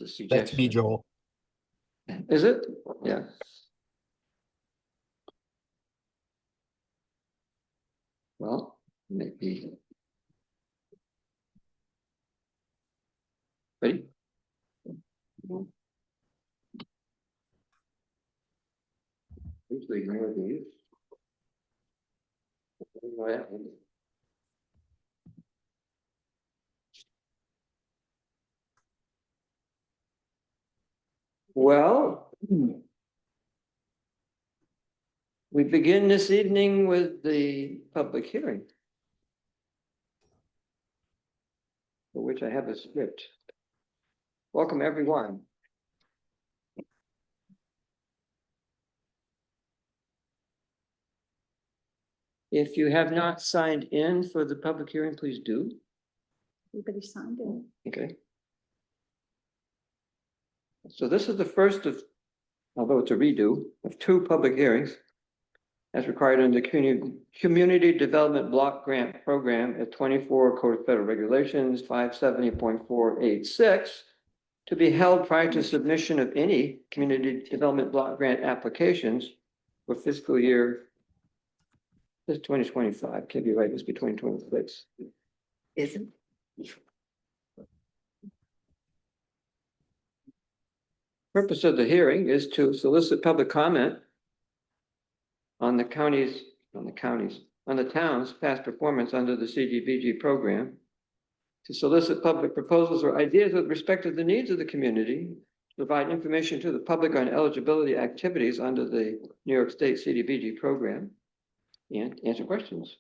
The That's suggestion. me, Joel. Is it? Yeah. Well, maybe. Ready? Usually ignore these. Well, we begin this evening with the public hearing, for which I have a script. Welcome, everyone. If you have not signed in for the public hearing, please do. Everybody signed in. Okay. So this is the first of, although it's a redo, of two public hearings as required under the Community Development Block Grant Program at 24 Code of Federal Regulations 570.486 to be held prior to submission of any Community Development Block Grant applications for fiscal year. This 2025, can't be right, it's between 26. Isn't? Purpose of the hearing is to solicit public comment on the town's past performance under the CDBG program, to solicit public proposals or ideas with respect to the needs of the community, provide information to the public on eligibility activities under the New York State CDBG program, and answer questions.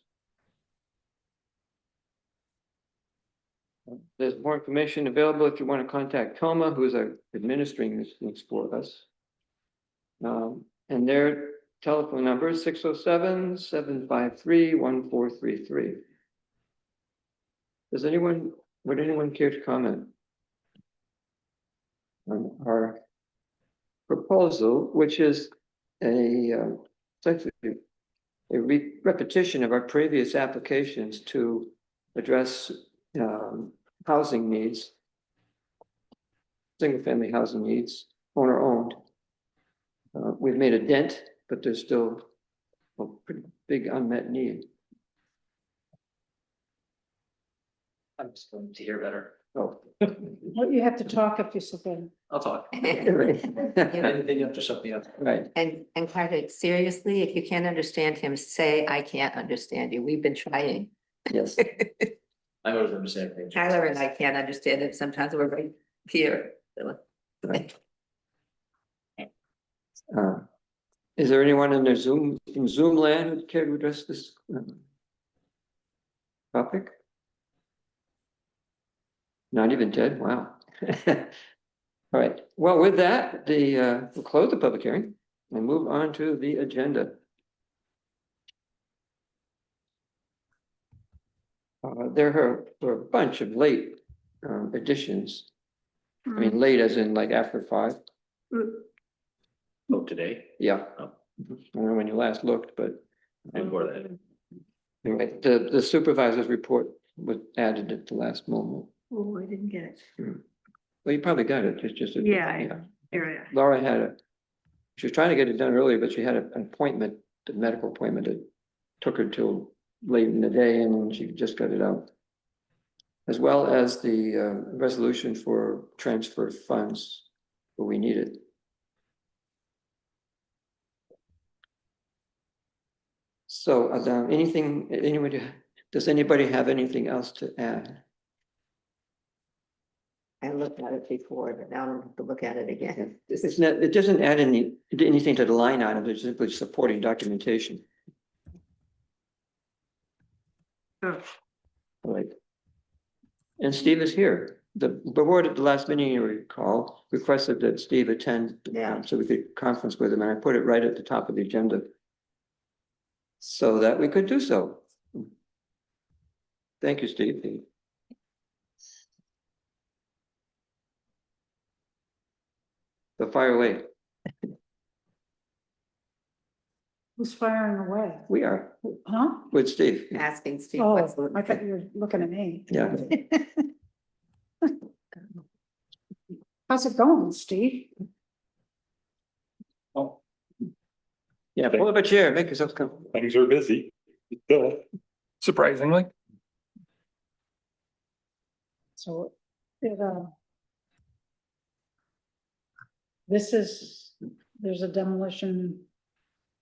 There's more information available if you want to contact Toma, who's administering this for us. And their telephone number is 607-753-1433. Would anyone care to comment on our proposal, which is essentially a repetition of our previous applications to address housing needs, single-family housing needs, owner-owned. We've made a dent, but there's still a pretty big unmet need. I'm just going to hear better. Oh. Well, you have to talk if you're sitting. I'll talk. Right. Anything you have to shut me up. Right. And Carter, seriously, if you can't understand him, say, I can't understand you. We've been trying. Yes. I always understand things. Tyler and I can't understand it. Sometimes we're right here. Right. Is there anyone in Zoom land who care to address this topic? Not even Ted. Wow. All right. Well, with that, we'll close the public hearing and move on to the agenda. There were a bunch of late additions. I mean, late as in like after 5. Oh, today? Yeah. Oh. I don't know when you last looked, but Before that. anyway, the supervisor's report was added at the last moment. Oh, I didn't get it. Well, you probably got it. It's just. Here I am. Laura she was trying to get it done earlier, but she had an appointment, a medical appointment that took her till late in the day, and she just got it out. As well as the resolution for transfer funds where we need it. So does anybody have anything else to add? I looked at it before, but now I don't have to look at it again. It doesn't add anything to the line item, it's simply supporting documentation. Oh. All right. And Steve is here. The board at the last meeting, you recall, requested that Steve attend. Yeah. So we could conference with him, and I put it right at the top of the agenda, so that we could do so. Thank you, Steve. So fire away. Who's firing away? We are Huh? with Steve. Asking Steve. Oh, what's the- I thought you were looking at me. Yeah. How's it going, Steve? Oh, Yeah, pull up a chair, make yourself comfortable. things are busy, still, surprisingly. So, this is, there's a demolition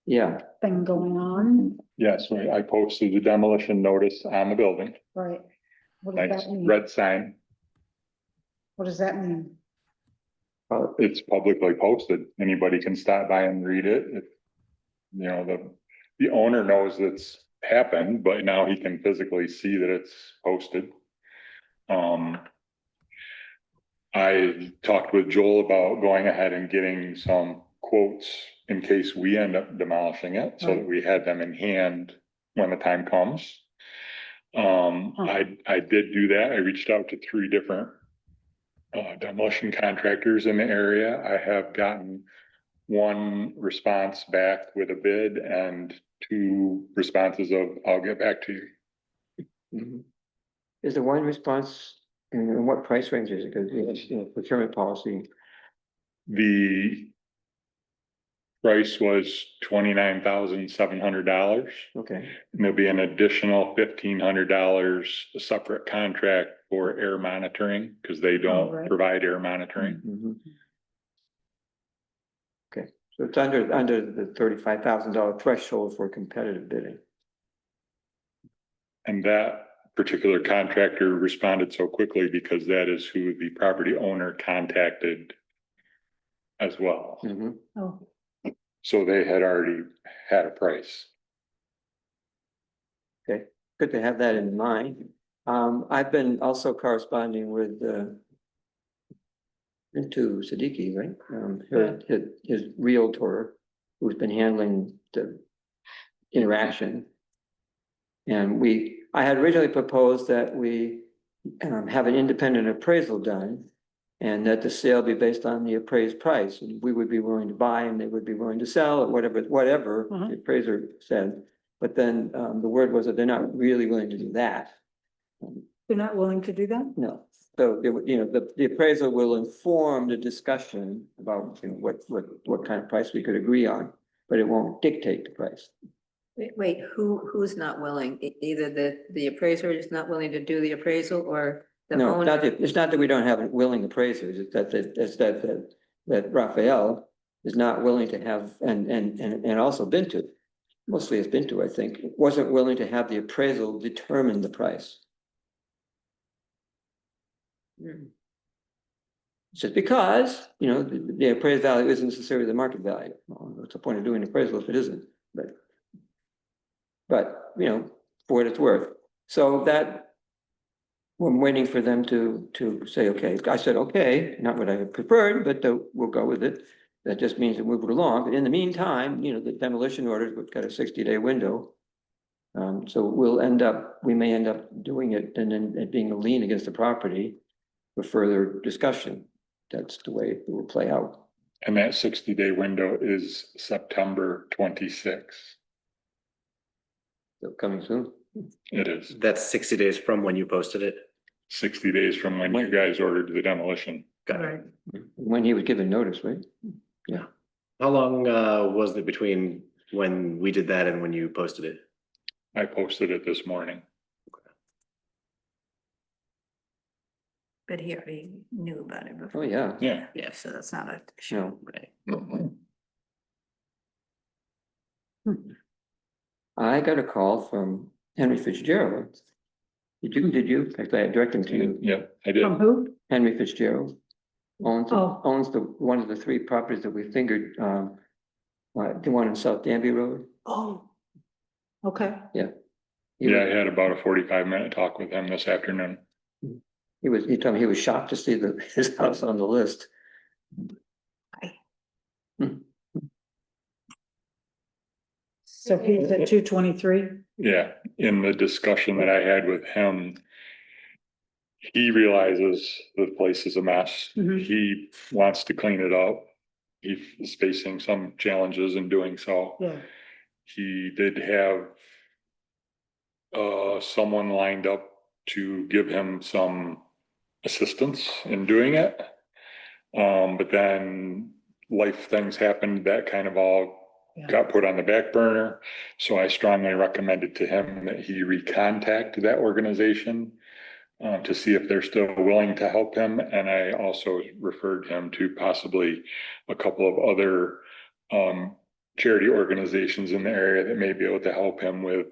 Yeah, thing going on, Yes, I posted the demolition notice on the building, right? What does nice that mean? red sign. What does that mean? It's publicly posted. Anybody can stop by and read it. You know, the owner knows it's happened, but now he can physically see that it's posted. I talked with Joel about going ahead and getting some quotes in case we end up demolishing it, so that we had them in hand when the time comes. I did do that. I reached out to 3 different demolition contractors in the area. I have gotten 1 response back with a bid and 2 responses of, I'll get back to you. mhm. Is the one response, and what price range is it? Because, procurement policy, The price was $29,700. okay, And there'll be an additional $1,500, a separate contract for air monitoring, because they don't right. provide air monitoring. mhm. Okay, so it's under the $35,000 threshold for competitive bidding. And that particular contractor responded so quickly because that is who the property owner contacted as well. Mhm. Oh, So they had already had a price. Good to have that in mind. I've been also corresponding with, into Siddiqui, right? His realtor, who's been handling the interaction. And I had originally proposed that we have an independent appraisal done. And that the sale be based on the appraised price, and we would be willing to buy and they would be willing to sell, or whatever the appraiser said. But then, the word was that they're not really willing to do that. they're not willing to do that? No, so, the appraisal will inform the discussion about, what kind of price we could agree on, but it won't dictate the price. Wait, who's not willing? Either the appraiser is not willing to do the appraisal or the No, owner? it's not that we don't have willing appraisers, it's that Raphael is not willing to have, and also Bintu, mostly it's Bintu, I think, wasn't willing to have the appraisal determine the price. Hmm. Just because, the appraised value isn't necessarily the market value. Well, what's the point of doing appraisal if it isn't? But, for what it's worth. So that, I'm waiting for them to say, okay. I said, okay, not what I preferred, but we'll go with it. That just means to move it along. But in the meantime, the demolition orders, we've got a 60-day window. So we may end up doing it and then it being a lien against the property for further discussion. That's the way it will play out. And that 60-day window is September 26th. So coming soon. It is That's 60 days from when you posted it. 60 days from when you guys ordered the demolition. Got it. When he was given notice, right? How long was it between when we did that and when you posted it? I posted it this morning. But he already knew about it Oh, before. yeah. Yeah. Yeah, so that's not a issue. No. Right. I got a call from Henry Fitzgerald. Did you? In fact, I directed him to you. Yeah, I did. From who? Henry Fitzgerald owns Oh. one of the 3 properties that we fingered, the one in South Danby Road. Oh. Okay. He Yeah, was- I had about a 45-minute talk with him this afternoon. He told me he was shocked to see his house on the list. So he's at 223? Yeah, in the discussion that I had with him, he realizes the place is a mess. Mhm. He wants to clean it up. He is facing some challenges in doing so. Yeah. He did have someone lined up to give him some assistance in doing it. But then life things happened that kind of all Yeah. got put on the back burner. So I strongly recommended to him that he recontact that organization to see if they're still willing to help him. And I also referred him to possibly a couple of other charity organizations in the area that may be able to help him with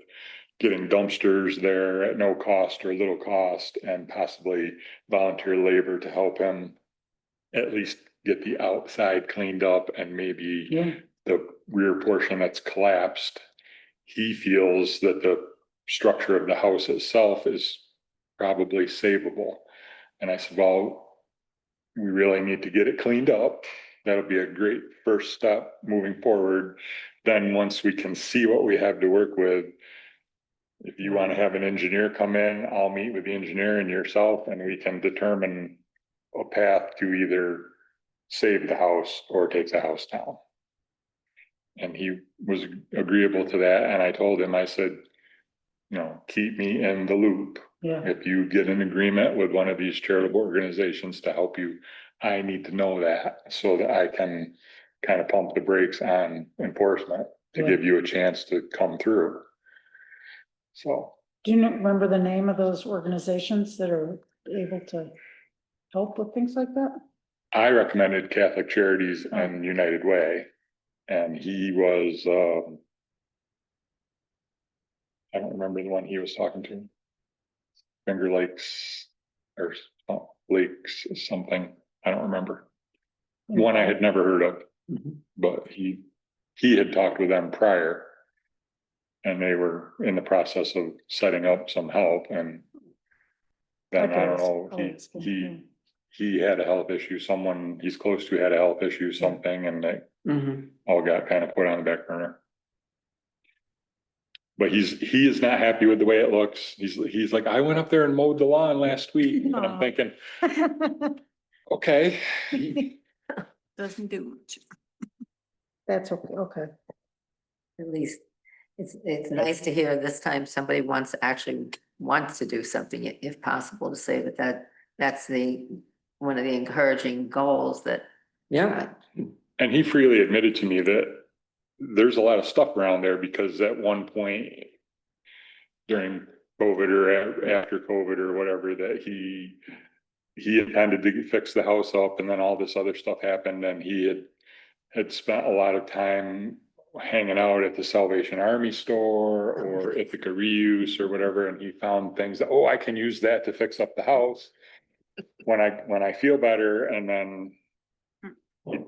getting dumpsters there at no cost or little cost, and possibly volunteer labor to help him at least get the outside cleaned up, and maybe Yeah, the rear portion that's collapsed. He feels that the structure of the house itself is probably savable. And I said, well, we really need to get it cleaned up. That'll be a great first step moving forward. Then once we can see what we have to work with, if you want to have an engineer come in, I'll meet with the engineer and yourself, and we can determine a path to either save the house or take the house down. And he was agreeable to that. And I told him, I said, you know, keep me in the loop. yeah, If you get an agreement with one of these charitable organizations to help you, I need to know that so that I can kind of pump the brakes on enforcement to Yeah. give you a chance to come through. So do you remember the name of those organizations that are able to help with things like that? I recommended Catholic Charities and United Way, and he was, I don't remember the one he was talking to. Finger Lakes or Lakes something, I don't remember. One I had never heard of, but he had talked with them prior. And they were in the process of setting up some help, and then I don't know, he had a health issue, someone he's close to had a health issue, something, and they all got kind of put on the back burner. But he is not happy with the way it looks. He's like, I went up there and mowed the lawn last week, and I'm Aw. thinking, okay. Doesn't do much. That's okay, okay. At least it's nice to hear this time somebody actually wants to do something, if possible, to say that's one of the encouraging goals that. Yeah, And he freely admitted to me that there's a lot of stuff around there, because at one point during COVID or after COVID or whatever, that he intended to fix the house up, and then all this other stuff happened, and he had spent a lot of time hanging out at the Salvation Army store or Ithaca Reuse or whatever, and he found things that, oh, I can use that to fix up the house when I feel better. And then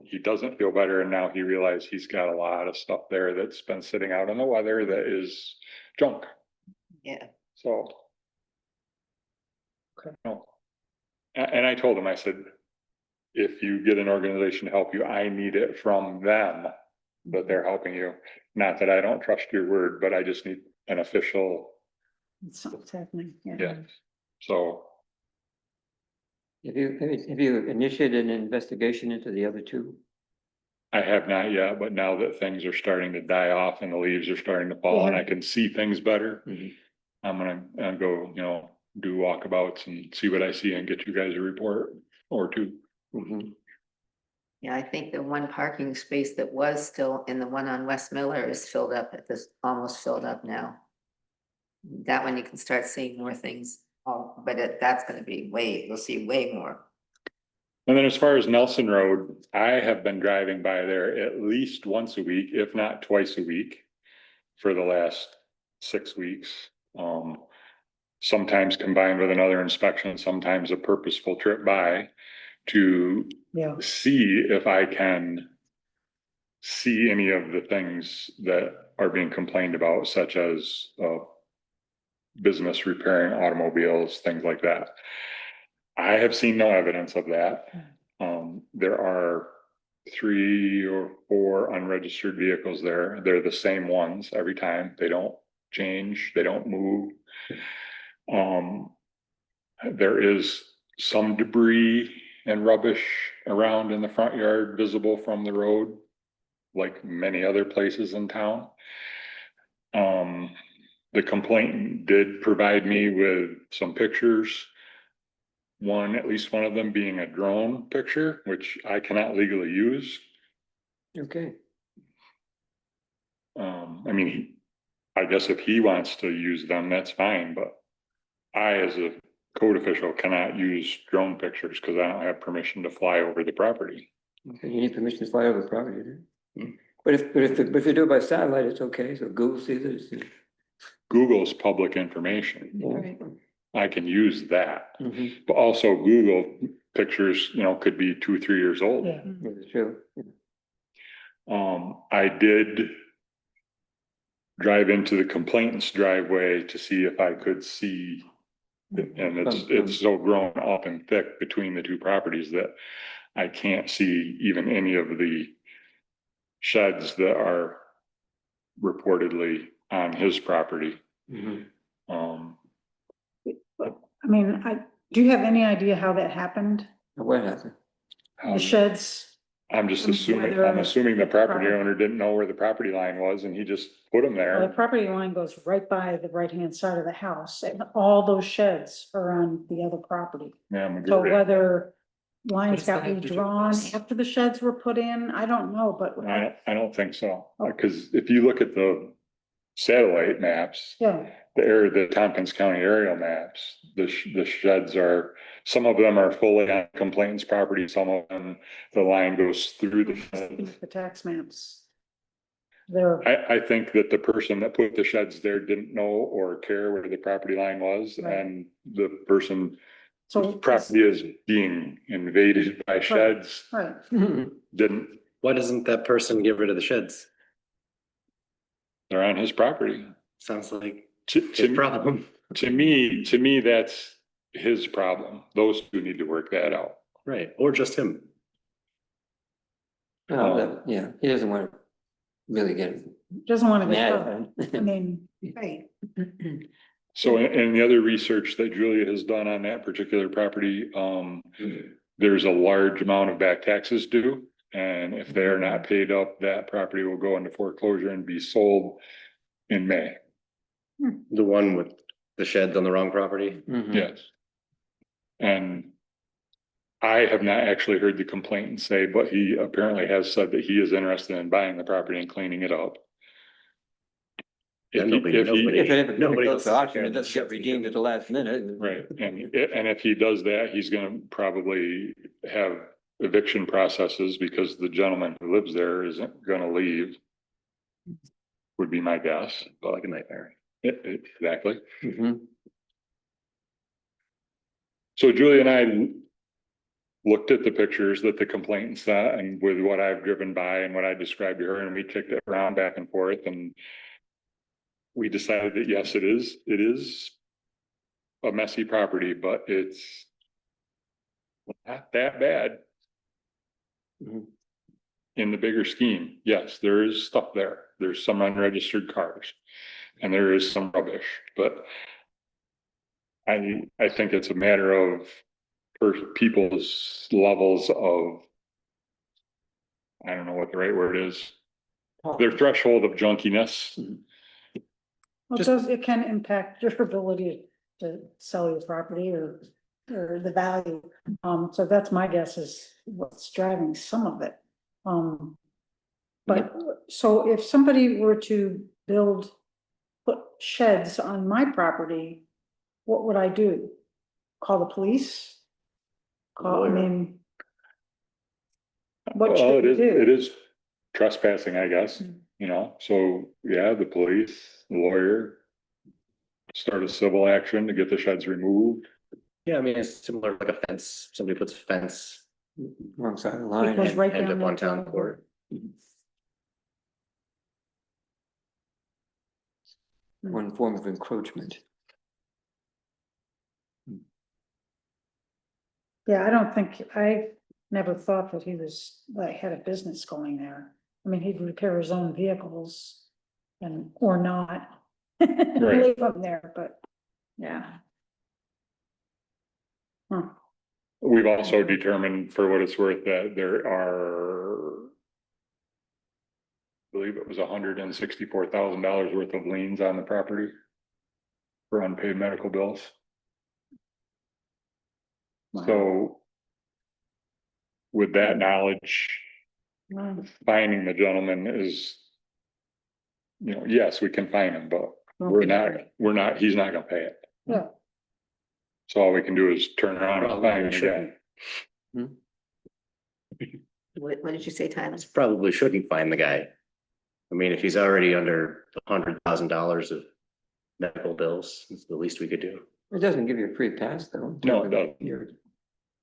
he doesn't feel better, and now he realized he's got a lot of stuff there that's been sitting out in the weather that is junk. Yeah. So. Okay. No. And I told him, I said, if you get an organization to help you, I need it from them that they're helping you. Not that I don't trust your word, but I just need an official, Something's happening, yeah. yeah. So have you initiated an investigation into the other two? I have not yet, but now that things are starting to die off and the leaves are starting to fall and I can see things better, I'm gonna go, you know, do walkabouts and see what I see and get you guys a report or two. Yeah, I think the one parking space that was still in the one on West Miller is filled up almost filled up now. That one you can start seeing more things, but that's gonna be we'll see way more. And then as far as Nelson Road, I have been driving by there at least once a week, if not twice a week, for the last 6 weeks. Sometimes combined with another inspection, sometimes a purposeful trip by to see if I can see any of the things that are being complained about, such as business repairing automobiles, things like that. I have seen no evidence of that. There are 3 or 4 unregistered vehicles there. They're the same ones every time. They don't change, they don't move. There is some debris and rubbish around in the front yard visible from the road, like many other places in town. The complainant did provide me with some pictures at least one of them being a drone picture, which I cannot legally use. Okay, I mean, I guess if he wants to use them, that's fine, but I, as a code official, cannot use drone pictures because I don't have permission to fly over the property. okay, you need permission to fly over the property, do you? Hmm. But if you do it by satellite, it's okay, so Google sees it. Google's public information. Yeah. I can use that, Mhm. but also Google pictures, could be 2, 3 years old. Yeah, That's true. I did drive into the complainant's driveway to see if I could see. And it's so grown up and thick between the two properties that I can't see even any of the sheds that are reportedly on his property. Mhm. Um, I mean, do you have any idea how that happened? What happened? The sheds, I'm just assuming, Whether I'm assuming the property property- owner didn't know where the property line was and he just put them well, the there. property line goes right by the right-hand side of the house, and all those sheds are on the other property. Yeah, So majority. whether lines does that got have to do with redrawn this? after the sheds were put in, I don't know, but I don't think so, Oh. because if you look at the satellite maps, yeah, the Tompkins County aerial maps, the sheds are, some of them are fully on complainant's property, some of them, the line goes through the tax maps. They're, I think that the person that put the sheds there didn't know or care where the property line was, Right. and the person so. whose property is being invaded by sheds Right, didn't, Why doesn't that person get rid of the sheds? they're on his property. Sounds like To, his to, problem. to me, that's his problem. Those two need to work that out. Right, or just him. Yeah, he doesn't want to really get doesn't wanna get mad hurt, at I it. mean, Right. So in the other research that Julia has done on that particular property, there's a large amount of back taxes due. And if they're not paid up, that property will go into foreclosure and be sold in May. The one with the sheds on the wrong property. Mhm. Yes. And I have not actually heard the complainant say, but he apparently has said that he is interested in buying the property and cleaning it up. Yeah, If nobody- If it Nobody goes else to is auction, care it of the doesn't get sheds. redeemed at the last minute. Right, and if he does that, he's gonna probably have eviction processes because the gentleman who lives there isn't gonna leave. Would be my guess, but Like a nightmare. exactly. Mhm. So Julie and I looked at the pictures that the complainant sent and with what I've driven by and what I described to her, and we kicked it around back and forth, and we decided that yes, it is a messy property, but it's not that bad. Mhm. In the bigger scheme, yes, there is stuff there. There's some unregistered cars and there is some rubbish, but I think it's a matter of people's levels of, I don't know what the right word is, their threshold of junkiness. well, it can impact your ability to sell your property or the value. So that's my guess is what's driving some of it. But so if somebody were to put sheds on my property, what would I do? Call the police? Call, I Lawyer. mean. What Well, should we it do? is trespassing, I guess, so yeah, the police, the lawyer. Start a civil action to get the sheds removed. Yeah, I mean, it's similar like a fence. Somebody puts a fence Wrong side of the It line. goes and- right end down up on that town driveway. court. One form of encroachment. Yeah, I never thought that he was, like, had a business going there. I mean, he'd repair his own vehicles or not. Right. Leave them there, but, yeah. Huh. We've also determined, for what it's worth, that there are, I believe it was $164,000 worth of liens on the property for unpaid medical bills. Wow. So with that knowledge, Wow. finding the gentleman is, yes, we can find him, but we're not, he's not gonna pay it. Yeah, So all we can do is turn around and Probably find him shouldn't. again. What did you say, Tyler? Probably shouldn't find the guy. I mean, if he's already under $100,000 of medical bills, it's the least we could do. It doesn't give you a free pass though. No, it doesn't. You're-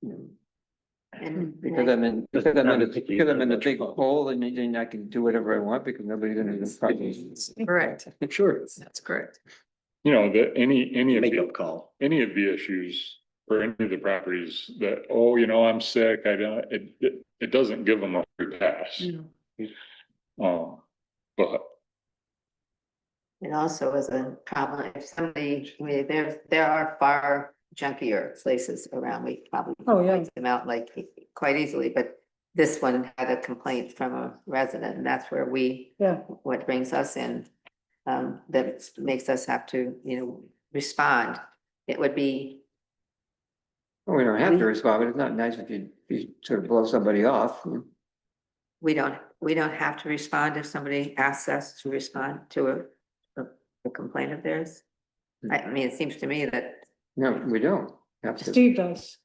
you know, And Because I'm in, because I'm in, Not a- particularly because I'm in a much big fun. hole and then I can do whatever I want because nobody's gonna even probably. Correct. Sure. That's correct. Any of Makeup the, call. any of the issues for any of the properties that, I'm sick, I don't, it doesn't give them a free pass. But it also is a problem if somebody, I mean, there are far junkier places around, we probably. Oh, yeah. point them out like quite easily, but this one had a complaint from a resident, and that's where yeah, what brings us in. That makes us have to, respond. It would be, Well, we don't have to respond, but it's not nice if you sort of blow somebody off. we don't have to respond if somebody asks us to respond to a complaint of theirs. I mean, it seems to me that, No, we don't have to. Steve does.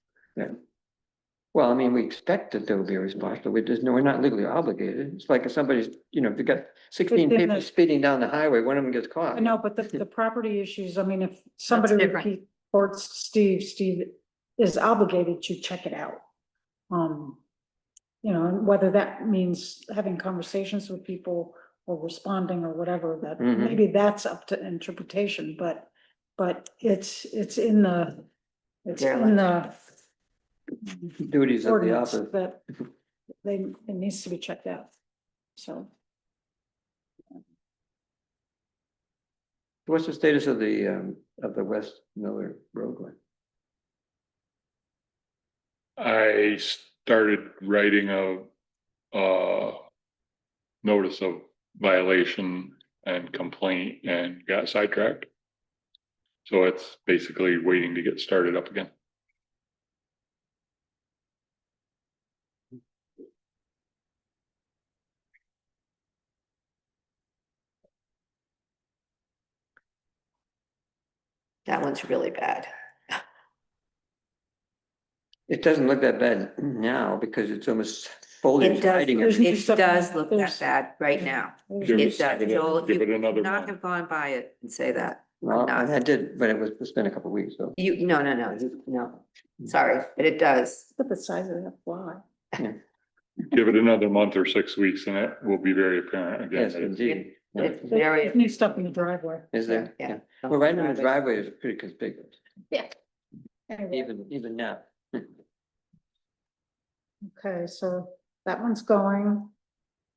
Well, I mean, we expect that there will be a response, but we're not legally obligated. It's like if somebody's, if you've got 16 Within people the- speeding down the highway, one of them gets caught. I know, but the property issues, I mean, if somebody different. reports Steve is obligated to check it out. And whether that means having conversations with people or responding or whatever, that Mhm. maybe that's up to interpretation, but it's in the, Duties of the ordinance office. that it needs to be checked out. So, What's the status of the West Miller roadway? I started writing a notice of violation and complaint and got sidetracked. So it's basically waiting to get started up again. that one's really bad. It doesn't look that bad now because it's almost foliage It does, hiding there's- everything. it does look that There's- bad right now. Give It it- does, give it- Joel, give it you another could not month. have gone by it and say that. Well, not. and I did, but it's been a couple of weeks, so. No, sorry, but it does. look at the size of that fly. Give it another month or 6 weeks and it will be very apparent again. Yes, that it's- indeed. It's Yeah. very. There's new stuff in the driveway. Is there? Yeah. Well, right in the driveway is pretty conspicuous, Anyway, even now. okay, so that one's going.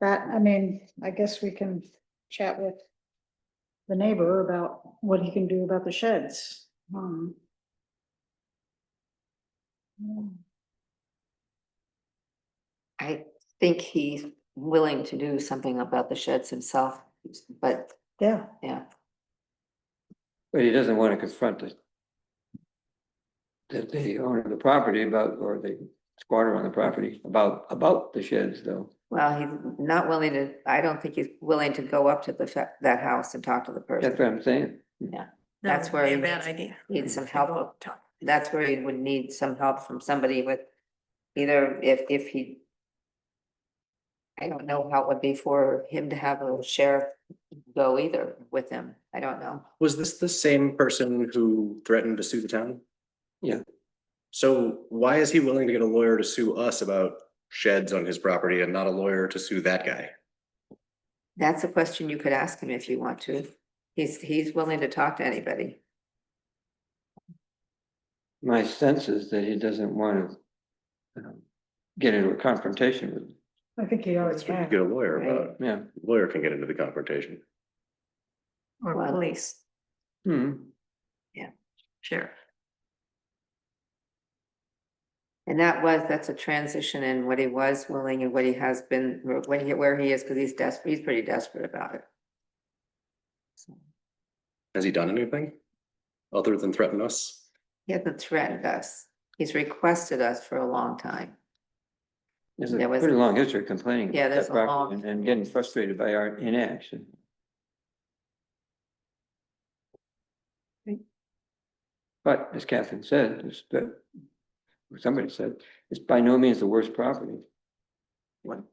I mean, I guess we can chat with the neighbor about what he can do about the sheds. I think he's willing to do something about the sheds himself, but Yeah, yeah, But he doesn't want to confront the owner of the property or the squatter on the property about the sheds though. well, he's not willing to, I don't think he's willing to go up to that house and talk to the That's person. what I'm saying. That's where a he bad needs- idea. Need some To help. go up, talk. That's where he would need some help from somebody with either if he. I don't know how it would be for him to have a sheriff go either with him. I don't know. Was this the same person who threatened to sue the town? Yeah. So why is he willing to get a lawyer to sue us about sheds on his property and not a lawyer to sue that guy? That's a question you could ask him if you want to. He's willing to talk to anybody. My sense is that he doesn't want to get into a confrontation with, I think he already That's what you has. get a lawyer about. yeah. Lawyer can get into the confrontation. Or Well- police, Hmm. sheriff. That's a transition in what he was willing and what he has been, where he is, because he's desperate, he's pretty desperate about it. So, Has he done anything other than threaten us? he hasn't threatened us. He's requested us for a long time. There's a There was- pretty long history of complaining. Yeah, about there's that a property long- And getting frustrated by our inaction. But as Catherine said, somebody said, it's by no means the worst property. What?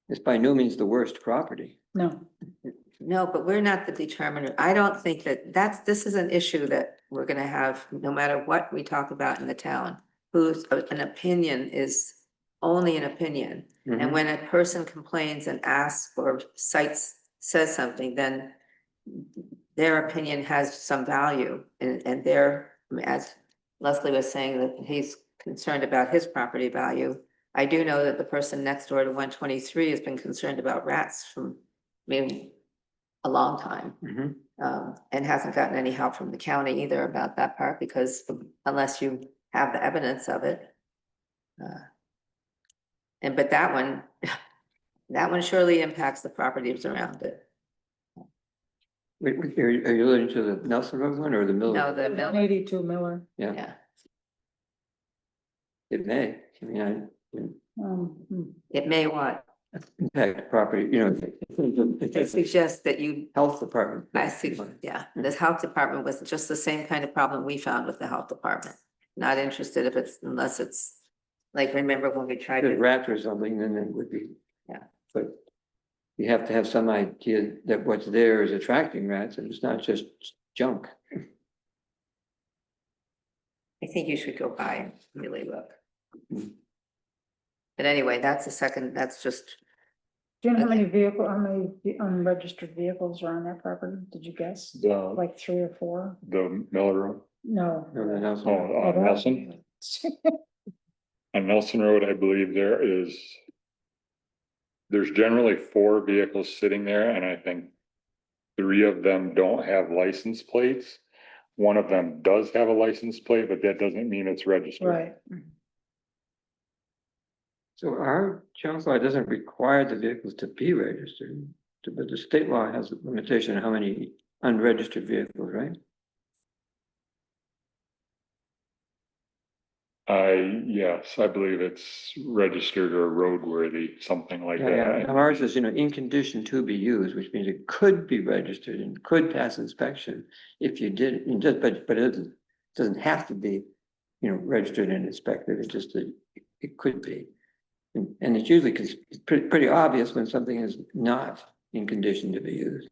It's by no means the worst property. No, No, but we're not the determiner. I don't think this is an issue that we're gonna have, no matter what we talk about in the town. Who's, an opinion is only an opinion. And Mhm. when a person complains and asks or says something, then their opinion has some value and as Leslie was saying, that he's concerned about his property value. I do know that the person next door to 123 has been concerned about rats from maybe a long time. Mhm. And hasn't gotten any help from the county either about that part, because unless you have the evidence of it. But that one, that one surely impacts the properties around it. Wait, are you alluding to the Nelson Road one or the Miller? No, the mill, 82 Miller. Yeah, yeah, it may. I mean, it may what? impact property, It suggests that you, health department. I see, yeah, the health department was just the same kind of problem we found with the health department. Not interested unless it's, like, remember when we tried If to. rats or something, then it would be. Yeah. But you have to have some idea that what's there is attracting rats and it's not just junk. I think you should go by and really look. Mhm. But anyway, that's just, Do you know how many unregistered vehicles are on that property? Did you guess? The, Like 3 or 4? the Miller Road, No. No, the Nelson. oh, that- Nelson, on Nelson Road, I believe there's generally 4 vehicles sitting there, and I think 3 of them don't have license plates. One of them does have a license plate, but that doesn't mean it's registered. Right, So our junk law doesn't require the vehicles to be registered, but the state law has a limitation on how many unregistered vehicles, right? Yes, I believe it's registered or roadworthy, something like Yeah, yeah. that. Now ours is, in condition to be used, which means it could be registered and could pass inspection if you did it, but it doesn't have to be, registered and inspected, it's just that it could be. And it's usually, it's pretty obvious when something is not in condition to be used.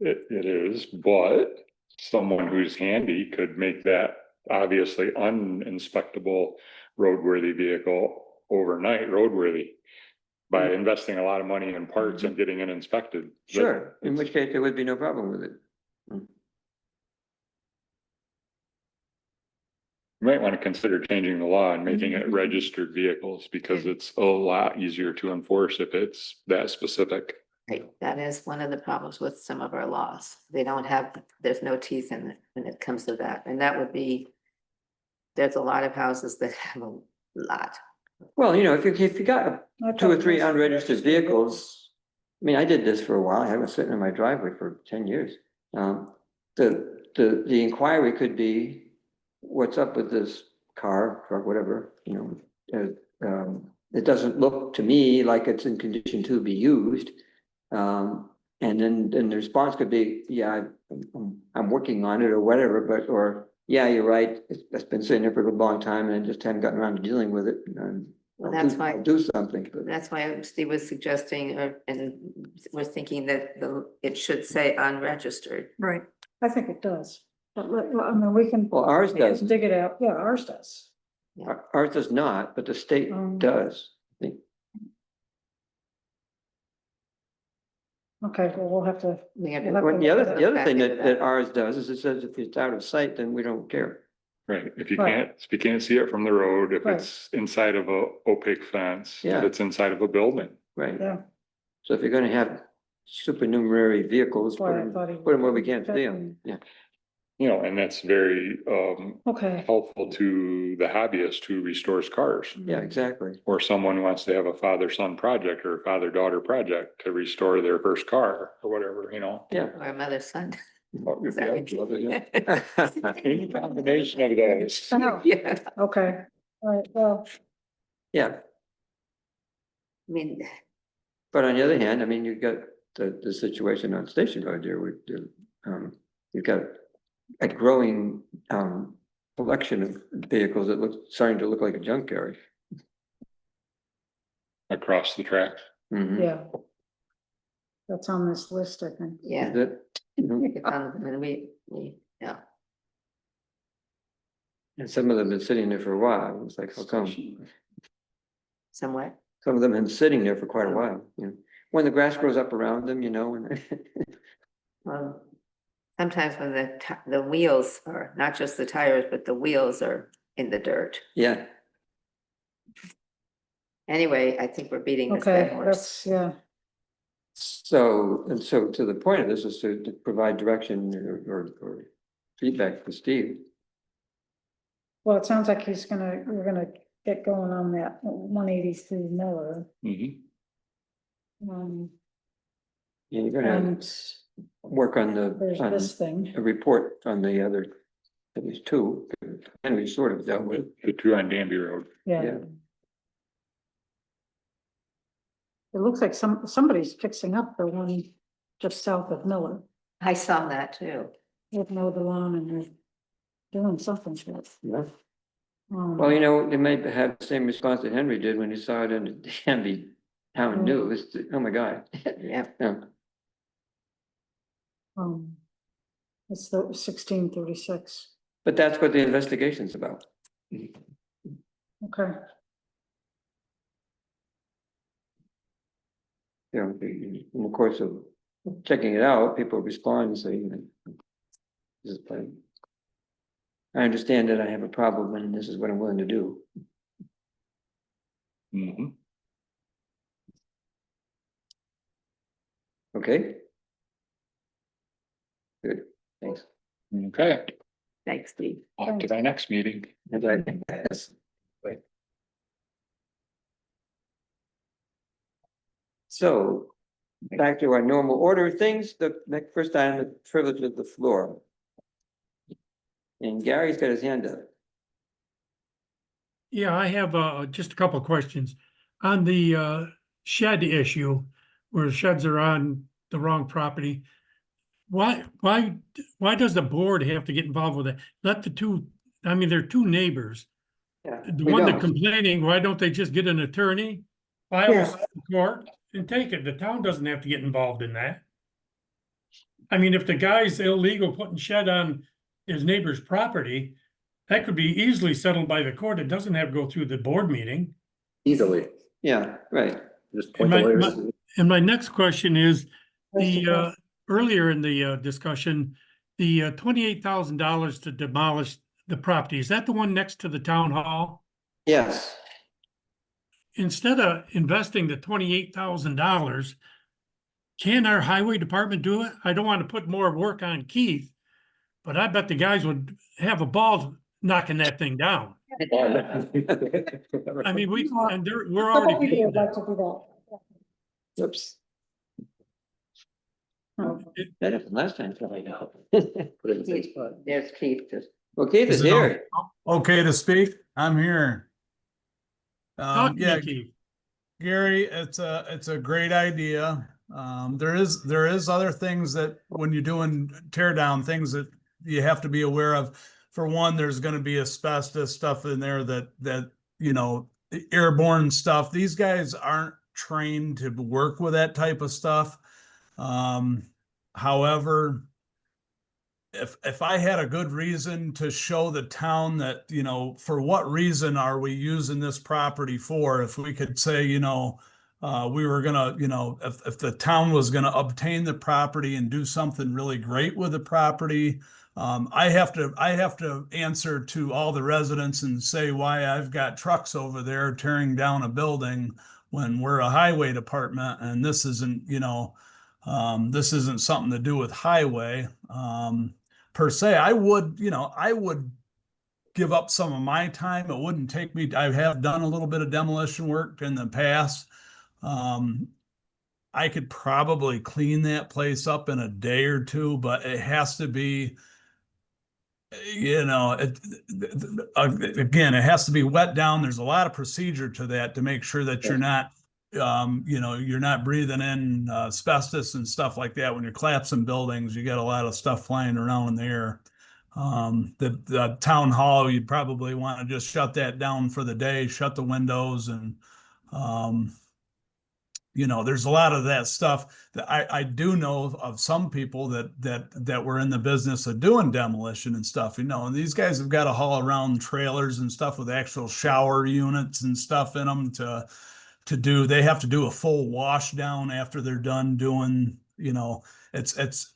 It is, but someone who's handy could make that obviously uninspectable roadworthy vehicle overnight roadworthy by investing a lot of money in parts and getting it inspected. Sure, in which case there would be no problem with it. You might want to consider changing the law and making it registered vehicles because it's a lot easier to enforce if it's that specific. right, that is one of the problems with some of our laws. There's no teeth in it when it comes to that, and that would be. There's a lot of houses that have a lot. Well, if you got I 2 or thought 3 most unregistered vehicles, I mean, I did this for a while, I was sitting in my driveway for 10 years. The inquiry could be, what's up with this car, truck, whatever, it doesn't look to me like it's in condition to be used. And then the response could be, yeah, I'm working on it or whatever, or, yeah, you're right, it's been sitting there for a long time and I just haven't gotten around to dealing with it. And Well, I'll that's do- why- I'll do something, but That's why Steve was suggesting, and we're thinking that it should say unregistered. Right. I think it does. But I mean, we can well, ours doesn't. dig it out. Yeah, ours does. Ours does not, but the state does. I think. Okay, well, we'll have to, We have to- Well, Well, the other thing Back into that ours does is it says if it's out of sight, then we don't care. Right, if you Right. can't see it from the road, if Right. it's inside of a opaque fence, if Yeah. it's inside of a building. Right. yeah. So if you're gonna have supernumerary vehicles, That's why I thought he. put them where we can't see them. Yeah. And that's very Okay, helpful to the hobbyist who restores cars. Yeah, exactly. Or someone who wants to have a father-son project or a father-daughter project to restore their first car or whatever, Yeah. Or a mother's son. What would be Sorry. absolutely, yeah. Any combination of those. Oh, Yeah, okay, all right, well, Yeah, I mean, but on the other hand, I mean, you've got the situation on Station Road there with you've got a growing collection of vehicles that look, starting to look like a junk garage. Across the tracks. Mhm. yeah. That's on this list, I think. yeah. Is it? Mhm. It's on- I mean, yeah, And some of them have been sitting there for a while. It's like, how come? somewhat. Some of them have been sitting there for quite a while, you know. When the grass grows up around them, you know, and Well, sometimes when the wheels are, not just the tires, but the wheels are in the dirt. yeah, Anyway, I think we're beating this Okay, dead horse. that's, yeah, so to the point of this is to provide direction or feedback to Steve. well, it sounds like we're gonna get going on that 183 Miller. Mhm. Um, Yeah, you're gonna and work on there's on this thing, a report on the other, at least two, and we sort of dealt with, The two on Danby Road. yeah. yeah. It looks like somebody's fixing up the one just south of Miller. I saw that too. With no the lawn and they're doing something to it. Yeah. Well, you know, they may have the same response that Henry did when he saw it in the Danby Town Mm. News. Oh my God. Yeah, Yeah. It's the 1636, But that's what the investigation's about. okay, You know, in the course of checking it out, people respond and say, you know, this is fine. I understand that I have a problem and this is what I'm willing to do. Mhm. Okay? Good, thanks. Okay, thanks, Steve. on to our next meeting. And I think that's. Wait. So, back to our normal order of things, the next first item, the privilege of the floor. And Gary's got his hand up. Yeah, I have just a couple of questions. On the shed issue, where sheds are on the wrong property. Why does the board have to get involved with it? Let the two, I mean, they're two neighbors. Yeah, The we one that don't. complaining, why don't they just get an attorney? File Yeah. this in court and take it. The town doesn't have to get involved in that. I mean, if the guy's illegal putting shed on his neighbor's property, that could be easily settled by the court. It doesn't have to go through the board meeting. Easily, Yeah, right. just And point the my, lawyers. and my next question is, the, Yes, earlier in the, discussion, the, $28,000 to demolish the property, is that the one next to the town hall? Yes, Instead of investing the $28,000, can our highway department do it? I don't want to put more work on Keith, but I bet the guys would have a ball knocking that thing down. I mean, and we're Some of already you paying would like them. to do that. oops, Oh, that happened last time. Put it in the same spot. There's Keith, just Well, Keith is Is it here. okay to speak? I'm here. Talk to Yeah, me, Keith. Gary, it's a great idea. There is other things that when you're doing tear down things that you have to be aware of. For one, there's going to be asbestos stuff in there that you know, airborne stuff. These guys aren't trained to work with that type of stuff. However, if I had a good reason to show the town that, you know, for what reason are we using this property for? If we could say, you know, we were gonna, you know, if the town was gonna obtain the property and do something really great with the property, I have to answer to all the residents and say why I've got trucks over there tearing down a building when we're a highway department and this isn't, you know, this isn't something to do with highway. Per se, I would give up some of my time. It wouldn't take me, I have done a little bit of demolition work in the past. I could probably clean that place up in a day or two, but it has to be, again, it has to be wet down. There's a lot of procedure to that to make sure that you're not, you're not breathing in asbestos and stuff like that. When you're collapsing buildings, you get a lot of stuff flying around in the air. The town hall, you'd probably want to just shut that down for the day, shut the windows, and there's a lot of that stuff that I do know of some people that were in the business of doing demolition and stuff, and these guys have got to haul around trailers and stuff with actual shower units and stuff in them they have to do a full wash down after they're done doing, it's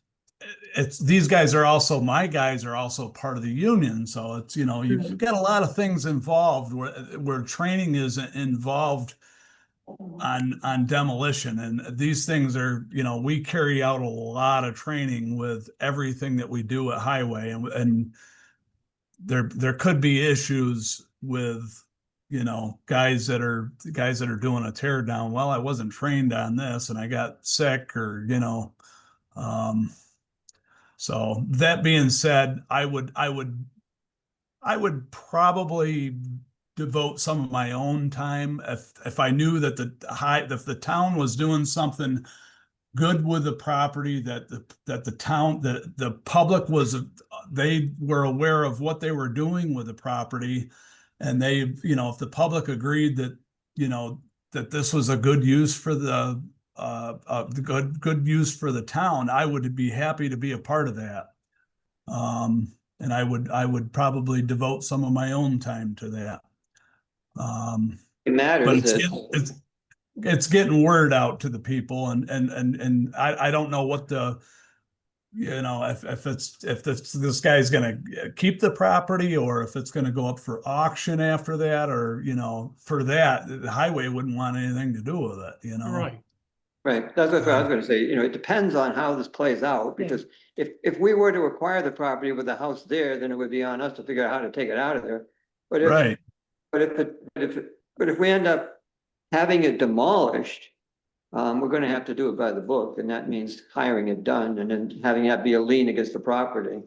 these guys are also, my guys are also part of the union. So it's, you've got a lot of things involved where training is involved on demolition. And these things are, we carry out a lot of training with everything that we do at highway, and there could be issues with, guys that are doing a tear down. Well, I wasn't trained on this and I got sick, or, so that being said, I would probably devote some of my own time if I knew that if the town was doing something good with the property, that the town, that the public they were aware of what they were doing with the property, and they, if the public agreed that, that this was a good use for the good use for the town, I would be happy to be a part of that. And I would probably devote some of my own time to that. It But matters that, it's getting word out to the people, and I don't know what if this guy's gonna keep the property, or if it's gonna go up for auction after that, or for that, the highway wouldn't want anything to do with it, Right. right, that's what I was gonna say, it depends on how this plays out, Yeah. because if we were to acquire the property with the house there, then it would be on us to figure out how to take it out of there. But Right. if we end up having it demolished, we're gonna have to do it by the book, and that means hiring it done and then having that be a lien against the property.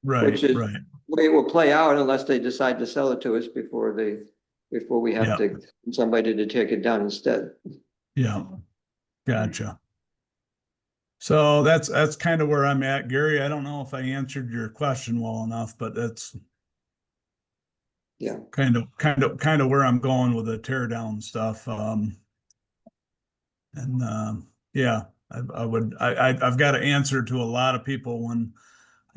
Right, Which is right. the way it will play out unless they decide to sell it to us before we have Yeah. to get somebody to take it down instead. Yeah, gotcha. So that's kind of where I'm at, Gary. I don't know if I answered your question well enough, but that's Yeah, kind of where I'm going with the tear down stuff. Yeah, I've got to answer to a lot of people when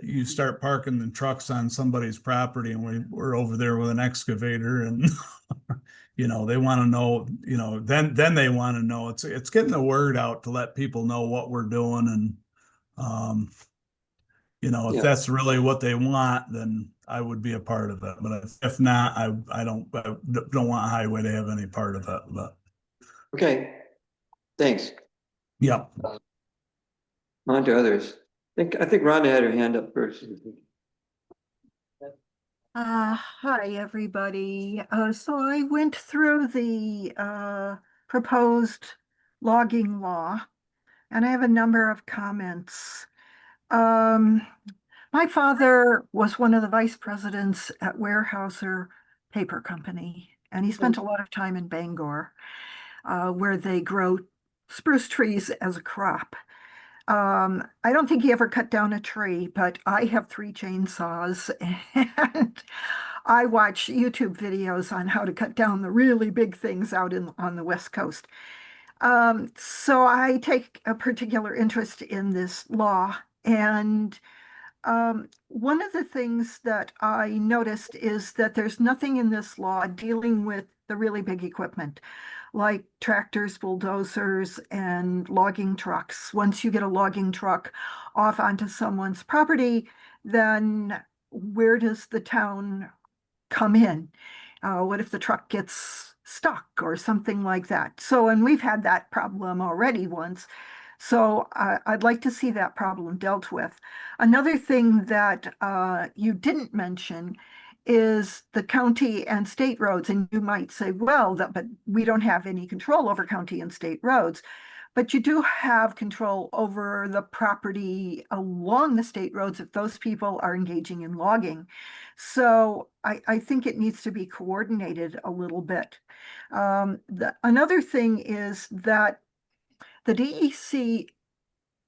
you start parking the trucks on somebody's property, and we're over there with an excavator, and they want to know, then they want to know. It's getting the word out to let people know what we're doing, and if Yeah. that's really what they want, then I would be a part of it. But if not, I don't want highway to have any part of it. But okay, thanks. yeah. On to others. I think Rhonda had her hand up first. Hi, everybody. So I went through the proposed logging law, and I have a number of comments. My father was one of the vice presidents at Weyerhaeuser Paper Company, and he spent a lot of time in Bangor, where they grow spruce trees as a crop. I don't think he ever cut down a tree, but I have 3 chainsaws, and I watch YouTube videos on how to cut down the really big things out on the West Coast. So I take a particular interest in this law, and one of the things that I noticed is that there's nothing in this law dealing with the really big equipment, like tractors, bulldozers, and logging trucks. Once you get a logging truck off onto someone's property, then where does the town come in? What if the truck gets stuck or something like that? So, and we've had that problem already once. So I'd like to see that problem dealt with. Another thing that you didn't mention is the county and state roads. And you might say, well, but we don't have any control over county and state roads. But you do have control over the property along the state roads if those people are engaging in logging. So I think it needs to be coordinated a little bit. Another thing is that the DEC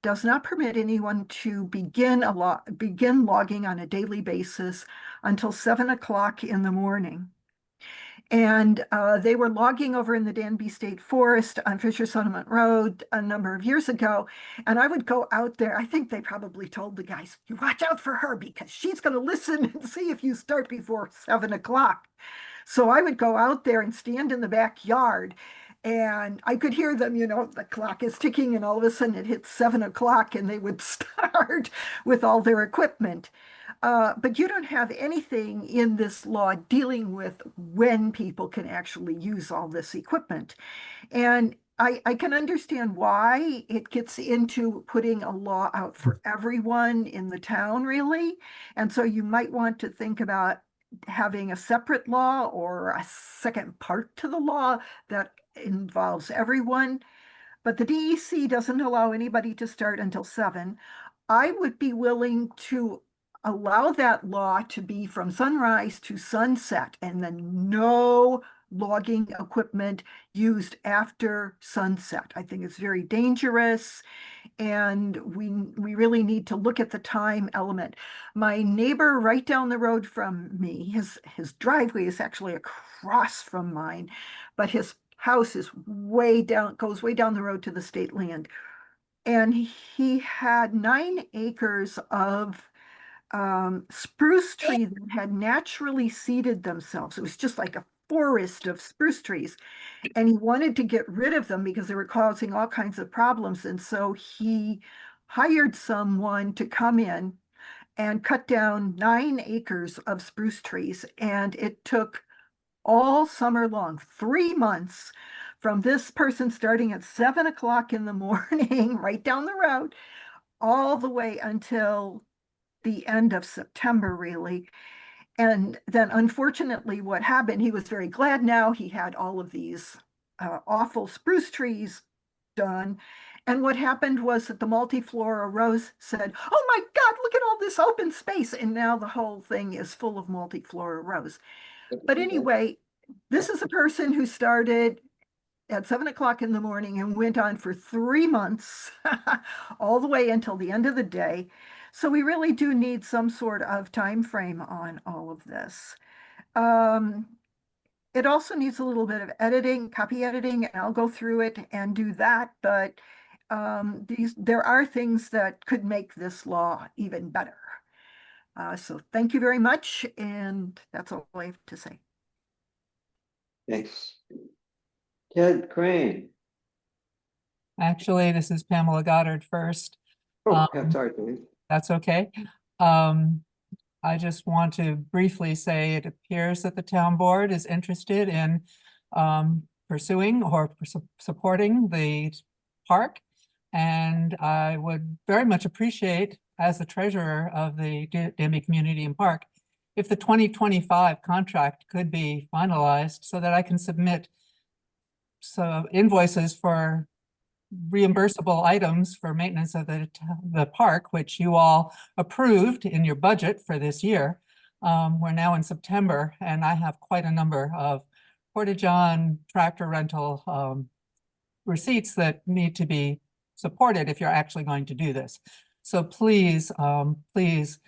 does not permit anyone to begin logging on a daily basis until 7 o'clock in the morning. And they were logging over in the Danby State Forest on Fisher Settlement Road a number of years ago. And I would go out there. I think they probably told the guys, you watch out for her because she's going to listen and see if you start before 7 o'clock. So I would go out there and stand in the backyard and I could hear them, the clock is ticking and all of a sudden it hits 7 o'clock and they would start with all their equipment. But you don't have anything in this law dealing with when people can actually use all this equipment. And I can understand why it gets into putting a law out for everyone in the town, really. And so you might want to think about having a separate law or a second part to the law that involves everyone. But the DEC doesn't allow anybody to start until 7. I would be willing to allow that law to be from sunrise to sunset and then no logging equipment used after sunset. I think it's very dangerous and we really need to look at the time element. My neighbor right down the road from me, his driveway is actually across from mine, but his house is goes way down the road to the state land. And he had 9 acres of spruce trees that had naturally seeded themselves. It was just like a forest of spruce trees. And he wanted to get rid of them because they were causing all kinds of problems. And so he hired someone to come in and cut down 9 acres of spruce trees. And it took all summer long, 3 months, from this person starting at 7 o'clock in the morning, right down the road, all the way until the end of September, really. And then unfortunately, what happened, he was very glad now he had all of these awful spruce trees done. And what happened was that the multiflora rose said, oh my God, look at all this open space. And now the whole thing is full of multiflora rose. But anyway, this is a person who started at 7 o'clock in the morning and went on for 3 months, all the way until the end of the day. So we really do need some sort of time frame on all of this. It also needs a little bit of editing, copy editing, and I'll go through it and do that. But there are things that could make this law even better. So thank you very much, and that's all I have to say. Thanks. Ted Crane. Actually, this is Pamela Goddard first. Oh, yeah, sorry, Dave. That's okay. I just want to briefly say it appears that the town board is interested in pursuing or supporting the park. And I would very much appreciate, as the treasurer of the Danby Community and Park, if the 2025 contract could be finalized so that I can submit some invoices for reimbursable items for maintenance of the park, which you all approved in your budget for this year. We're now in September, and I have quite a number of porta-john tractor rental receipts that need to be supported if you're actually going to do this. So please, please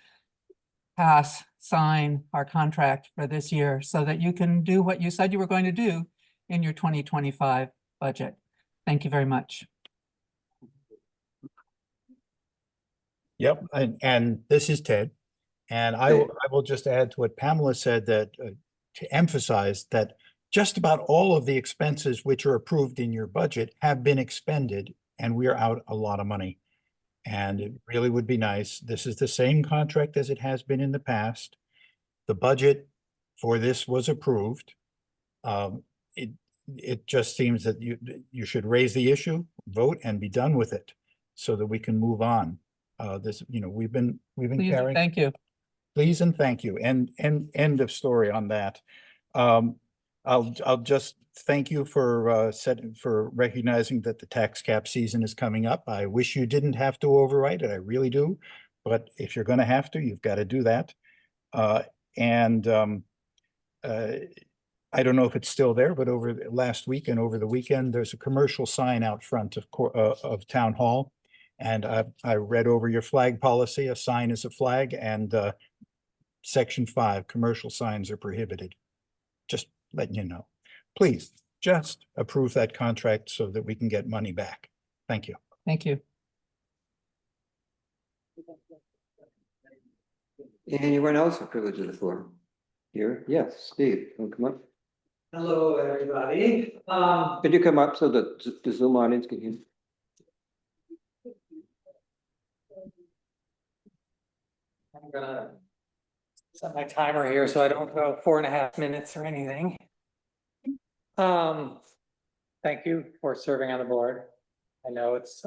sign our contract for this year so that you can do what you said you were going to do in your 2025 budget. Thank you very much. Yep, and this is Ted. And I will just add to what Pamela said, that to emphasize that just about all of the expenses which are approved in your budget have been expended, and we are out a lot of money. And it really would be nice. This is the same contract as it has been in the past. The budget for this was approved. It just seems that you should raise the issue, vote, and be done with it, so that we can move on. We've been Please, carrying. thank you. Please and thank you. And end of story on that. I'll just thank you for for recognizing that the tax cap season is coming up. I wish you didn't have to overwrite it. I really do. But if you're gonna have to, you've got to do that. And I don't know if it's still there, but over last week and over the weekend, there's a commercial sign out front of Town Hall. And I read over your flag policy. A sign is a flag, and Section 5, commercial signs are prohibited. Just letting you know. Please, just approve that contract so that we can get money back. Thank you. Thank you. Anyone else with privilege of the floor? Here, yes, Steve, want to come up? Hello, everybody. Could you come up so that the Zoom audience can hear? I'm gonna set my timer here so I don't go 4.5 minutes or anything. Thank you for serving on the board. I know it's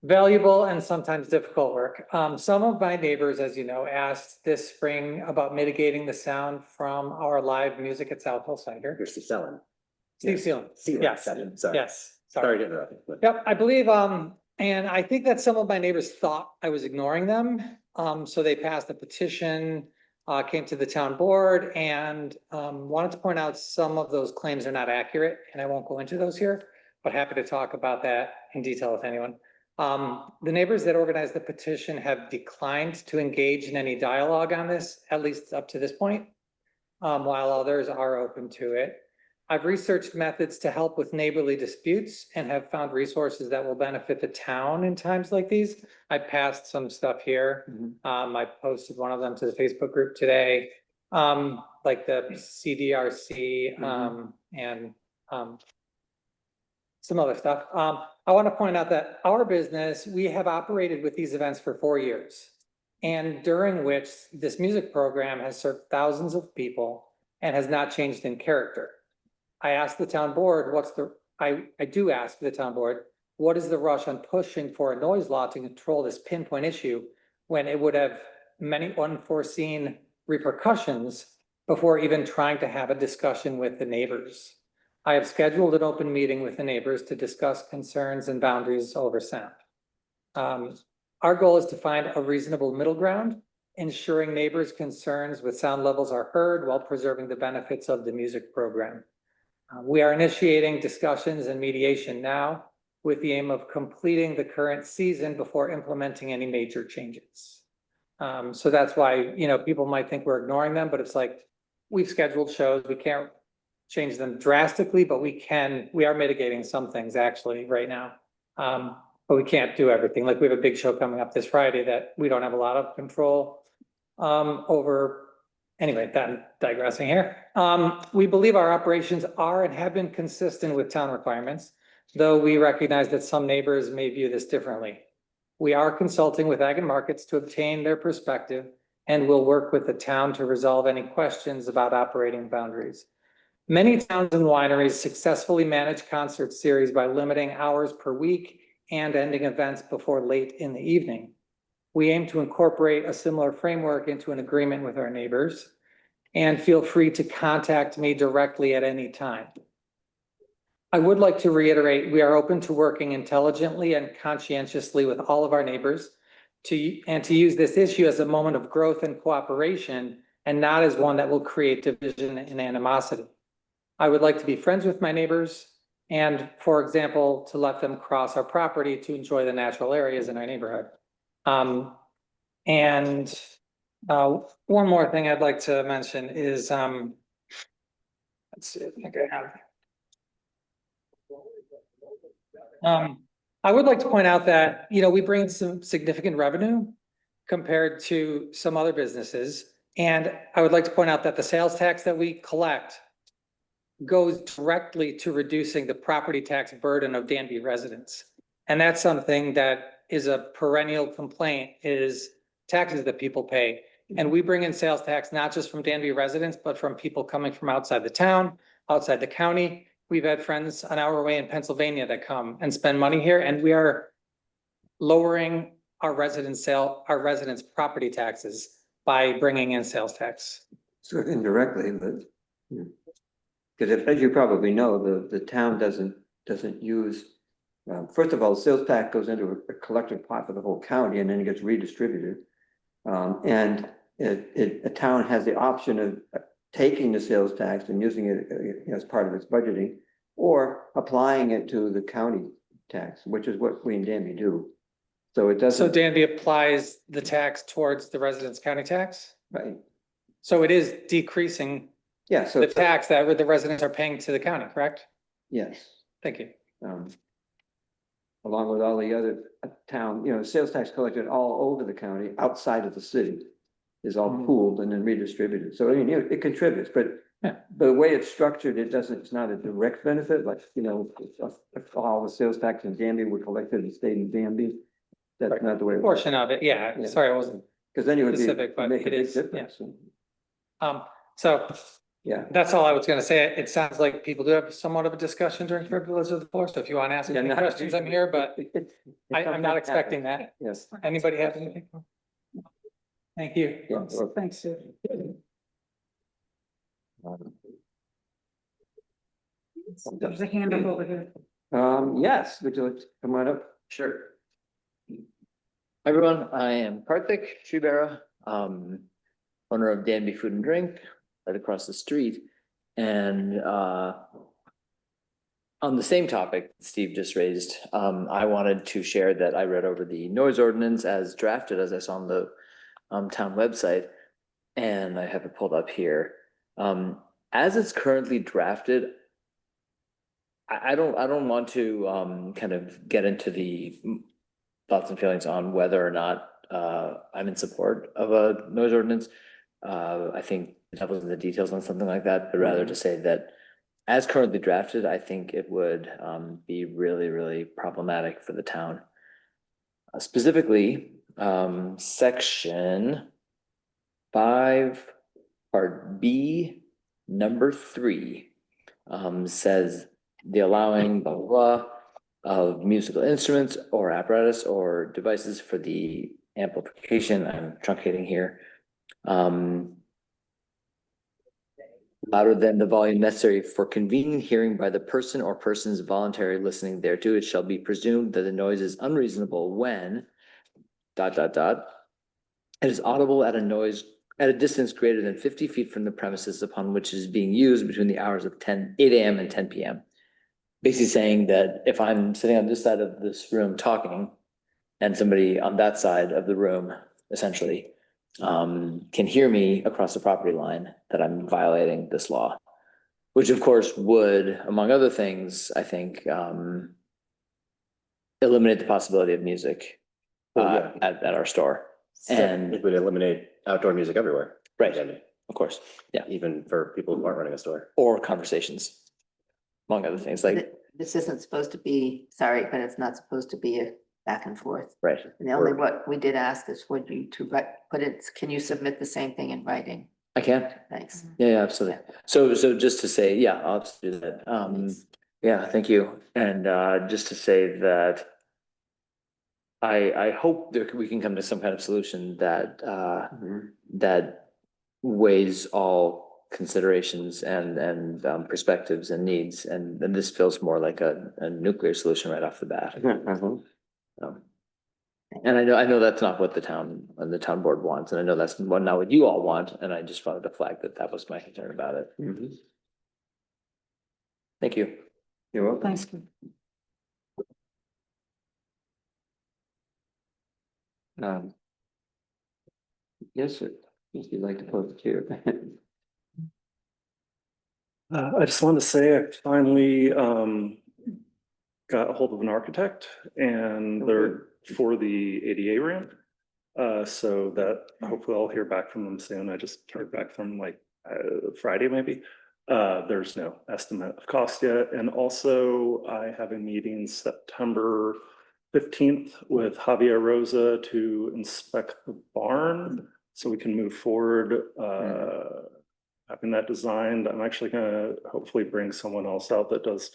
valuable and sometimes difficult work. Some of my neighbors, as you know, asked this spring about mitigating the sound from our live music at South Hill Cider. You're Steve Sellen. Steve Sealand. Yes. Yes, Sorry. yes. Sorry to interrupt. but- Yep, I believe, and I think that some of my neighbors thought I was ignoring them. So they passed a petition, came to the town board and, wanted to point out some of those claims are not accurate, and I won't go into those here, but happy to talk about that in detail with anyone. The neighbors that organized the petition have declined to engage in any dialogue on this, at least up to this point, while others are open to it. I've researched methods to help with neighborly disputes and have found resources that will benefit the town in times like these. I passed some stuff here. I posted one of them to the Facebook group today, like the CDRC, and some other stuff. I want to point out that our business, we have operated with these events for 4 years, and during which this music program has served thousands of people and has not changed in character. I asked the town board, I do ask the town board, what is the rush on pushing for a noise law to control this pinpoint issue when it would have many unforeseen repercussions before even trying to have a discussion with the neighbors? I have scheduled an open meeting with the neighbors to discuss concerns and boundaries over sound. Our goal is to find a reasonable middle ground, ensuring neighbors' concerns with sound levels are heard while preserving the benefits of the music program. We are initiating discussions and mediation now with the aim of completing the current season before implementing any major changes. So that's why, people might think we're ignoring them, but it's like, we've scheduled shows, we can't change them drastically, but we are mitigating some things actually right now. But we can't do everything. Like, we have a big show coming up this Friday that we don't have a lot of control over. Anyway, I'm digressing here. We believe our operations are and have been consistent with town requirements, though we recognize that some neighbors may view this differently. We are consulting with Ag and Markets to obtain their perspective, and will work with the town to resolve any questions about operating boundaries. Many towns and wineries successfully manage concert series by limiting hours per week and ending events before late in the evening. We aim to incorporate a similar framework into an agreement with our neighbors, and feel free to contact me directly at any time. I would like to reiterate, we are open to working intelligently and conscientiously with all of our neighbors to use this issue as a moment of growth and cooperation, and not as one that will create division and animosity. I would like to be friends with my neighbors and, for example, to let them cross our property to enjoy the natural areas in our neighborhood. One more thing I'd like to mention is, let's see, I think I have. I would like to point out that, we bring some significant revenue compared to some other businesses. And I would like to point out that the sales tax that we collect goes directly to reducing the property tax burden of Danby residents. And that's something that is a perennial complaint, is taxes that people pay. And we bring in sales tax, not just from Danby residents, but from people coming from outside the town, outside the county. We've had friends an hour away in Pennsylvania that come and spend money here, and we are lowering our residents' property taxes by bringing in sales tax. Sort of indirectly, but. Because as you probably know, the town doesn't use, first of all, the sales tax goes into a collective pot for the whole county and then it gets redistributed. And a town has the option of taking the sales tax and using it as part of its budgeting, or applying it to the county tax, which is what we in Danby do. So it So doesn't, Danby applies the tax towards the residents' county tax? right, So it is decreasing yeah, so. the tax that the residents are paying to the county, correct? Yes. Thank you. Along with all the other town, sales tax collected all over the county, outside of the city, is all pooled and then redistributed. So, I mean, it contributes, but the way it's structured, it's not a direct benefit, like, if all the sales tax in Danby were collected and stayed in Danby, that's not the way. Portion of it, yeah, Yeah. sorry, I wasn't, Because then you would specific, but make a it big is, yeah. difference. So Yeah. that's all I was gonna say. It sounds like people do have somewhat of a discussion during privilege of the floor, so if you want to ask Yeah, any not- questions, I'm here, but I'm not expecting that. Yes. Anybody have anything? Thank you. Yeah, well, Thanks, Sue. There's a hand up over here. Yes, would you like to come on up? Sure. Hi, everyone, I am Karthik Shribera, owner of Danby Food and Drink, right across the street. And on the same topic Steve just raised, I wanted to share that I read over the noise ordinance as drafted, as I saw on the town website, and I have it pulled up here. As it's currently drafted, I don't want to kind of get into the thoughts and feelings on whether or not I'm in support of a noise ordinance. I think the devil's in the details on something like that, but rather to say that as currently drafted, I think it would be really, really problematic for the town. Specifically, section 5, part B, number 3, says the allowing blah, blah, blah of musical instruments or apparatus or devices for the amplification. I'm truncating here. Louder than the volume necessary for convenient hearing by the person or persons voluntarily listening thereto. It shall be presumed that the noise is unreasonable when ... It is audible at a distance greater than 50 feet from the premises upon which it is being used between the hours of 8 a.m. and 10 p.m. Basically saying that if I'm sitting on this side of this room talking and somebody on that side of the room essentially can hear me across the property line, that I'm violating this law, which of course would, among other things, I think, eliminate the possibility of music at our store. And it would eliminate outdoor music everywhere. Right, of course, yeah. Even for people who aren't running a store. Or conversations, among other things, like, This isn't supposed to be, sorry, but it's not supposed to be a back and forth. right. And the only what we did ask is for you to put it, can you submit the same thing in writing? I can, Thanks. yeah, absolutely. So just to say, yeah, I'll just do that. Yeah, thank you. And just to say that I hope that we can come to some kind of solution that that weighs all considerations and perspectives and needs, and this feels more like a nuclear solution right off the bat. And I know that's not what the town board wants, and I know that's not what you all want, and I just wanted to flag that was my concern about it. Thank you. You're welcome. Thanks. Yes, sir. If you'd like to pose the chair. I just wanted to say I finally got a hold of an architect and they're for the ADA ramp. So that hopefully I'll hear back from them soon. I just heard back from like Friday maybe. There's no estimate of cost yet. And also I have a meeting September 15th with Javier Rosa to inspect the barn so we can move forward having that designed. I'm actually gonna hopefully bring someone else out that does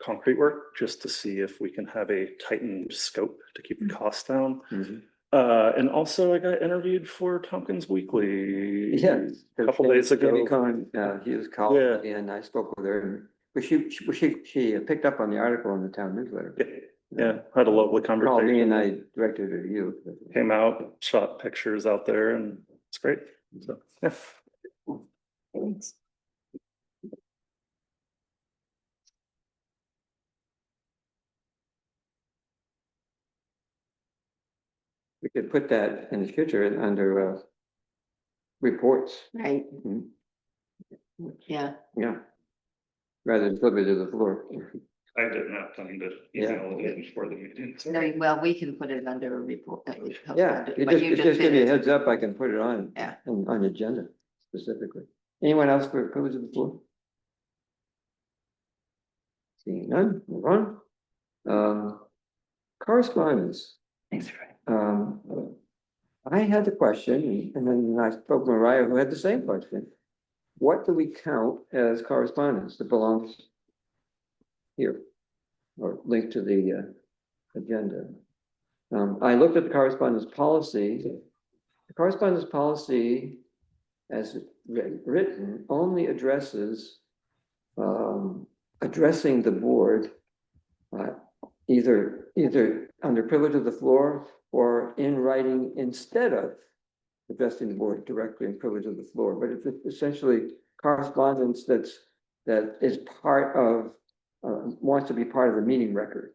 concrete work just to see if we can have a tightened scope to keep the cost down. And also I got interviewed for Tompkins Weekly. Yeah. A couple days ago. Jamie Cohen, he was called, and I spoke with her, but she picked up on the article in the town newsletter. Yeah, had a lovely Called me conversation. and I directed her to you. Came out, shot pictures out there, and it's great. So, yeah. Thanks. We could put that in the future under reports. Right, Mhm. yeah. Yeah. Rather than flip it to the floor. I didn't have time to email it before the meeting. No, well, we can put it under a report. Yeah, But you just give did me a it. heads up, I can put it on. Yeah. On the agenda specifically. Anyone else for privilege of the floor? Seeing none, move on. Correspondence. Thanks, Frank. I had the question, and then I spoke to Mariah, who had the same question. What do we count as correspondence that belongs here? Or linked to the agenda? I looked at the correspondence policy. The correspondence policy, as written, only addresses addressing the board either under privilege of the floor or in writing instead of addressing the board directly in privilege of the floor. But it's essentially correspondence that is part of wants to be part of the meeting record.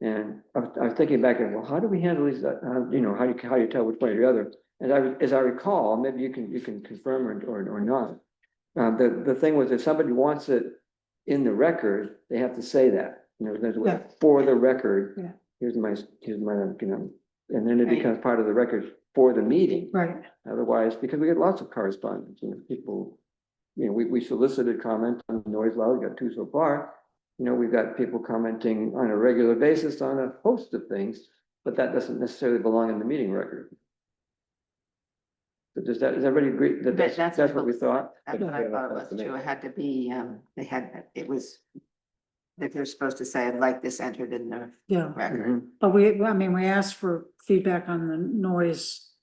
And I was thinking back and, well, how do we handle these? How do you tell which one or the other? And as I recall, maybe you can confirm or not. The thing was, if somebody wants it in the record, they have to say that. There's Yeah. for the record. Yeah. Here's my and then it Right. becomes part of the record for the meeting. Right. Otherwise, because we get lots of correspondence, people, we solicited comment on the noise law. We got 2 so far. We've got people commenting on a regular basis on a host of things, but that doesn't necessarily belong in the meeting record. So does everybody agree that But that's what we thought? That's what I thought it was too. It had to be, that they're supposed to say, I'd like this entered in the Yeah, record. Mhm. but we asked for feedback on the noise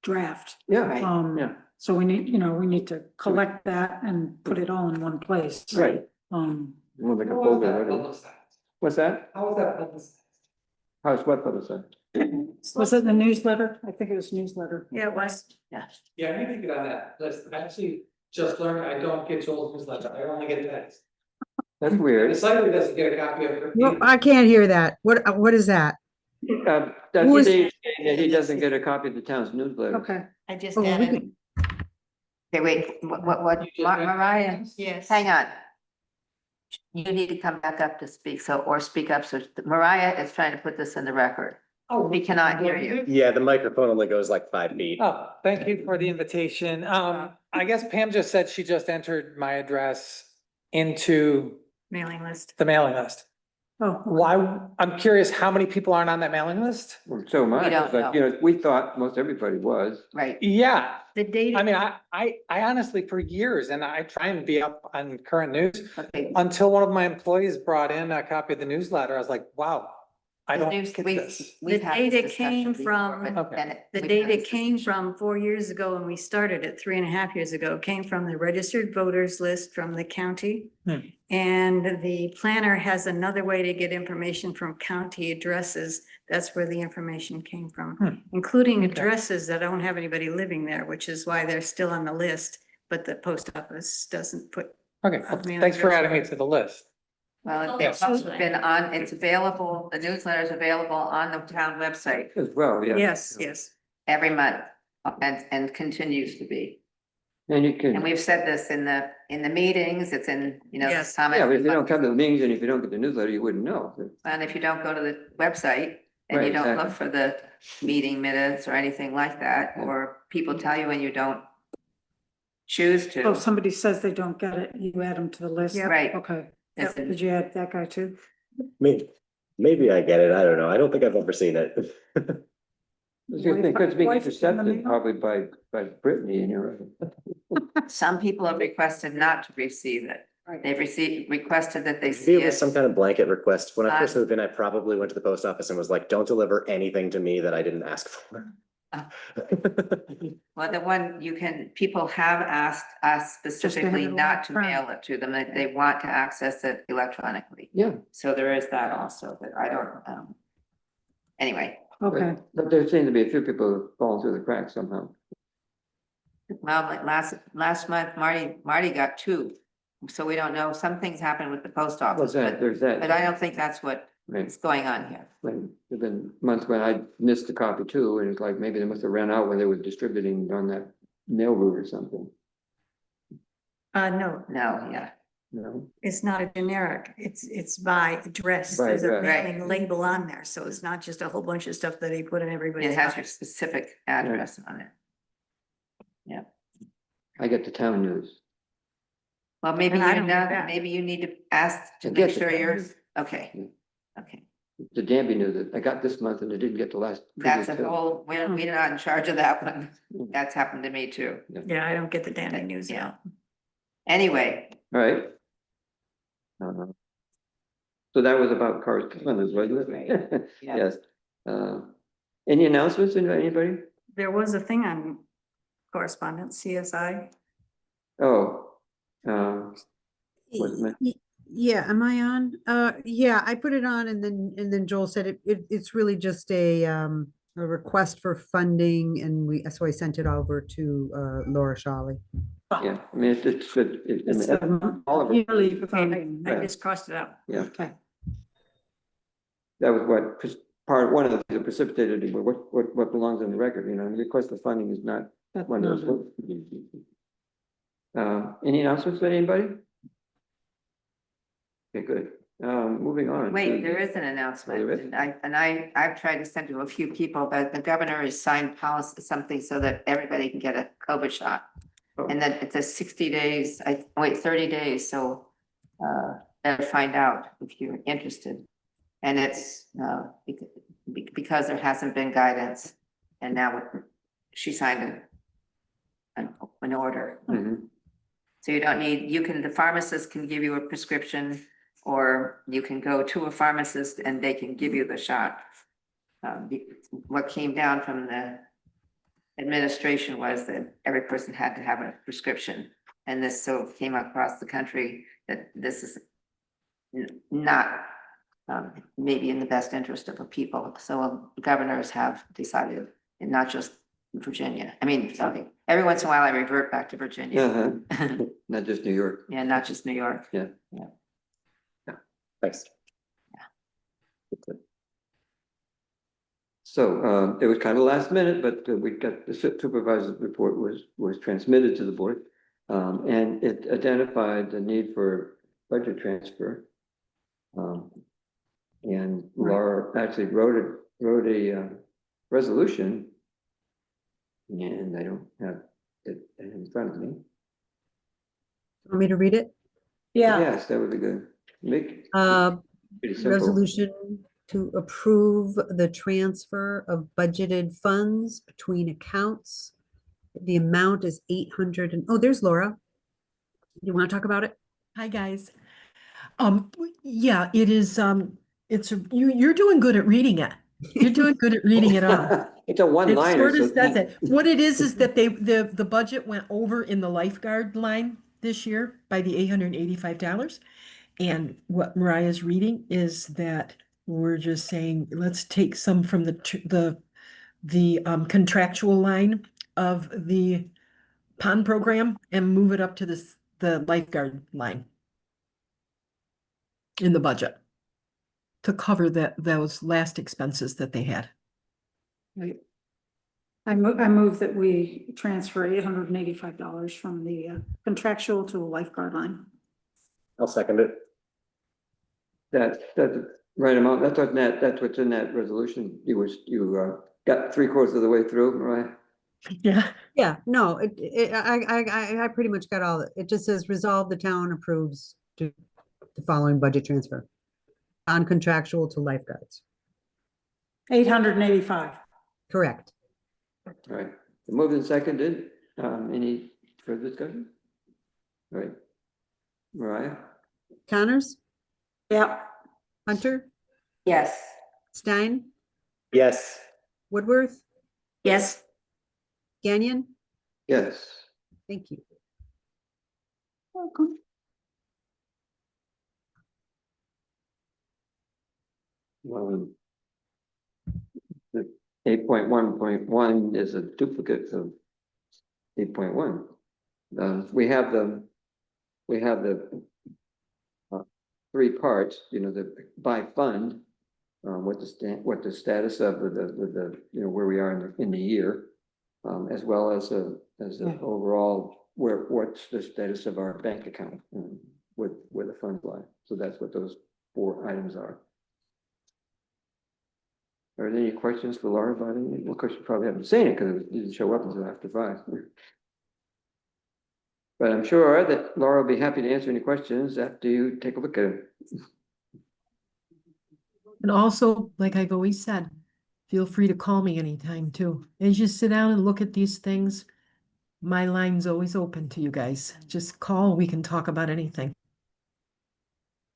draft. Yeah, Right. yeah. So we need to collect that and put it all in one place. Right. Um, We'll make a folder, whatever. What's that? How was that publicized? How's what publicized? was it the newsletter? I think it was newsletter. Yeah, it was. Yeah. Yeah, I need to get on that list. I actually just learned I don't get Joel's newsletter. I only get text. That's weird. The site doesn't get a copy of it. Well, I can't hear that. What is that? Who is- he doesn't get a copy of the town's newsletter. Okay. I just Oh, we added. can- Okay, wait, what, You just read- Mariah? Yes. Hang on. You need to come back up to speak, or speak up, so Mariah is trying to put this in the record. Oh, We cannot hear you. Yeah, the microphone only goes like 5 feet. Oh, thank you for the invitation. I guess Pam just said she just entered my address into Mailing list. the mailing list. Oh, Why, I'm curious how many people aren't on that mailing list? Well, so am I, We don't but we thought most everybody was. Right. Yeah, The date. I mean, I honestly, for years, and I try and be up on current news, Okay. until one of my employees brought in a copy of the newsletter, I was like, wow, I The don't news- get we- this. we've The had date this it came discussion before, from- but Okay. then The we've date had it this came from 4 years ago when we started it, 3.5 years ago, came from the registered voters list from the county. Hmm. And the planner has another way to get information from county addresses. That's where the information came from, Hmm. including Okay. addresses that don't have anybody living there, which is why they're still on the list. But the post office doesn't put, Okay, well, mailing thanks for address. adding me to the list. Well, Yes. it's been on, it's available, the newsletter is available on the town website As well, yeah. yes. every month and continues to be. And you And can, we've said this in the meetings, it's in, the Yes. yeah, but comments. if you don't come to the meetings and if you don't get the newsletter, you wouldn't know. And if you don't go to the website and Right, you don't exactly. look for the meeting minutes or anything like that, or people tell you and you don't choose if to. somebody says they don't get it, you add them to the list. Yep. Right. Okay. It's Did in- you add that guy too? Maybe I get it. I don't know. I don't think I've ever seen it. Because it's being Wife is in the intercepted mail? probably by Brittany and your. Some people have requested not to receive it. They've requested that they Maybe see it was it. some kind of blanket request. When I first Uh, moved in, I probably went to the post office and was like, don't deliver anything to me that I didn't ask for. Well, the one you can, people have asked us specifically it not to electronic. mail it to them, that they want to access it electronically. Yeah. So there is that also, but I don't, anyway, Okay, But there seem to be a few people who've fallen through the cracks somehow. well, like last month, Marty got two. So we don't know, some things happen with the post office, What's that? but, There's that. but I don't think that's what Right. is going on here. When, there've been months when I missed a copy too, and it's like maybe they must have ran out when they were distributing on that mail route or something, No, No, yeah, you know? it's not a generic. It's by address. Right, There's a right. mailing label on there, so it's not just a whole bunch of stuff that they put in everybody's. it has your box. specific address on it. I get the town news. Well, maybe And I you're don't get not, that. maybe you need to ask to I make get sure it. yours, okay, Yeah. okay. The Danby news that I got this month and it didn't get the last. That's a previous two. whole, we're not in charge of that one. That's happened to me too. Yeah, I don't get the Danby news Yeah. out. Anyway, All right. So that was about correspondence, wasn't it? Yeah. Yes. Any announcements, anybody? There was a thing on correspondence, CSI. Oh, wasn't it? Yeah, am I on? Yeah, I put it on and then Joel said it's really just a request for funding and so I sent it over to Laura Shawley. Yeah, I mean, it's good. It's All of it. yearly Okay, funding. I just crossed it out. Yeah, Okay. that was one of the things that precipitated it, but what belongs on the record, you know, and request for funding is not one of those. Any announcements by anybody? Okay, good. Moving on. wait, to- there is an Oh, announcement, there is? and I've tried to send to a few people, but the governor has signed policy, something so that everybody can get a COVID shot. Oh. And then it's a 60 days, 30 days, so, better find out if you're interested. And it's, because there hasn't been guidance, and now she signed an order. Mhm. So you don't need, the pharmacist can give you a prescription, or you can go to a pharmacist and they can give you the shot. What came down from the administration was that every person had to have a prescription. And this so came across the country that this is not maybe in the best interest of the people. So governors have decided, and not just Virginia. I mean, sorry, every once in a while I revert back to Virginia. Uh-huh. Not just New York. Yeah, not just New York. Yeah. Thanks. So it was kind of last minute, but we got the supervisor's report was transmitted to the board. And it identified the need for budget transfer. And Laura actually wrote a resolution. And I don't have it in front of me. Want me to read it? Yeah, Yes, that would be good. Make pretty simple. Resolution to approve the transfer of budgeted funds between accounts. The amount is 800 and, oh, there's Laura. You want to talk about it? Hi, guys. Yeah, it is, you're doing good at reading it. You're doing good at reading it off. It's a It one-liner. sort of says it. What it is that the budget went over in the lifeguard line this year by the $885. And what Mariah's reading is that we're just saying, let's take some from the contractual line of the pond program and move it up to the lifeguard line in the budget to cover those last expenses that they had. I move that we transfer $885 from the contractual to a lifeguard line. I'll second it. That's the right amount. That's what's in that resolution. You got 3/4 of the way through, right? Yeah. Yeah, no, I pretty much got all it. It just says resolve the town approves to the following budget transfer. Non-contractual to lifeguards. 885. Correct. All right. Moved and seconded. Any further discussion? All right. Mariah, Connors, Yep. Hunter, Yes. Stein, Yes. Woodworth, Yes. Gagnon. yes. Thank you. Welcome. The 8.1.1 is a duplicate of 8.1. We have the three parts, you know, the by fund, what the status of the where we are in the year, as well as a overall what's the status of our bank account, where the funds lie. So that's what those 4 items are. Are there any questions for Laura about it? Well, of course, you probably haven't seen it because it didn't show up until after 5. But I'm sure that Laura will be happy to answer any questions after you take a look at it. And also, like I've always said, feel free to call me anytime too. As you sit down and look at these things, my line's always open to you guys. Just call, we can talk about anything.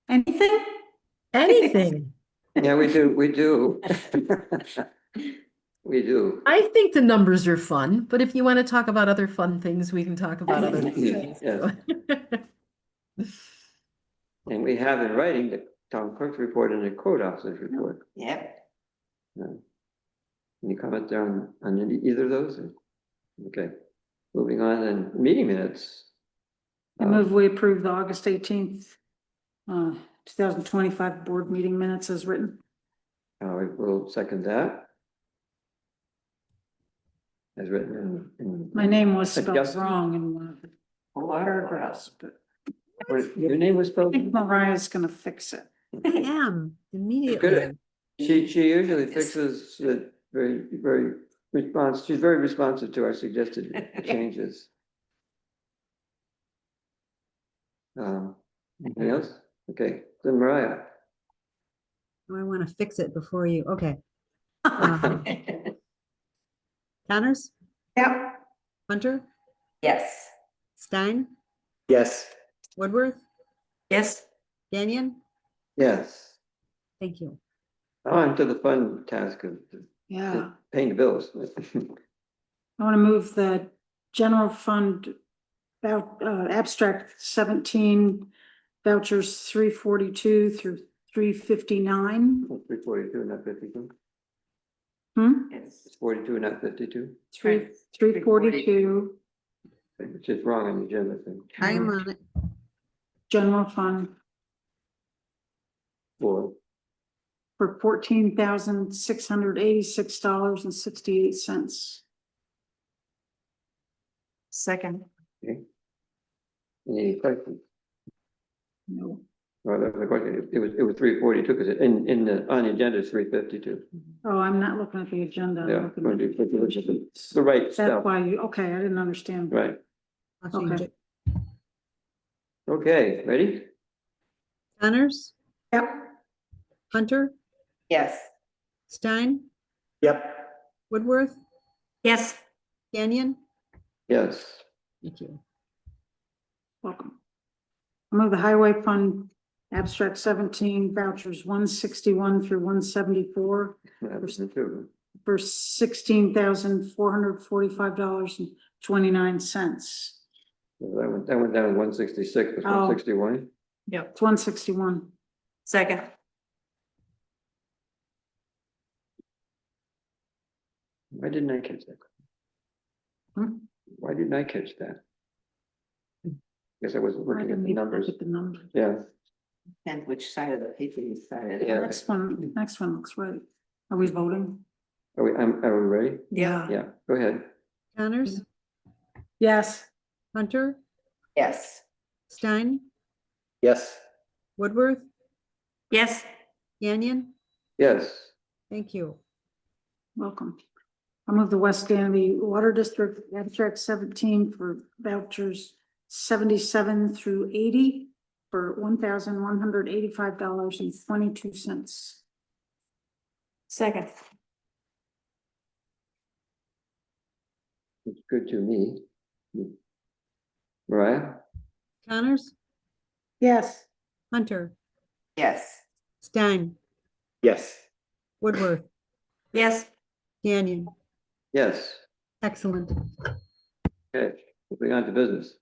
Anything? Anything. Yeah, we do. We do. We do. I think the numbers are fun, but if you want to talk about other fun things, we can talk about other things. Yes. And we have in writing the town clerk's report and the code officer's report. Yep. Any comment there on either of those? Okay, moving on, then meeting minutes. I move we approve the August 18th, 2025 board meeting minutes as written. We will second that. As written in. My name was spelled Adjusted. wrong in one of the paragraphs, but Your name was I spelled? think Mariah's gonna fix it. I am immediately. She usually fixes it very she's very responsive to our suggested changes. Anything else? Okay, then Mariah. I want to fix it before you, okay. Connors, Yep. Hunter, Yes. Stein, Yes. Woodworth, Yes. Gagnon. Yes. Thank you. On to the fun task of Yeah, paying the bills. I want to move the general fund abstract 17 vouchers 342 through 359. 342, not 52. Yes. It's 42, not 52. 342 It's just wrong on the agenda thing. I'm on it. general fund For for $14,686.68. Second. okay. Any questions? No. Well, that's the question. It was 342 because in the on the agenda it's 352. Oh, I'm not looking at the agenda. I'm Yeah, looking but at it's the right That's stuff. why okay, I didn't understand. Right. I'll change Okay. it. Okay, ready? Connors, Yep. Hunter, Yes. Stein, Yep. Woodworth, Yes. Gagnon. Yes. Thank you. Welcome. I move the highway fund abstract 17 vouchers 161 through 174 That was the two. for $16,445.29. That went down to 166, it's Oh. 161. Yep. It's 161. Second. Why didn't I catch that? Why didn't I catch that? Guess I wasn't looking at the numbers. Look at the numbers. Yeah, And which side of the paper you started? Yeah. Next one looks right. Are we voting? are we ready? Yeah. Yeah, go ahead. Connors, Yes. Hunter, Yes. Stein, Yes. Woodworth, Yes. Gagnon. Yes. Thank you. Welcome. I move the West Danby Water District abstract 17 for vouchers 77 through 80 for $1,185.22. Second. It's good to me. Mariah? Connors, Yes. Hunter, Yes. Stein, Yes. Woodworth, Yes. Canyon. Yes, Excellent. okay, moving on to business.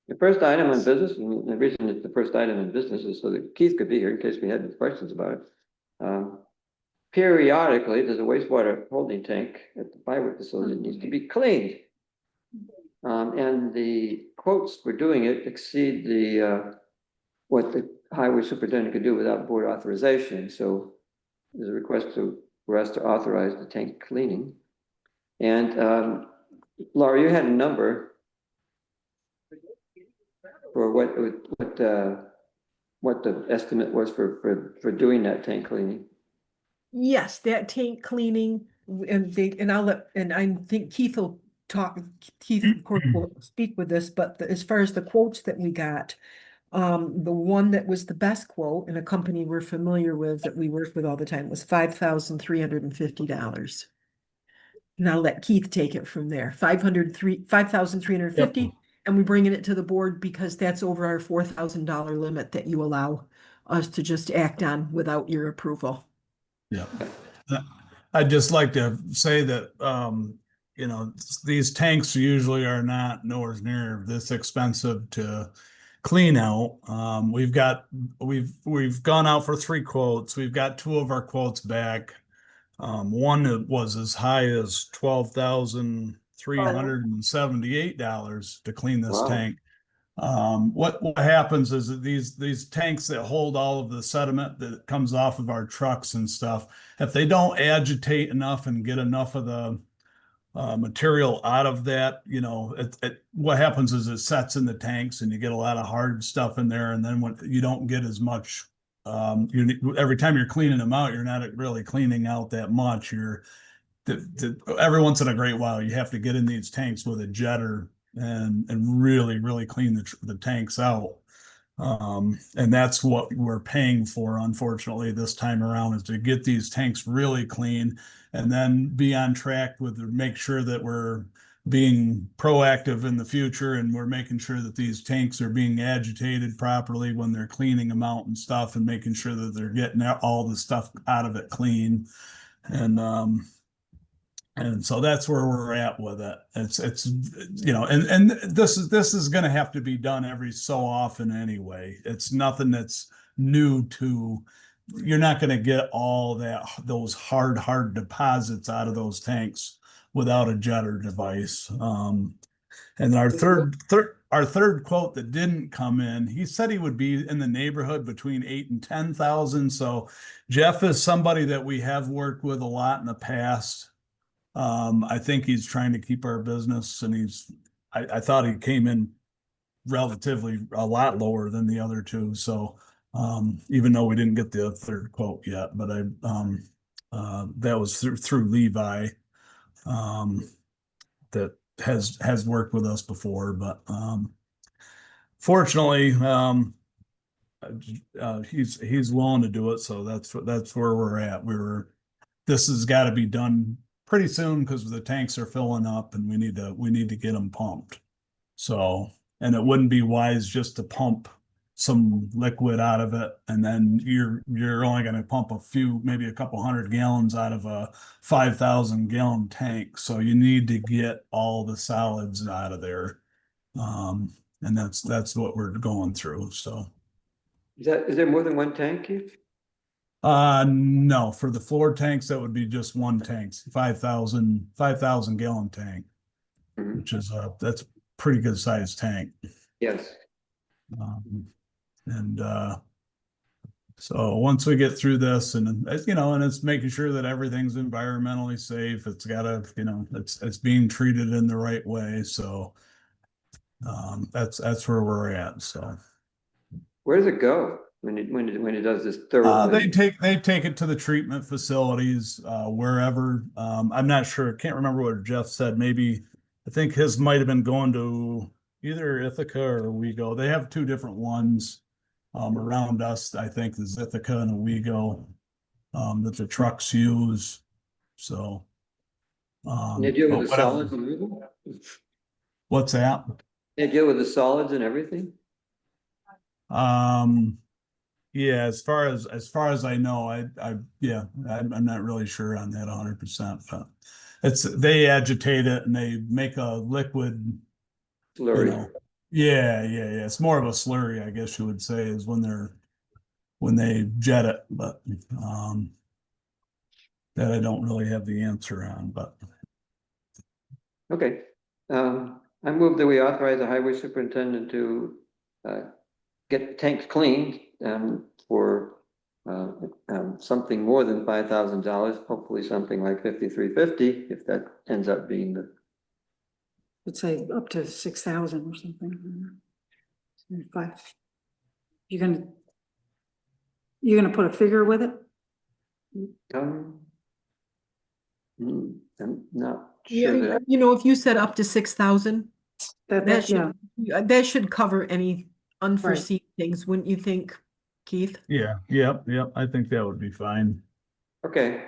The first item on business, and the reason it's the first item in business is so that Keith could be here in case we had any questions about it. Periodically, there's a wastewater holding tank at the firewood facility that needs to be cleaned. And the quotes for doing it exceed the what the highway superintendent could do without board authorization. So there's a request for us to authorize the tank cleaning. And Laura, you had a number for what the estimate was for doing that tank cleaning. Yes, that tank cleaning and I'll let, and I think Keith will talk, Keith of course will speak with this, but as far as the quotes that we got, the one that was the best quote in a company we're familiar with that we work with all the time was $5,350. And I'll let Keith take it from there. 5,350, and we're bringing it to the board because that's over our $4,000 limit that you allow us to just act on without your approval. Yeah. I'd just like to say that, you know, these tanks usually are not nowhere near this expensive to clean out. We've gone out for 3 quotes. We've got 2 of our quotes back. One that was as high as $12,378 to clean this Wow. tank. What happens is that these tanks that hold all of the sediment that comes off of our trucks and stuff, if they don't agitate enough and get enough of the material out of that, you know, what happens is it sets in the tanks and you get a lot of hard stuff in there, and then when you don't get as much, every time you're cleaning them out, you're not really cleaning out that much. Every once in a great while, you have to get in these tanks with a jetter and really clean the tanks out. And that's what we're paying for, unfortunately, this time around, is to get these tanks really clean and then be on track with, make sure that we're being proactive in the future, and we're making sure that these tanks are being agitated properly when they're cleaning them out and stuff, and making sure that they're getting all the stuff out of it clean. And so that's where we're at with it. It's you know, and this is going to have to be done every so often anyway. It's nothing that's new to. You're not going to get all those hard deposits out of those tanks without a jetter device. And our third quote that didn't come in, he said he would be in the neighborhood between 8,000 and 10,000. So Jeff is somebody that we have worked with a lot in the past. I think he's trying to keep our business, and I thought he came in relatively a lot lower than the other 2. So, even though we didn't get the third quote yet, but that was through Levi, that has worked with us before, but, fortunately, he's willing to do it. So that's where we're at. This has got to be done pretty soon because the tanks are filling up and we need to get them pumped. So, and it wouldn't be wise just to pump some liquid out of it, and then you're only going to pump maybe a couple hundred gallons out of a 5,000 gallon tank. So you need to get all the solids out of there. And that's what we're going through. So Is there more than one tank, Keith? No, for the floor tanks, that would be just one tank, 5,000 gallon tank, which is that's a pretty good sized tank. Yes. So once we get through this, and you know, and it's making sure that everything's environmentally safe, it's gotta, you know, it's being treated in the right way. So that's where we're at. So Where does it go when it does this thorough they cleaning? take it to the treatment facilities, wherever. I'm not sure. Can't remember what Jeff said. Maybe I think his might have been going to either Ithaca or Owego. They have 2 different ones around us. I think there's Ithaca and Owego that the trucks use. So They deal with the whatever. solids and everything? What's that? They deal with the solids and everything? Yeah, as far as I know, I'm not really sure on that 100%, but they agitate it and they make a liquid, you Slurry. know. Yeah. It's more of a slurry, I guess you would say, is when they jet it, but that I don't really have the answer on, but. Okay, I move that we authorize the highway superintendent to get the tanks cleaned for something more than $5,000, hopefully something like 5,350, if that ends up being the. Let's say up to 6,000 or something. 5. You're gonna put a figure with it? I'm not Yeah, sure that. you know, if you said up to 6,000, that Yeah, should, that should cover any unforeseen things, wouldn't you think, Keith? Yeah, yep, I think that would be fine. Okay,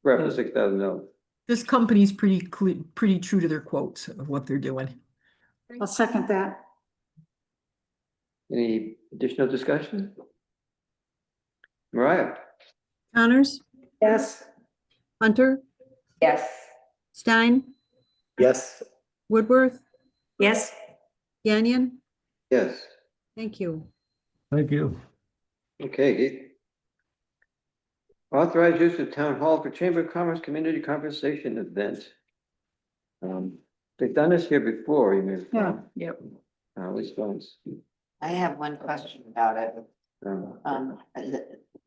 we're up to $6,000. This company's pretty true to their quotes of what they're doing. I'll second that. Any additional discussion? Mariah? Connors, Yes. Hunter, Yes. Stein, Yes. Woodworth, Yes, Gannon. Yes. Thank you. Thank you. Okay, Keith. Authorized use of town hall for Chamber of Commerce Community Conversation event. They've done this here before, you may recall. Yep. At least once. I have one question about it. Um,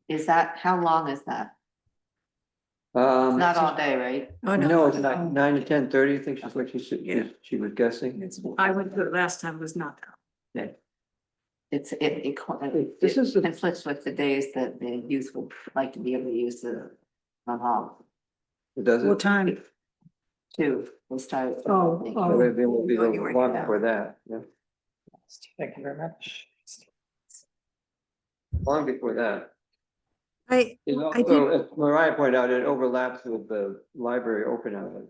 Is that, how long is that? It's not all day, right? oh No, no, it's like 9 to 10:30, I think she's what Yeah. she was guessing. I went to it last time, was not that. This This is the- conflicts with the days that the youth would like to be able to use the town hall. Does What it? time? Two, we'll start. Oh, So maybe it will be a Oh, you little weren't long there. before that, yeah, Thank you very much. long before that. I It did- also, as Mariah pointed out, it overlaps with the library open hours.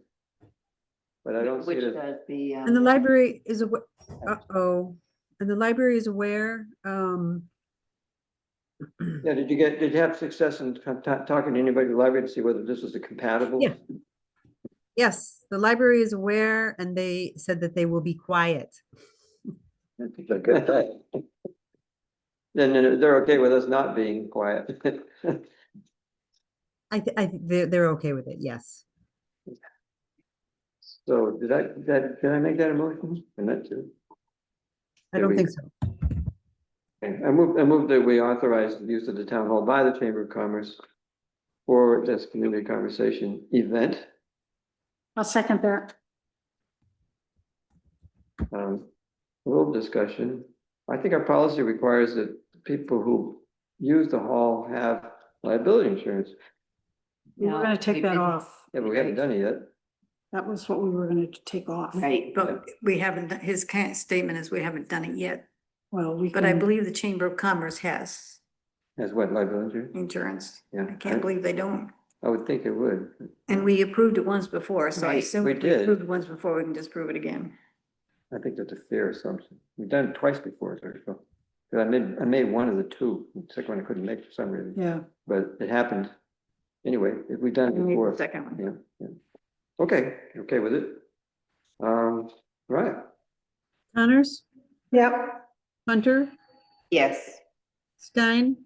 But I don't see Which it as. does the. And the library is aware, and the library is aware, Yeah, did you have success in talking to anybody at the library to see whether this was a compatible? Yeah. Yes, the library is aware and they said that they will be quiet. Then they're okay with us not being quiet. I think they're okay with it, yes. So did I make that a motion? And that too? I don't think so. Okay, I move that we authorize the use of the town hall by the Chamber of Commerce for this community conversation event. I'll second that. A little discussion. I think our policy requires that people who use the hall have liability insurance. We were gonna take that off. Yeah, but we haven't done it yet. That was what we were gonna take off. Right, but we haven't, his statement is we haven't done it yet, Well, we but I can, believe the Chamber of Commerce has As what, liability insurance? insurance. Yeah. I can't believe they don't. I would think it would. And we approved it once before, so I Right, assume we if we did. approved it once before, we can just prove it again. I think that's a fair assumption. We've done it twice before, so. Cause I made one of the two, the second one I couldn't make for some reason, yeah, but it happened. Anyway, if we've done it We made the before, second one. yeah. Okay, okay with it. Right, Connors, yep, Hunter, Yes. Stein,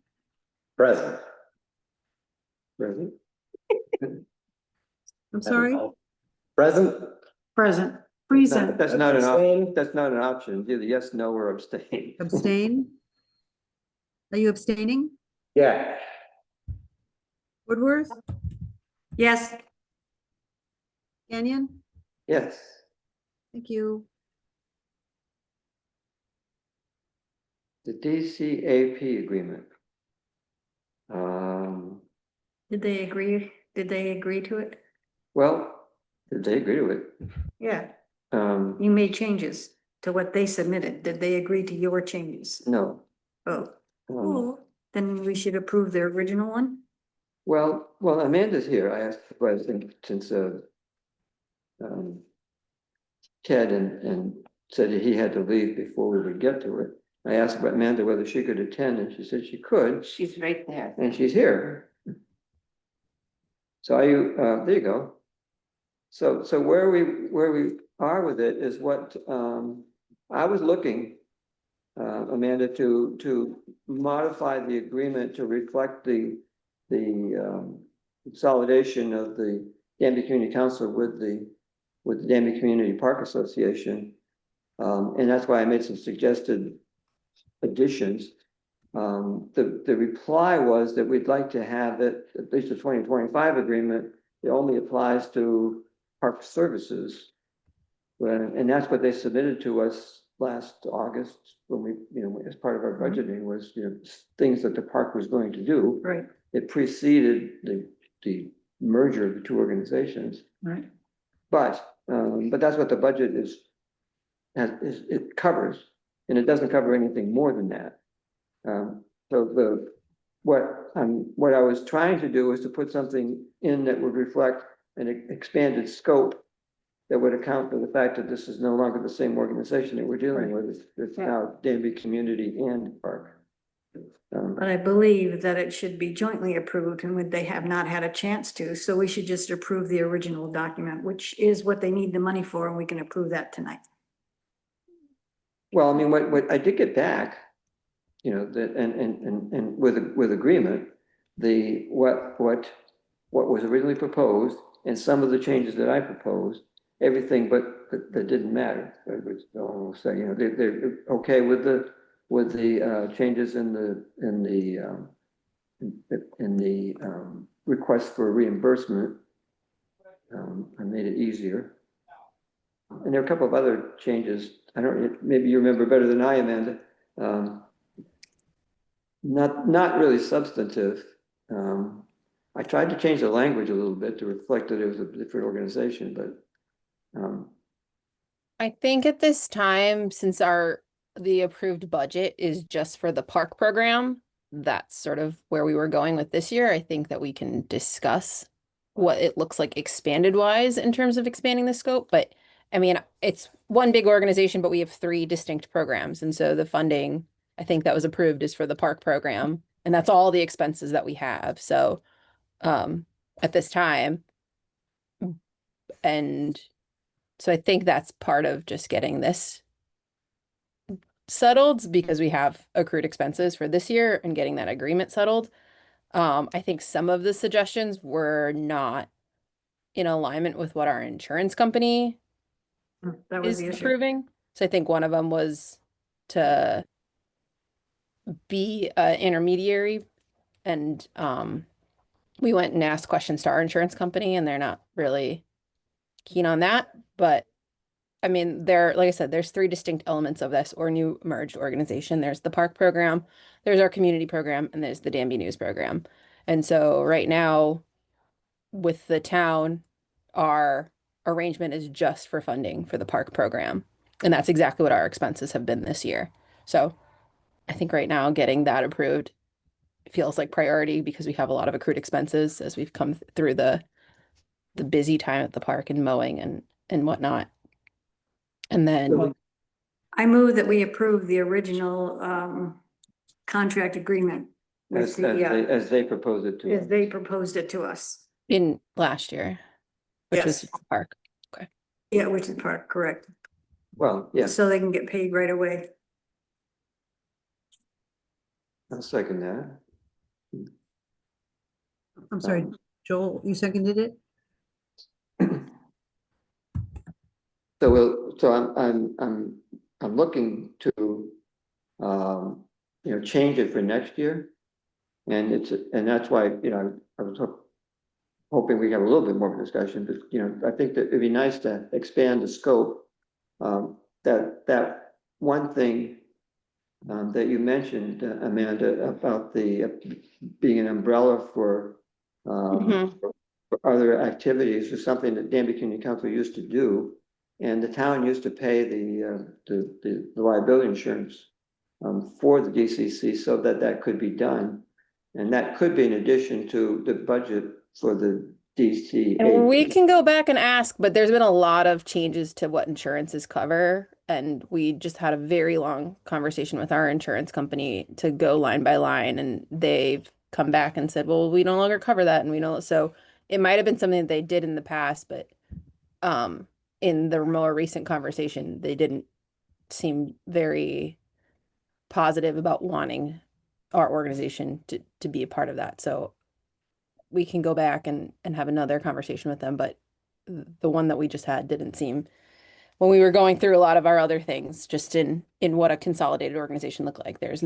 Present. present. I'm sorry, Present. present, present. That's not an option, Abstain. that's not an option, either yes, no, or abstain. abstain. Are you abstaining? Yeah. Woodworth, Yes, Gannon? Yes, Thank you. the DCAP agreement. did they agree? Did they agree to it? Well, did they agree to it? Yeah, Um, you made changes to what they submitted. Did they agree to your changes? no. Oh, Um, then we should approve their original one? Well, Amanda's here. I asked the president since Ted and said that he had to leave before we would get to it. I asked Amanda whether she could attend, and she said she could, She's right there. and she's here. So there you go. So where we are with it is what, I was looking, Amanda, to modify the agreement to reflect the consolidation of the Danby Community Council with the Danby Community Park Association. And that's why I made some suggested additions. The reply was that we'd like to have it, at least the 2025 agreement, it only applies to park services. And that's what they submitted to us last August when we, as part of our budgeting was, things that the park was going to do. Right, It preceded the merger of the two organizations. right. But that's what the budget it covers, and it doesn't cover anything more than that. So what I was trying to do was to put something in that would reflect an expanded scope that would account for the fact that this is no longer the same organization that we're dealing with. It's now Danby Community and Park. But I believe that it should be jointly approved and they have not had a chance to, so we should just approve the original document, which is what they need the money for, and we can approve that tonight. Well, I mean, what I did get back, that and with agreement, what was originally proposed and some of the changes that I proposed, everything but that didn't matter. Which I'll say, they're okay with the changes in the request for reimbursement. I made it easier. And there are a couple of other changes. Maybe you remember better than I, Amanda. Not really substantive. I tried to change the language a little bit to reflect that it was a different organization, but I think at this time, since the approved budget is just for the park program, that's sort of where we were going with this year. I think that we can discuss what it looks like expanded wise in terms of expanding the scope. But I mean, it's one big organization, but we have 3 distinct programs. And so the funding, I think that was approved is for the park program. And that's all the expenses that we have. So at this time, and so I think that's part of just getting this settled because we have accrued expenses for this year and getting that agreement settled. I think some of the suggestions were not in alignment with what our insurance company That was is the issue. approving. So I think one of them was to be an intermediary, and we went and asked questions to our insurance company, and they're not really keen on that. But I mean, like I said, there's 3 distinct elements of this or new merged organization. There's the park program, there's our community program, and there's the Danby News program. And so right now, with the town, our arrangement is just for funding for the park program. And that's exactly what our expenses have been this year. So I think right now getting that approved feels like priority because we have a lot of accrued expenses as we've come through the busy time at the park and mowing and whatnot. And then I move that we approve the original contract agreement with as they proposed it to us. as they proposed it to us. in last year, which was Yes. the park. Okay. Yeah, which is part, correct. Well, yeah, So they can get paid right away. I'll second that. I'm sorry, Joel, you seconded it? So I'm looking to, change it for next year. And that's why, I was hoping we have a little bit more of a discussion, but, I think that it'd be nice to expand the scope. That one thing that you mentioned, Amanda, about being an umbrella for other activities is something that Danby Community Council used to do. And the town used to pay the liability insurance for the DCC so that could be done. And that could be in addition to the budget for the DCA. And we can go back and ask, but there's been a lot of changes to what insurances cover. And we just had a very long conversation with our insurance company to go line by line, and they've come back and said, well, we no longer cover that, and we know, so it might have been something that they did in the past, but in the more recent conversation, they didn't seem very positive about wanting our organization to be a part of that. So we can go back and have another conversation with them, but the one that we just had didn't seem, when we were going through a lot of our other things, just in what a consolidated organization looked like, there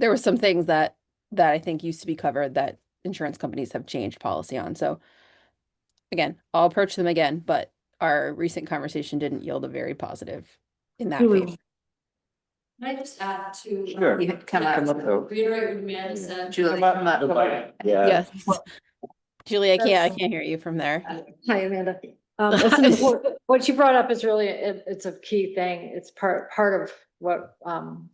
were some things that I think used to be covered that insurance companies have changed policy on. So again, I'll approach them again, but our recent conversation didn't yield a very positive in that Julie. phase. Can I just add to? Sure. You had come out. Reiterate what Amanda said. Julie, come up. Yes. Julie, I can't hear you from there. Hi, Amanda. It's an important, what you brought up is really, it's a key thing. It's part of what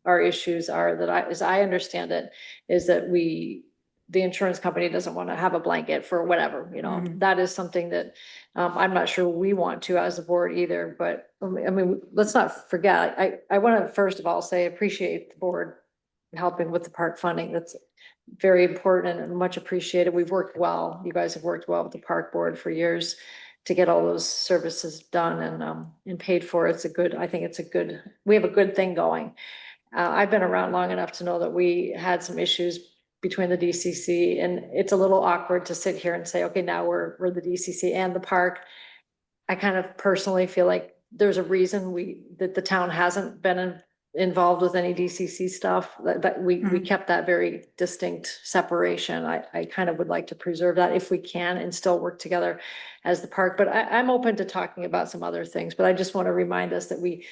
our issues are that as I understand it, is that the insurance company doesn't want to have a blanket for whatever, that is something that I'm not sure we want to as a board either, but I mean, let's not forget, I want to first of all say, appreciate the board helping with the park funding. That's very important and much appreciated. We've worked well. You guys have worked well with the park board for years to get all those services done and paid for. I think we have a good thing going. I've been around long enough to know that we had some issues between the DCC, and it's a little awkward to sit here and say, okay, now we're the DCC and the park. I kind of personally feel like there's a reason that the town hasn't been involved with any DCC stuff, that we kept that very distinct separation. I kind of would like to preserve that if we can and still work together as the park, but I'm open to talking about some other things, but I just want to remind us that we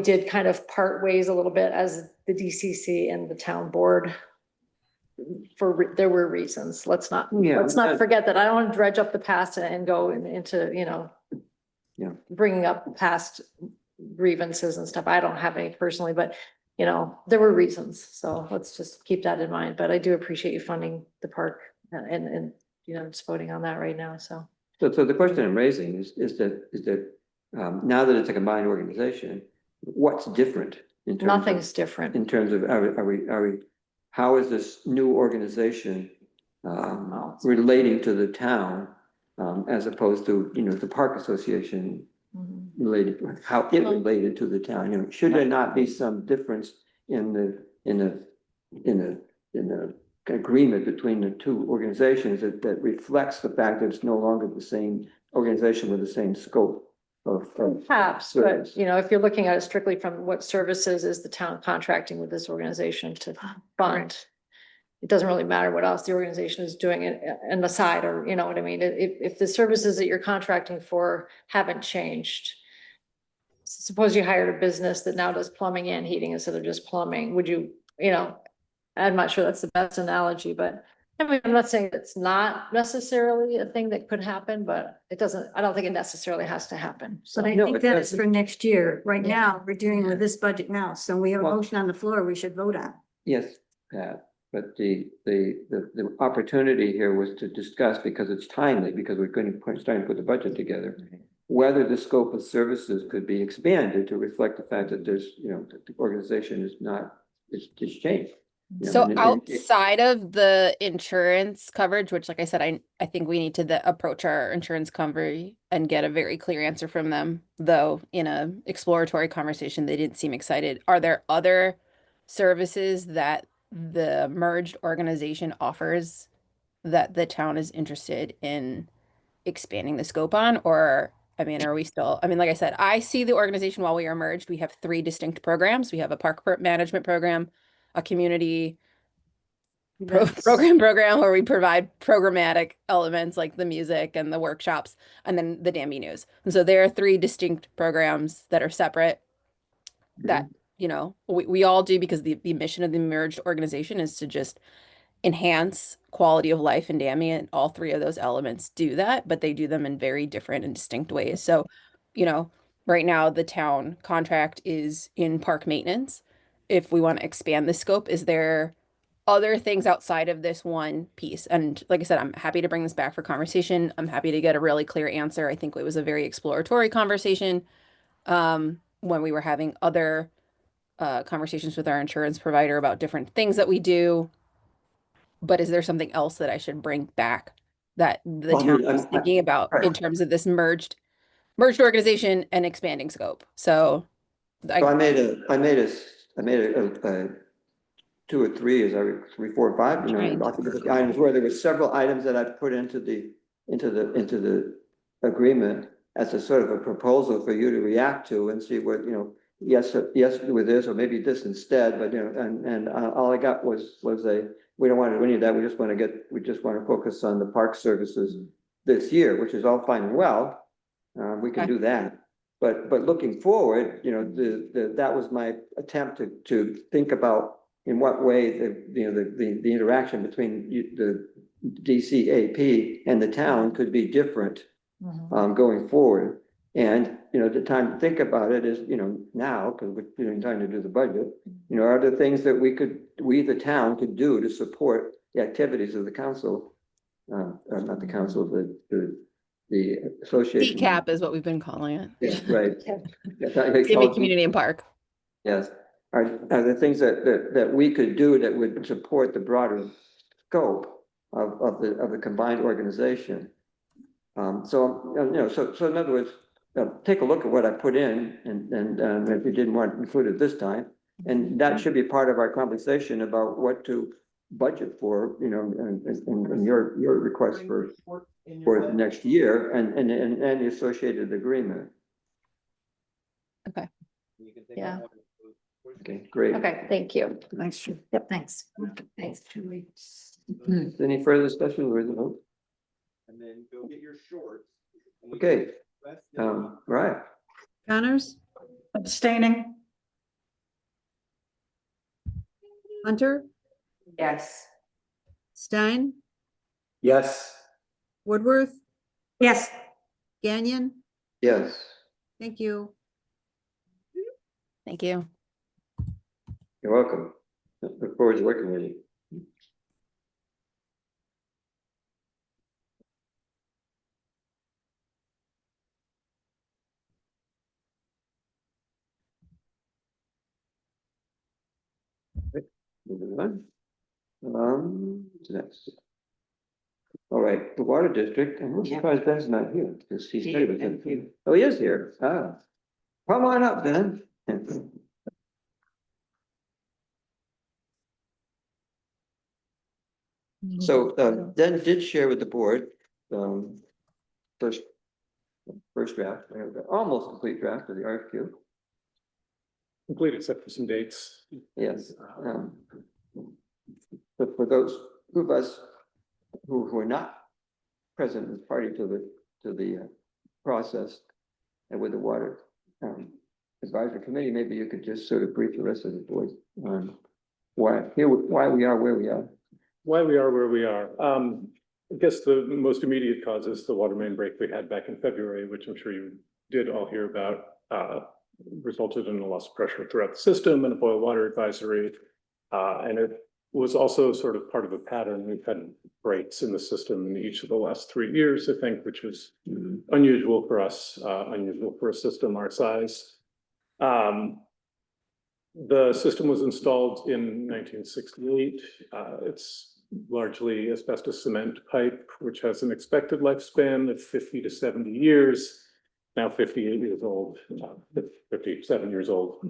did kind of part ways a little bit as the DCC and the town board. There were reasons. Let's not forget that. I don't want to dredge up the past and go into, bringing up past grievances and stuff. I don't have any personally, but there were reasons. So let's just keep that in mind. But I do appreciate you funding the park and just voting on that right now. So the question I'm raising is that now that it's a combined organization, what's different in terms nothing's different in terms of are we how is this new organization relating to the town as opposed to the park association related, how it related to the town? Should there not be some difference in the agreement between the two organizations that reflects the fact that it's no longer the same organization with the same scope of perhaps, but service? if you're looking at it strictly from what services is the town contracting with this organization to fund, it doesn't really matter what else the organization is doing in the side, or you know what I mean? If the services that you're contracting for haven't changed, suppose you hired a business that now does plumbing and heating instead of just plumbing, would you, I'm not sure that's the best analogy, but I mean, I'm not saying it's not necessarily a thing that could happen, but I don't think it necessarily has to happen. So But I think that is for next year. Right now, we're dealing with this budget now, so we have a motion on the floor we should vote on. Yes, Pat, but the opportunity here was to discuss, because it's timely, because we're starting to put the budget together, whether the scope of services could be expanded to reflect the fact that there's, that the organization is not, it's changed. So outside of the insurance coverage, which like I said, I think we need to approach our insurance company and get a very clear answer from them, though in a exploratory conversation, they didn't seem excited. Are there other services that the merged organization offers that the town is interested in expanding the scope on? Or, I mean, are we still, I mean, like I said, I see the organization while we are merged, we have 3 distinct programs. We have a park management program, a community program where we provide programmatic elements like the music and the workshops, and then the Danby News. And so there are 3 distinct programs that are separate that, we all do, because the mission of the merged organization is to just enhance quality of life in Danby, and all 3 of those elements do that, but they do them in very different and distinct ways. So, right now the town contract is in park maintenance. If we want to expand the scope, is there other things outside of this one piece? And like I said, I'm happy to bring this back for conversation. I'm happy to get a really clear answer. I think it was a very exploratory conversation. when we were having other conversations with our insurance provider about different things that we do. But is there something else that I should bring back that the Well, I town mean, is thinking about right. in terms of this merged organization and expanding scope? So So I made a 2 or 3, as I, 3, 4, 5, you know, lots of different items where there were several items that I put into the agreement as a sort of a proposal for you to react to and see what, you know, yes with this, or maybe this instead, but, you know, and all I got was we don't want to do any of that. We just want to focus on the park services this year, which is all fine and well. We can do that. But looking forward, you know, that was my attempt to think about in what way the interaction between the DCAP and the town could be different going forward. And, you know, the time to think about it is, you know, now, because we're time to do the budget, you know, are there things that we, the town, could do to support the activities of the council, not the council, the association. DCAP is what we've been calling it. Yeah, right. Danby Community and Park. Yes. Are there things that we could do that would support the broader scope of the combined organization? So, you know, so in other words, take a look at what I put in and if you didn't want to include it this time, and that should be part of our conversation about what to budget for, you know, and your request for the next year and the associated agreement. Okay. Yeah. Okay, great. Okay, thank you. Thanks. Yep. Thanks. Thanks, Julie. Any further discussion or the vote? And then go get your shorts. Okay, right. Connors, Abstaining. Hunter, Yes. Stein, Yes. Woodworth, Yes. Gagnon. Yes. Thank you. Thank you. You're welcome. Look forward to working with you. Moving on. What's next? All right, the water district, and I'm surprised Ben's not here, because he's here with him. Oh, he is here. Ah. Come on up, Ben. So, Ben did share with the board, first draft, almost complete draft of the RFQ. Complete except for some dates. Yes. But for those of us who are not present as party to the process and with the water advisory committee, maybe you could just sort of brief the rest of the board on why we are where we are. Why we are where we are. I guess the most immediate cause is the water main break we had back in February, which I'm sure you did all hear about, resulted in a loss of pressure throughout the system and a boil water advisory. And it was also sort of part of a pattern. We've had breaks in the system in each of the last 3 years, I think, which was unusual for us, unusual for a system our size. The system was installed in 1968. It's largely asbestos cement pipe, which has an expected lifespan of 50 to 70 years. Now 58 years old, 57 years old.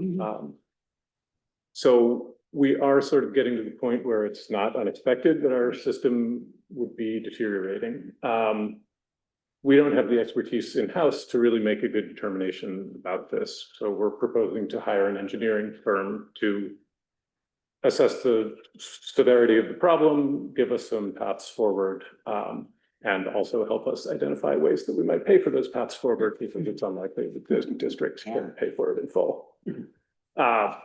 So we are sort of getting to the point where it's not unexpected that our system would be deteriorating. We don't have the expertise in-house to really make a good determination about this. So we're proposing to hire an engineering firm to assess the severity of the problem, give us some paths forward, and also help us identify ways that we might pay for those paths forward because it's unlikely that the district can pay for it in full.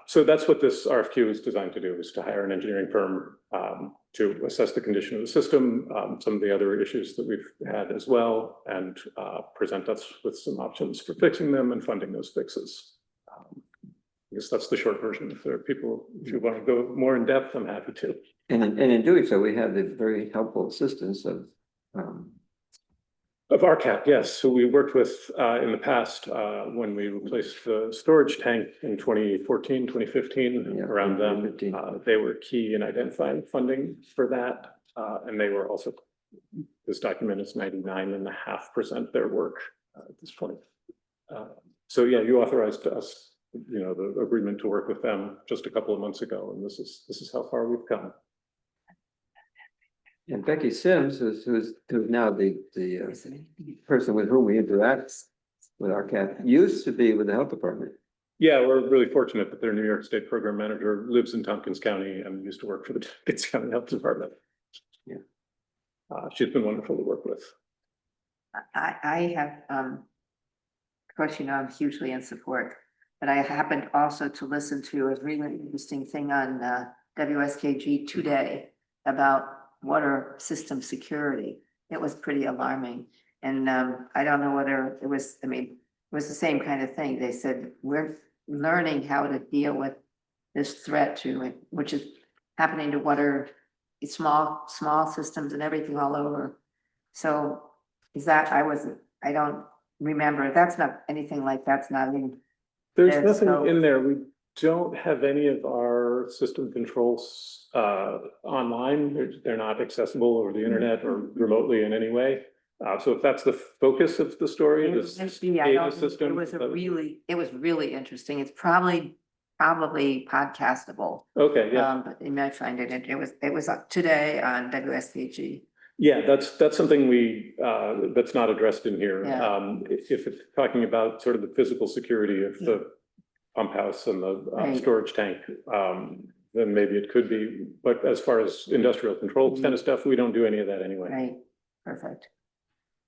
So that's what this RFQ is designed to do, is to hire an engineering firm to assess the condition of the system, some of the other issues that we've had as well, and present us with some options for fixing them and funding those fixes. I guess that's the short version. If there are people, if you want to go more in depth, I'm happy to. And in doing so, we have the very helpful assistance of Of RCAP, yes. So we worked with, in the past, when we replaced the storage tank in 2014, 2015, Yeah, around them. 2015. They were key in identifying funding for that. And they were also, this document is 99.5% their work at this point. So yeah, you authorized us, the agreement to work with them just a couple of months ago, and this is how far we've come. And Becky Sims, who's now the person with whom we interact with our cat, used to be with the health department. Yeah, we're really fortunate that their New York State program manager lives in Tompkins County and used to work for the Tompkins County Health Department. Yeah. She's been wonderful to work with. I have, of course, I'm hugely in support, but I happened also to listen to a really interesting thing on WSKG today about water system security. It was pretty alarming. And I don't know whether it was, it was the same kind of thing. They said, we're learning how to deal with this threat to, which is happening to water, small systems and everything all over. So is that, I don't remember, that's not anything like that's not in. There's nothing in there. We don't have any of our system controls online. They're not accessible over the internet or remotely in any way. So if that's the focus of the story, this data system. It was really interesting. It's probably podcastable. Okay, yeah. But you might find it, it was up today on WSKG. Yeah, that's something that's not addressed in here. Yeah. If it's talking about sort of the physical security of the pump house and the Right. storage tank, then maybe it could be. But as far as industrial control kind of stuff, we don't do any of that anyway. Right, perfect.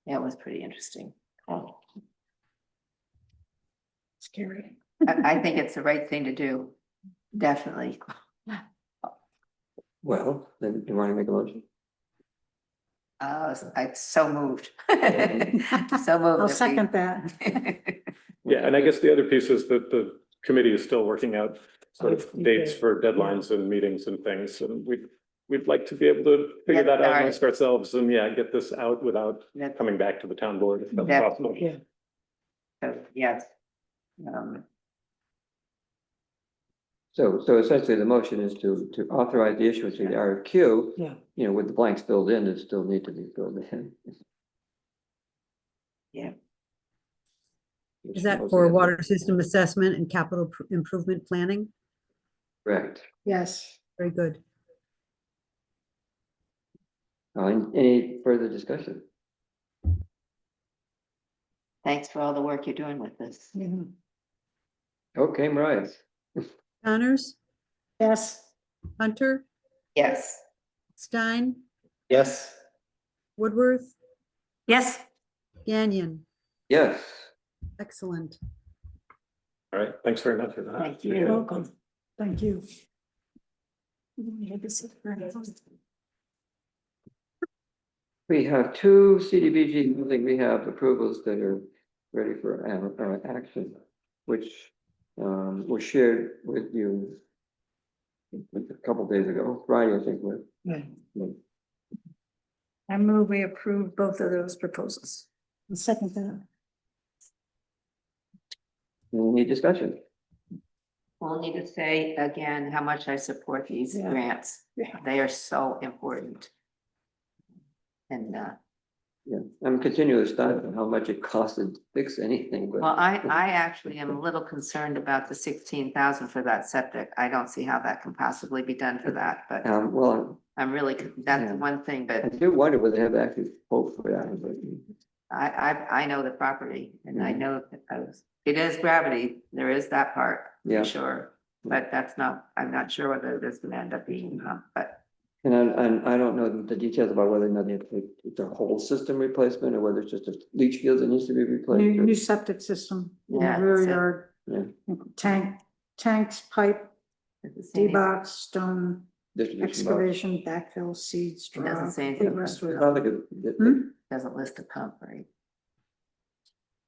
Yeah, it was pretty interesting. Oh. Scary. I think it's the right thing to do, definitely. Well, then you want to make a motion? I so moved. So moved. I'll second that. Yeah, and I guess the other piece is that the committee is still working out sort of dates for deadlines and meetings and things, and we'd like to be able to figure that out amongst ourselves and get this out without coming back to the town board if that's possible. Yeah. Yes. So essentially the motion is to authorize the issuance of the RFQ. Yeah. With the blanks filled in, that still need to be filled in. Yeah. Is that for water system assessment and capital improvement planning? Correct. Yes. Very good. Any further discussion? Thanks for all the work you're doing with this. Okay, Mariah. Connors, Yes. Hunter, Yes. Stein, Yes. Woodworth, Yes. Gagnon. Yes. Excellent. All right, thanks very much for that. Thank you. You're welcome. Thank you. We have two CDBG building rehab approvals that are ready for action, which were shared with you a couple days ago, Friday, I think. I move we approve both of those proposals. The second that. Any discussion? We'll need to say again how much I support these Yeah. grants. Yeah. They are so important. And Yeah, I'm continually stunned on how much it costed to fix anything, but. well, I actually am a little concerned about the 16,000 for that septic. I don't see how that can possibly be done for that, but Well, I'm really, that's yeah. one thing, I but do wonder whether they have actually hope for that, but. I know the property and I know that it is gravity. There is that part, Yeah. for sure. But that's not, I'm not sure whether this gonna end up being, but And I don't know the details about whether or not it's a whole system replacement or whether it's just a leach field that needs to be replaced. New septic system in the Yeah, rear so- yard, Yeah, tanks, pipe, it's the same. D-box, stone, distribution box. excavation, backfill, seeds, It doesn't straw. say anything complete rest It's of not it. like a- Hmm? Doesn't list a pump, right?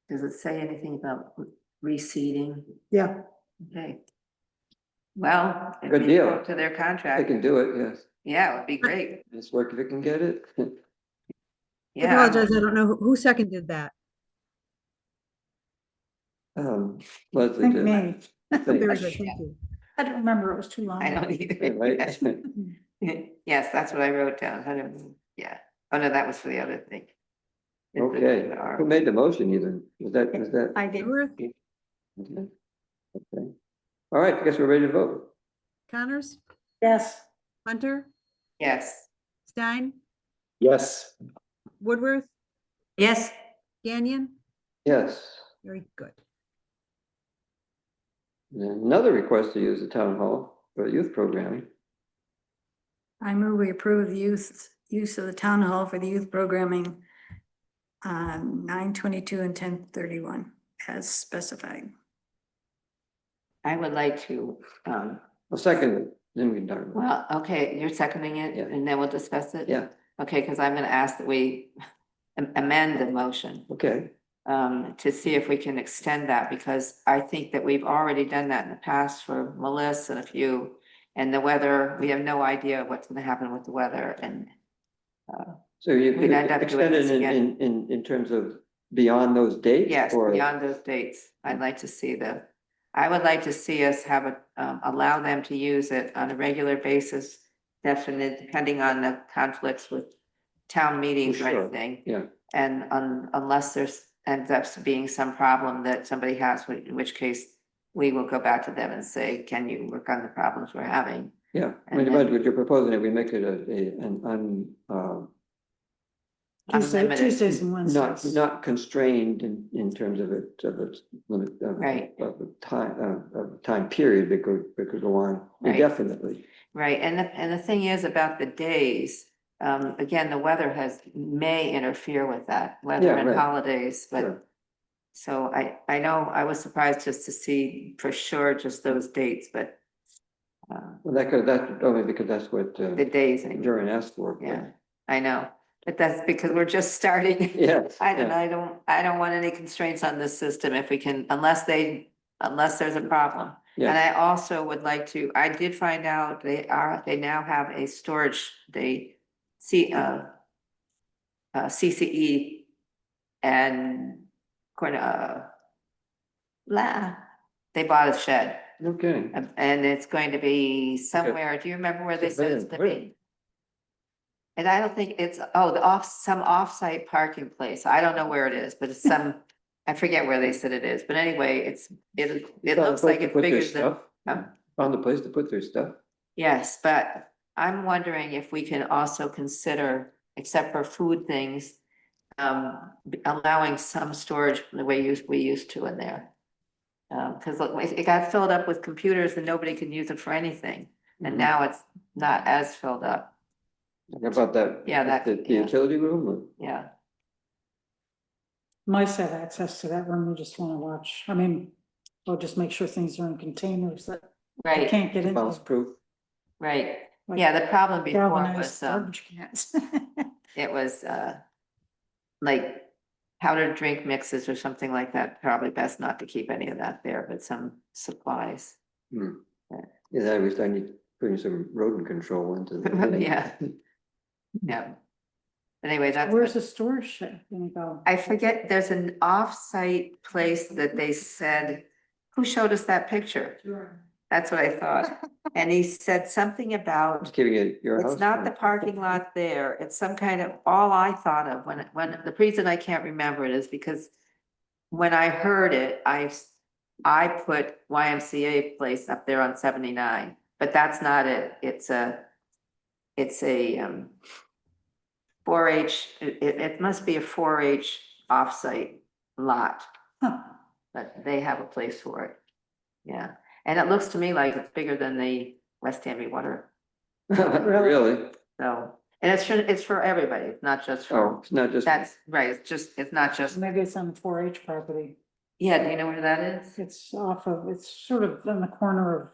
Does it say anything about reseeding? Yeah, Okay. Well, if Good we deal. go to their They contract, can do it, yes. yeah, it would be great. It's work if it can get it. I Yeah, apologize, I don't know who seconded that. Leslie Think did. me. Very good, thank you. I don't remember, it was too long. I don't either. Right? Yes, that's what I wrote down. I don't, yeah. Oh, no, that was for the other thing. Okay, who made the motion even? Was that? I did. Woodworth, Okay. Okay. All right, I guess we're ready to vote. Connors, Yes. Hunter, Yes. Stein, Yes. Woodworth, Yes. Gagnon, Yes. very good. Another request to use the town hall for youth programming. I move we approve the use of the town hall for the youth programming on 9/22 and 10/31 as specified. I would like to, I'll second it, then we can talk about well, okay, you're seconding it Yeah. and then we'll discuss it. it? Yeah, Okay, because I'm gonna ask that we amend the motion. okay. To see if we can extend that, because I think that we've already done that in the past for Melissa and a few. And the weather, we have no idea what's gonna happen with the weather and. So you We'd could end up doing extend it this again. in terms of beyond those dates? Yes, or- beyond those dates, I would like to see us have allow them to use it on a regular basis. Definite, depending on the conflicts with town meetings or Sure. anything. Yeah, And unless there's ends up being some problem that somebody has, in which case we will go back to them and say, can you work on the problems we're having? yeah. I And mean, then- what you're proposing, that we make it Tuesdays and not, Wednesdays. not constrained in terms of its limit. Right. Of the time period that could go on Right. indefinitely. Right, and the thing is about the days, again, the weather may interfere with that, weather Yeah, and right. holidays, but. Sure. So I know, I was surprised just to see for sure just those dates, but. Well, that's only because that's what The days, I- Joran asked for. but- yeah, I know, but that's because we're just starting. Yes. I yeah. don't want any constraints on this system if we can, unless there's a problem. And Yeah, I also would like to, I did find out they now have a storage, CCE and they bought a shed okay. and it's going to be somewhere, do you remember where they said it's gonna be? And I don't think it's, some off-site parking place. I don't know where it is, but it's some, I forget where they said it is, but anyway, it looks like it's bigger than. Found a place to put their stuff. Yes, but I'm wondering if we can also consider, except for food things, allowing some storage the way we used to in there. Cause look, it got filled up with computers and nobody can use it for anything, and now it's not as filled up. How about that? Yeah, The yeah. utility room? Or- Yeah, Mice have access to that room, we just wanna watch, I mean, or just make sure things are in containers that they right, can't get into. Mouse proof. right. Like Yeah, the problem before galvanized was, garbage cans. it was, like powdered drink mixes or something like that, probably best not to keep any of that there, but some supplies. Yeah, I need putting some rodent control into the. Yeah. Yeah. Anyway, that's. Where's the storage shed gonna go? I forget, there's an off-site place that they said, who showed us that picture? That's what I thought. And he said something about, Just giving it your house. it's not the parking lot there, it's some kind of, all I thought of when, the reason I can't remember it is because when I heard it, I put YMCA place up there on 79, but that's not it. It's a 4-H, it must be a 4-H offsite lot. But they have a place for it. Yeah, and it looks to me like it's bigger than the West Danby water. Really? So, and it's for everybody, it's not just for, Oh, it's not just. that's right, it's not just, Maybe it's on the 4-H property. yeah, do you know where that is? It's it's sort of on the corner of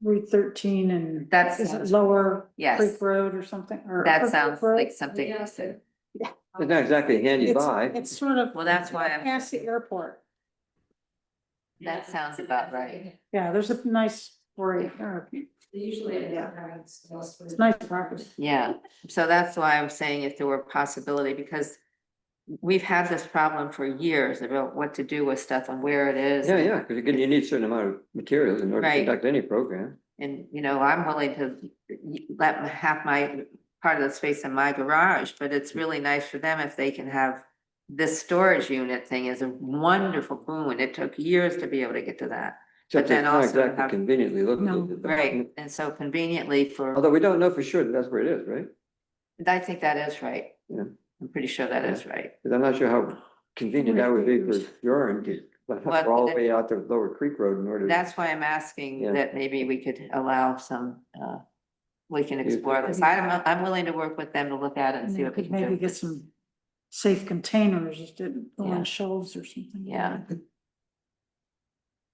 Route 13 and. That Is it sounds- Lower Yes. Creek Road or something? Or That Upper sounds Creek Road? like something you said. It's not exactly handy by. It's sort of. Well, that's why I'm- Past the airport. That sounds about right. Yeah, there's a nice Usually, It's nice property. Yeah, so that's why I'm saying if there were a possibility, because we've had this problem for years about what to do with stuff and where it is. Yeah, because again, you need a certain amount of materials in order to Right. conduct any program. And, you know, I'm willing to let me have my part of the space in my garage, but it's really nice for them if they can have this storage unit thing is a wonderful boon. It took years to be able to get to that. But Except then it's not also exactly have, conveniently located. right, and so conveniently for, Although we don't know for sure that that's where it is, right? I think that is right. Yeah. I'm pretty sure that is right. Because I'm not sure how convenient that would be for your to Well, all the way out to Lower Creek Road in order. That's why I'm asking Yeah. that maybe we could allow some, we can Use explore this. I'm willing to work with them to look at it and And see you what we could can maybe do. get some safe containers, just didn't go Yeah. on shelves or something. Yeah.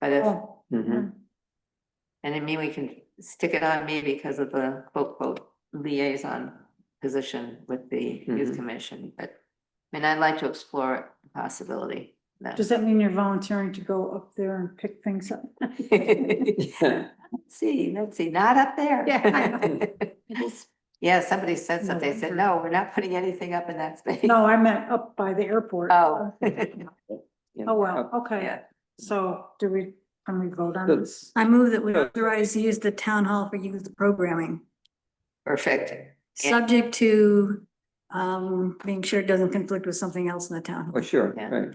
But if, Oh, Mhm. and I mean, we can stick it on me because of the quote liaison position with the youth Mhm. commission, but I mean, I'd like to explore the possibility. Does that mean you're volunteering to go up there and pick things up? Let's see, not up there. Yeah, I know. It is. Yeah, somebody said No something, they said, wonder. no, we're not putting anything up in that space. No, I meant up by the airport. Oh. Oh, well, okay. Yeah. So can we vote on So- this? I move that we authorize to use the town hall for youth programming, Perfect. Yeah. subject to being sure it doesn't conflict with something else in the town. Oh, sure, Yeah. right.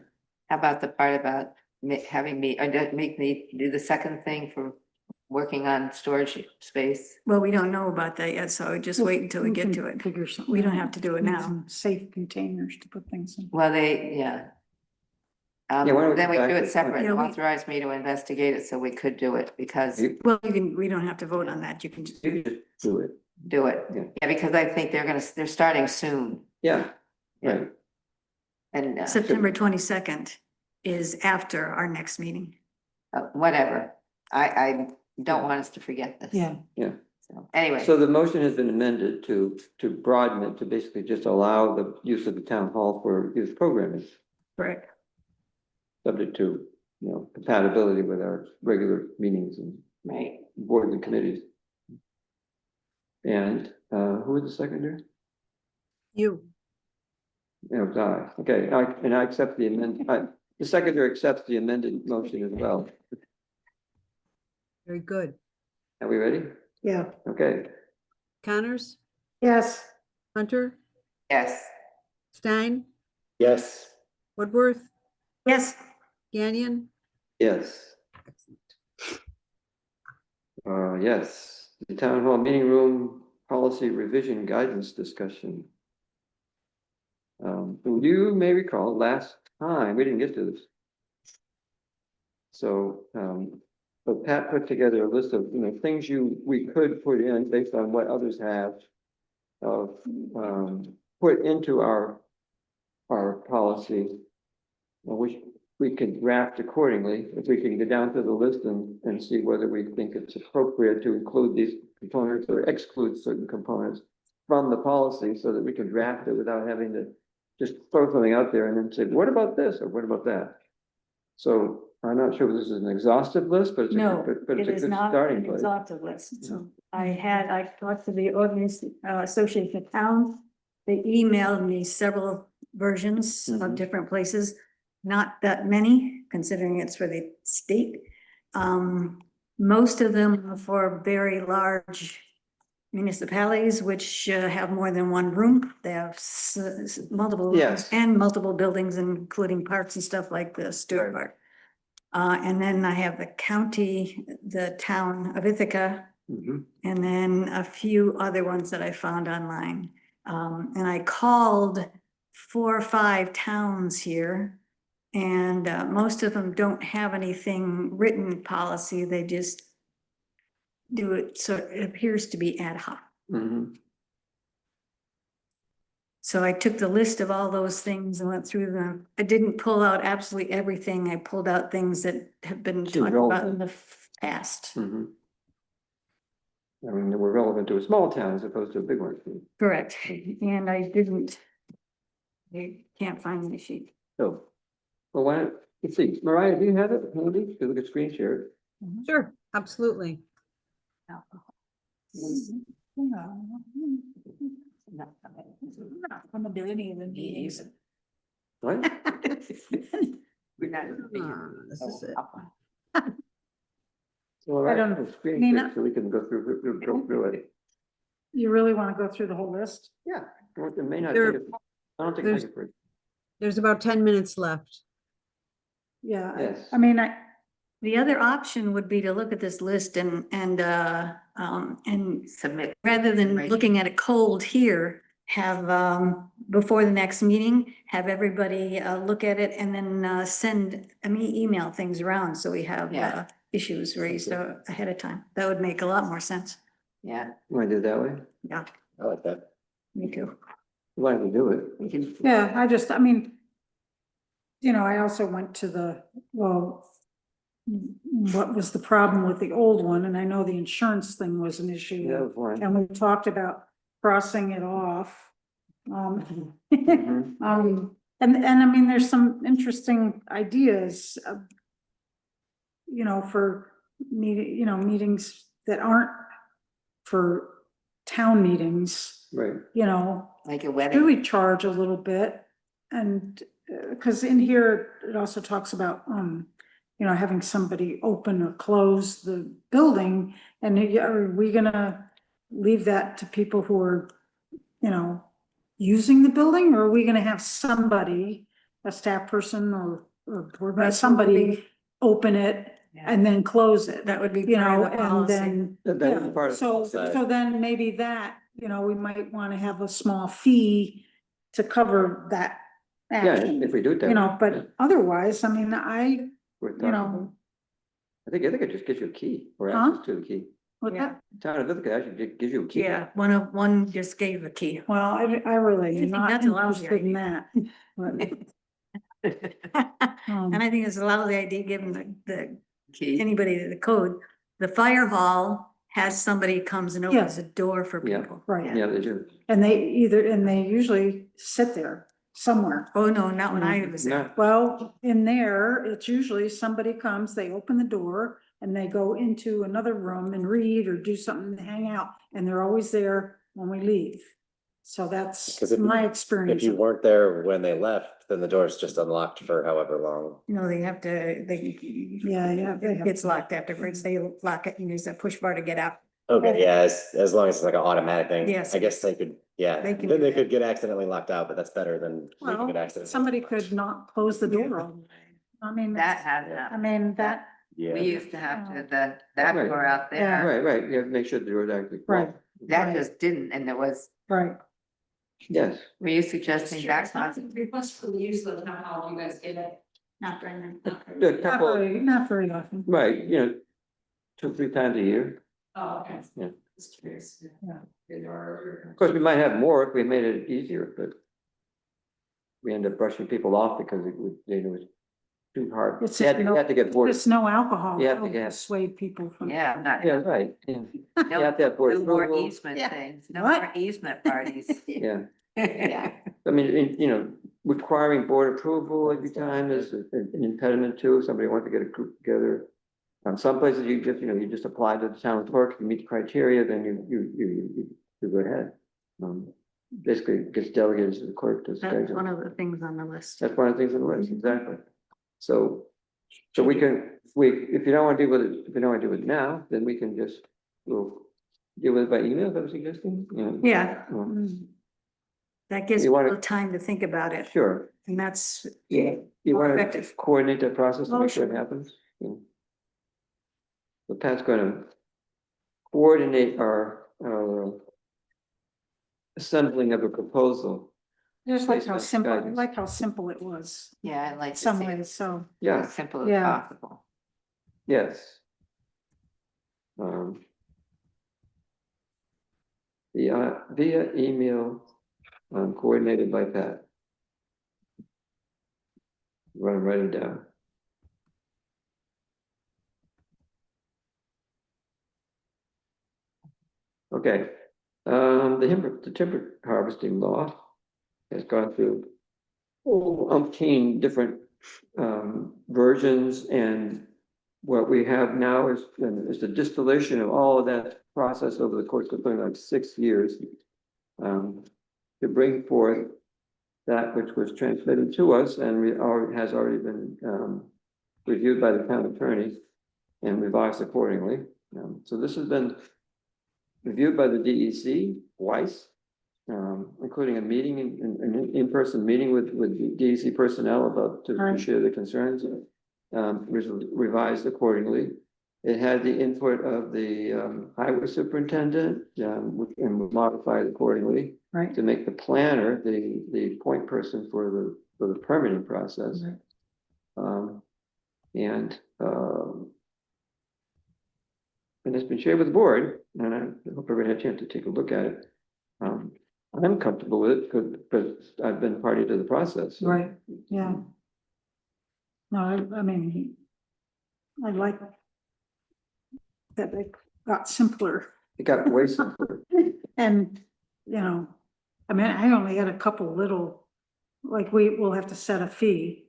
How about the part about having me, or make me do the second thing for working on storage space? Well, we don't know about that yet, so I would just wait until we get can to it. Figure something. We don't out. have to do it Need now. some Safe containers to put things in. Well, yeah. Yeah, why don't we Then come we back do to it the- separate, Yeah, we- authorize me to investigate it, so we could do it, because You Well, we don't have to vote on that. You can just. you can just do it. do it. Yeah. Yeah, because I think they're starting soon, Yeah, Yeah. right. and September 22nd is after our next meeting. whatever. I don't want us to forget this. Yeah. Yeah. So, anyway, So the motion has been amended to broaden it, to basically just allow the use of the town hall for youth programming, Correct. subject to, compatibility with our regular meetings and right, boards and committees. And, who was the seconder? You. I. Okay, I accept the the seconder accepts the amended motion as well. Very good. Are we ready? Yeah. Okay, Connors, Yes. Hunter, yes, Stein, Yes. Woodworth, Yes. Gagnon. yes. Yes, the town hall meeting room policy revision guidance discussion. You may recall last time, we didn't get to this. So, but Pat put together a list of, things we could put in based on what others have of, put into our policy, which we can draft accordingly, if we can get down to the list and see whether we think it's appropriate to include these components or exclude certain components from the policy so that we can draft it without having to just throw something out there and then say, what about this or what about that? So I'm not sure if this is an exhaustive list, but it's No, but it it's a is good not starting an place. exhaustive list. So I talked to the Ordinance Association of Towns. They emailed me several versions of Mhm. different places. Not that many, considering it's for the state. Most of them are for very large municipalities which have more than one room. They have multiple rooms Yes. and multiple buildings, including parks and stuff like the Stewart Right. Park. And then I have the county, the town of Ithaca, Mhm. and then a few other ones that I found online. And I called 4 or 5 towns here. And most of them don't have anything written policy, they just do it, so it appears to be ad hoc. Mhm. So I took the list of all those things and went through them. I didn't pull out absolutely everything. I pulled out things that have been Seem talked about in relevant. the past. Mhm. I mean, they were relevant to a small town as opposed to a big one. Correct. And I didn't. You can't find the sheet. So, well, why don't, let's see, Mariah, do you have it handy? You look at screen share. Sure, absolutely. I'm a daily in the meetings. What? We're not. This is it. Well, I I don't- have a screen Nina? share so we can go through it. You really want to go through the whole list? Yeah. Well, it may not There- take it- I don't think. there's- take it for- There's about 10 minutes left. Yeah, Yes. I mean, The other option would be to look at this list and Submit. rather than Right. looking at it cold here, have, before the next meeting, have everybody, look at it and then, email things around, so we have, Yeah. issues raised ahead of time. That would make a lot more sense. Yeah. Want to do it that way? Yeah, I like that. me too. Why don't we do it? We can. yeah, I mean, I also went to what was the problem with the old one? And I know the insurance thing was an issue. Yeah, that was one. And we talked about crossing it off. Mhm. And I mean, there's some interesting ideas, for meetings that aren't for town meetings, Right. Like a do wedding. we charge a little bit? And, cause in here, it also talks about, having somebody open or close the building. And are we gonna leave that to people who are, using the building? Or are we gonna have somebody, a staff person or we're gonna somebody open it and then close it? That would be You part know, of the and policy. then, That is yeah, part of. so then maybe that, we might wanna have a small fee to cover that Yeah, action. if we do it that. way, yeah. But otherwise, I mean, We're you know, talking- I think it just gives you a key or Huh? access to the key. with Yeah. that, Town of Ithaca actually gives you a key. Yeah, one just gave a key. well, I really I am think not that's a lousy interested in that. And I think it's a lousy idea, given the Key. anybody the code. The fire hall has somebody comes and opens Yeah. the door for Yeah. people. Right, Yeah, they do. and they usually sit there somewhere. Oh, no, not when I was there. No, Well, in there, it's usually somebody comes, they open the door and they go into another room and read or do something to hang out, and they're always there when we leave. So that's 'Cause if- my If experience. you weren't there when they left, then the door's just unlocked for however long. No, they have to, Yeah, they it have gets to. locked afterwards. They lock it and use a push bar to get out. Okay, yeah, as long as it's like an automatic thing. Yes. I guess they could, yeah, They can then do they that. could get accidentally locked out, but that's better than making Well, an accident. somebody could not close the door. I mean, That that's- has I happened. mean, that, Yeah. We used to have to, that Right. door out Yeah. there. right, you have to make sure the door is actually. right, closed. That Right. just didn't, and there was, right. Yes, were you suggesting that? Request for the use of the town hall, you guys get it? Not very many. a Not couple, not very often. right, 2-3 times a year. Oh, okay. Yeah. Just curious. Yeah. Of course, we might have more if we made it easier, but we end up brushing people off because it was too hard. It's You just had to get bored. Just no alcohol. You have to That'll get- dissuade people from. Yeah, I'm not. Yeah, right. Yeah. You No, have to have board no more approval. easement Yeah. things, no What? more easement parties. Yeah, Yeah. I mean, requiring board approval every time is an impediment too. If somebody wants to get a group together. Some places you just apply to the town clerk, you meet the criteria, then you go ahead. Basically it gets delegated to the clerk to That's schedule. one of the things on the list. That's one of the things on the list, exactly. So we can, if you don't want to deal with it, if you don't want to deal with it now, then we can we'll deal with it by email, that was suggesting, Yeah. That gives You wanna- people time to think about it, Sure. and that's, You more want to effective. coordinate that process to Oh, make sure it sure. happens? Yeah. So Pat's gonna coordinate our assembling of a proposal. Just like based how on simple, I guidance. like how simple it was. Yeah, I'd like to Some see ways, so. Yeah. as simple as Yeah. possible. Yes. Via email, coordinated by Pat. Write it down. Okay, the timber harvesting law has gone through umpteen different versions and what we have now is the distillation of all of that process over the course of something like 6 years. To bring forth that which was transmitted to us and has already been reviewed by the town attorney and revised accordingly. So this has been reviewed by the DEC twice, including a meeting, an in-person meeting with DEC personnel about to share the concerns, revised accordingly. It had the input of the highway superintendent, and was modified accordingly. Right. To make the planner the point person for the permitting process. And it's been shared with the board, and I hope everyone had a chance to take a look at it. I'm comfortable with it because I've been party to the process. So. Right, yeah. No, I mean, I like that it got simpler. It got way simpler. And, you know, I mean, I only had a couple little, like we will have to set a fee.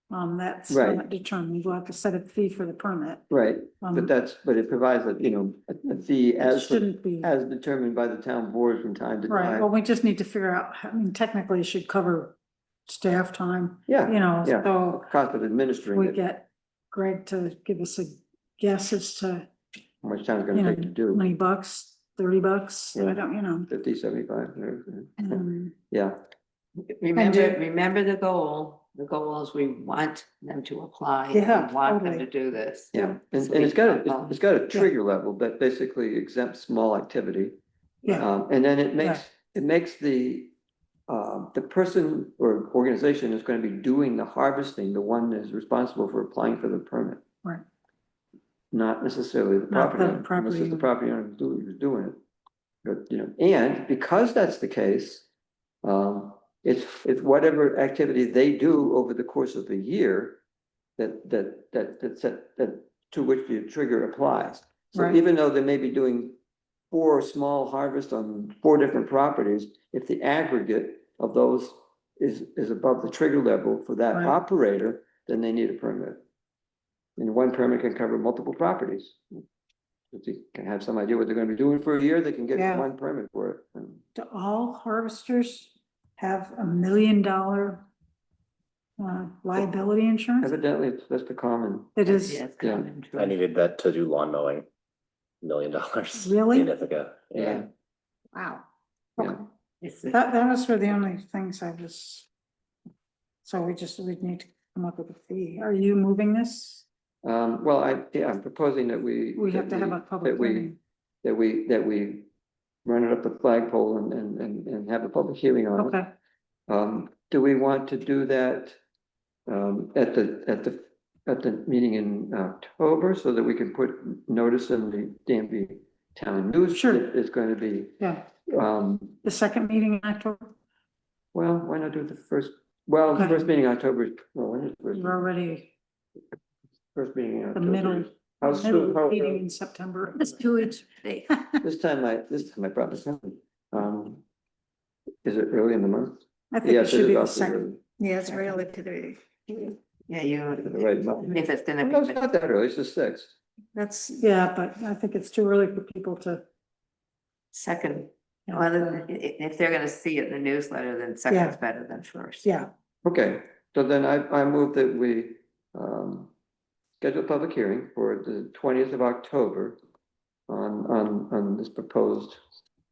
That's Right. not determined. We'll have to set a fee for the permit. Right, but it provides a, a fee as shouldn't be. as determined by the town board from time to Right, time. well, we just need to figure out, I mean, technically it should cover staff time. Yeah, You know, yeah. so Cost of administering we it, get Greg to give us a guess as to, how much time it's you gonna know, take to do, $20, $30, I don't, you know. 50, 75, yeah. Remember the goal. The goal is we want them to apply. Yeah, We want them totally. to do this. Yeah, and So it's got we- it's got a trigger level that basically exempts small activity. Yeah. And then it makes the person or organization is going to be doing the harvesting, the one that is responsible for applying for the permit. Right. Not necessarily the Not property the owner, unless property it's the owner. property owner who's doing it. But, and because that's the case, it's whatever activity they do over the course of the year that to which the trigger applies. So Right. even though they may be doing 4 small harvests on 4 different properties, if the aggregate of those is above the trigger level for that Right. operator, then they need a permit. And one permit can cover multiple properties. If they can have some idea what they're gonna be doing for a year, they can get Yeah. one permit for it. Do all harvesters have $1 million liability insurance? Evidently, that's the common. It is. Yeah, it's Yeah. common. I needed that to do lawn mowing. $1 million. Really? In Ithaca, yeah. Wow. Yeah. Okay. That was for the only things I was. So we'd need to come up with a fee. Are you moving this? Well, I'm proposing that we. We have that to have we- a public hearing. That we run it up the flagpole and have a public hearing on it. Okay, Do we want to do that at the meeting in October so that we can put notice in the Danby Town News? Sure. It's going to be, yeah. the The second meeting in October, well, why not do it the first, well, the Okay. first meeting in October, well, when is the first? you're already First meeting in the October. middle, How middle soon, how, meeting in September. It's 2 weeks today. this time I probably can't. Is it early in the month? I think it Yes, should is be the also second. early. Yeah, it's really today. Yeah, you, Right month. if it's gonna No, it's be, not that early, it's the 6th. That's, Yeah, but I think it's too early for people to. second, Yeah. well, if they're gonna see it in the newsletter, then second's better than first. Yeah, Okay, so then I move that we schedule a public hearing for the 20th of October on this proposed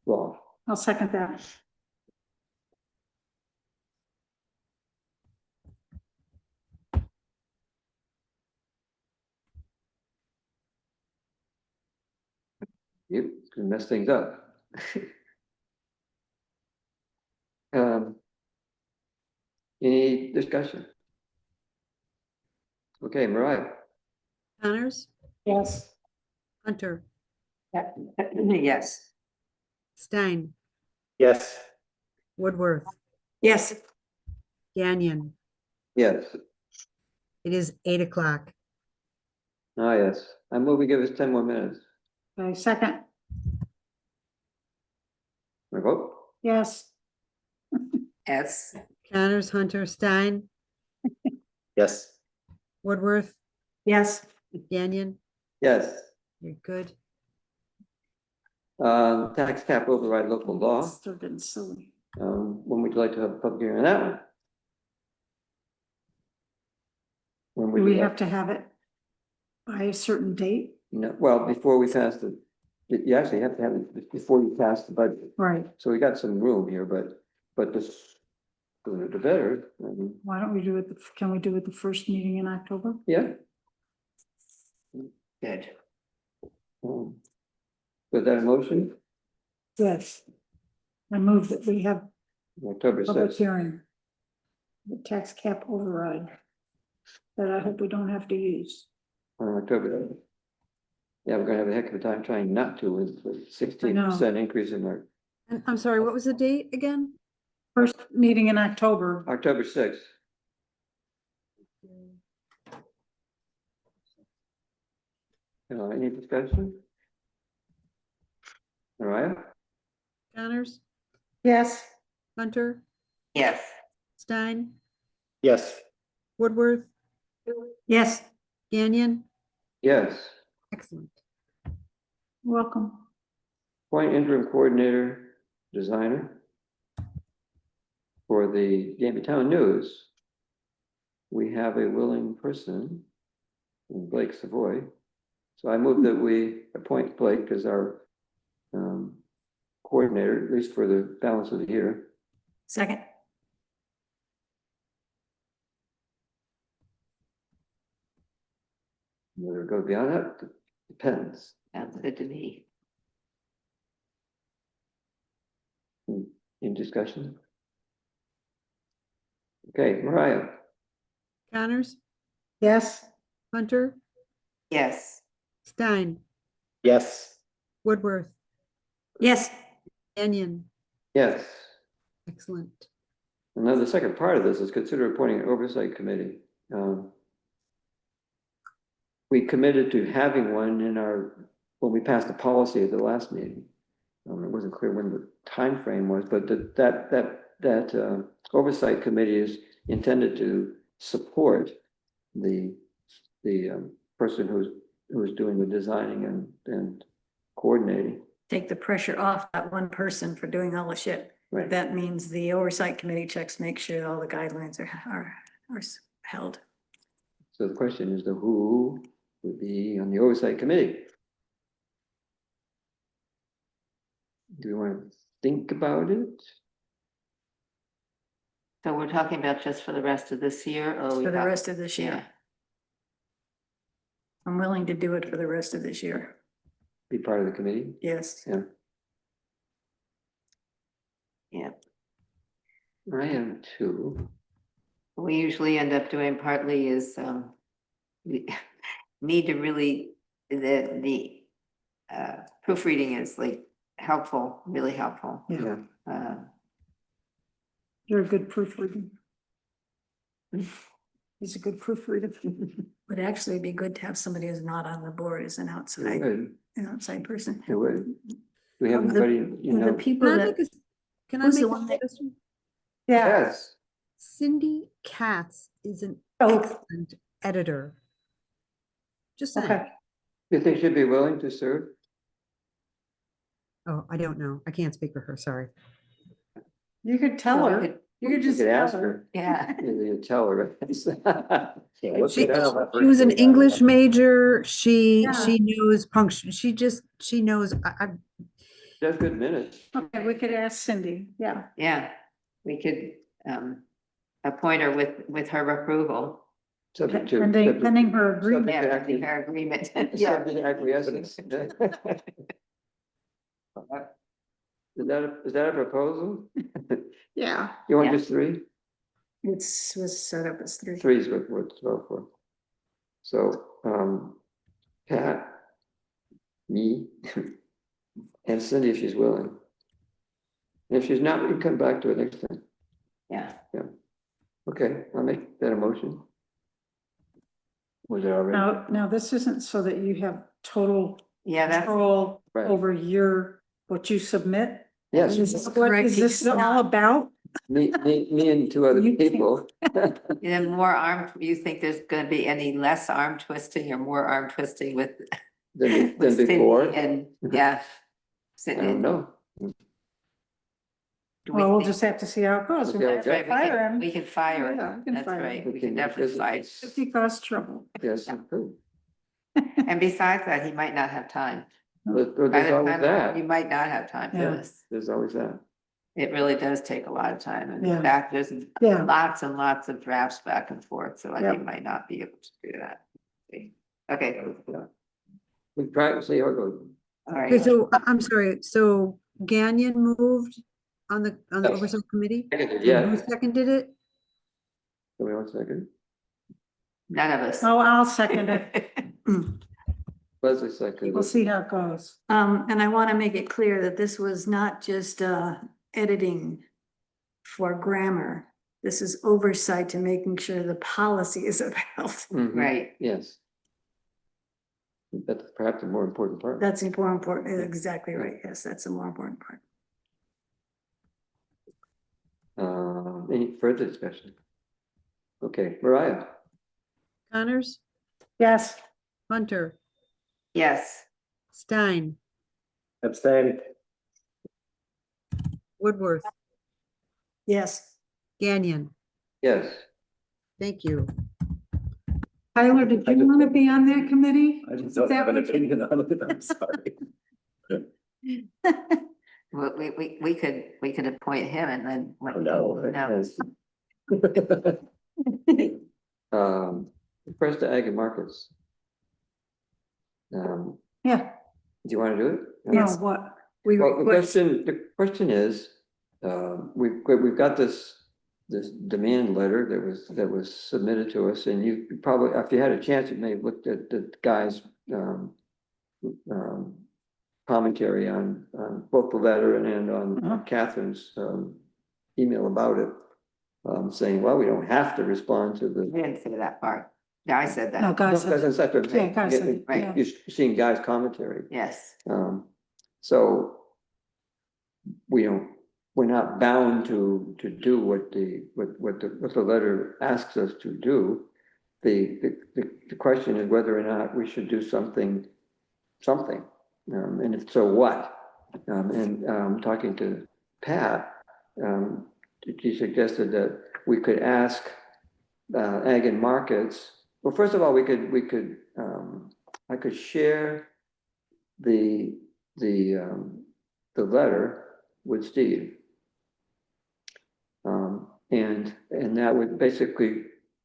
law. I'll second that. Yep, can mess things up. Any discussion? Okay, Mariah. Connors, Yes. Hunter, Yes. Stein, Yes. Woodworth, yes, Gagnon. Yes. It is 8 o'clock. Yes, I move we give us 10 more minutes. Okay, second, My vote? yes. Yes. Connors, Hunter, Stein, Yes. Woodworth, yes, Gagnon, Yes. you're good. Tax cap override local law. Still getting silly. When would you like to have a public hearing on that one? When would Do you we like- have to have it by a certain date? No, well, before we pass you actually have to have it before you pass the budget. Right. So we got some room here, but the sooner the better. I mean, Why don't we do it, can we do it the first meeting in October? yeah. Good. With that motion, Yes. I move that we have October public 6th. hearing. The tax cap override. That I hope we don't have to use. On October. Yeah, we're gonna have a heck of a time trying not to with 16% increase in our And I'm sorry, what was the date again? First meeting in October. October 6th. Any discussion? All right. Connors, Yes. Hunter, Yes. Stein, Yes. Woodworth, Yes, Gagnon, Yes. excellent. Welcome. Appoint interim coordinator, designer. For the Danby Town News. We have a willing person. Blake Savoy. So I move that we appoint Blake as our coordinator, at least for the balance of the year. second. Whether it goes beyond that, depends. Sounds good to me. In discussion? Okay, Mariah, Connors, Yes. Hunter, Yes. Stein, Yes. Woodworth, Yes, Gagnon, yes. excellent. And now the second part of this is consider appointing an oversight committee. We committed to having one when we passed the policy at the last meeting. It wasn't clear when the time frame was, but that oversight committee is intended to support the person who's doing the designing and coordinating. take the pressure off that one person for doing all the shit. Right. That means the oversight committee checks, make sure all the guidelines are held. So the question is who would be on the oversight committee? Do you want to think about it? So we're talking about just for the rest of this year or? For the rest of this year. Yeah. I'm willing to do it for the rest of this year. Be part of the committee? Yes. Yeah. Yeah. I am too. We usually end up doing partly is, we need to really, the proofreading is like helpful, really helpful. Yeah. Uh, You're a good proofreader. He's a good proofreader. Would actually be good to have somebody who's not on the board as an outside, an outside person. It would. We have Of the- anybody, you of the know? people Can I that, make can I who's make the a one that- suggestion? Yeah. Yes. Cindy Katz is an Oh. excellent editor. Just saying. Okay. You think she'd be willing to serve? Oh, I don't know. I can't speak for her, sorry. You could tell Well, we her. could- You could just tell ask her. Yeah. You tell her. She was an English major. She Yeah. knows punctuation. She knows, I Does good minutes. Okay, we could ask Cindy. Yeah. Yeah, we could appoint her with her approval. Subject to. Pending her agreement. Yeah, pending her agreement. Yeah. Subject to acquiescence. Is that a proposal? Yeah. You want Yeah. just three? was set up as three. Three is what we're 12 for. So, Pat, me, and Cindy, if she's willing. And if she's not, we can come back to it next time. Yeah. Okay, I'll make that a motion. Was it already? Now this isn't so that you have total Yeah, that's, control Right. over what you submit? Yes. Is this Correct. all about? Me and two other You can't- people. More arm, you think there's gonna be any less arm twisting or more arm twisting with? Than with Cindy before. And, yeah. I Cindy, don't know. do we Well, we'll think- just have to see how it goes. Okay, We might That's right, fire him. we can fire it, Yeah, we can that's fire right, him. we can definitely fire. If he caused trouble. Yes, And besides that, he might not have time. but By there's the always time, that. you might not have time for Yeah. this. There's always that. It really does take a lot of time, and Yeah. in fact, there's Yeah. lots and lots of drafts back and forth, so Yep. he might not be able to do that. Okay, We try to see how it goes. all Okay, right, so I'm sorry, so Gagnon moved on the Yes. oversight committee? Seconded, And yeah. who seconded it? Give me 1 second. none of us. Oh, I'll second it. Leslie seconded. We'll see how it goes. And I want to make it clear that this was not just editing for grammar. This is oversight to making sure the policy is upheld. Mhm. Right, Yes. That's perhaps the more important part. That's important, exactly right. Yes, that's the more important part. Any further discussion? Okay, Mariah, Connors, Yes. Hunter, yes, Stein, Abstain. Woodworth, Yes. Gagnon. yes. Thank you. Tyler, did you want to be on that committee? I just Is don't that have an what you- opinion on it, I'm sorry. well, we could appoint him and then. Oh, no. No. First to Ag and Markets. Yeah, Do you want to do it? no, what? We Well, request, the question is, we've got this demand letter that was submitted to us, and you probably, if you had a chance, you may have looked at the guy's commentary on both the letter and on Catherine's email about it, saying, well, we don't have to respond to the. We didn't say that part. Yeah, I said No, that. guys, That's what I'm saying. Yeah, Guy said it, right. yeah. You're seeing Guy's commentary. Yes, So we're not bound to do what the letter asks us to do. The question is whether or not we should do something, and if so, what? Talking to Pat, she suggested that we could ask Ag and Markets. Well, first of all, I could share the letter with Steve. And that would basically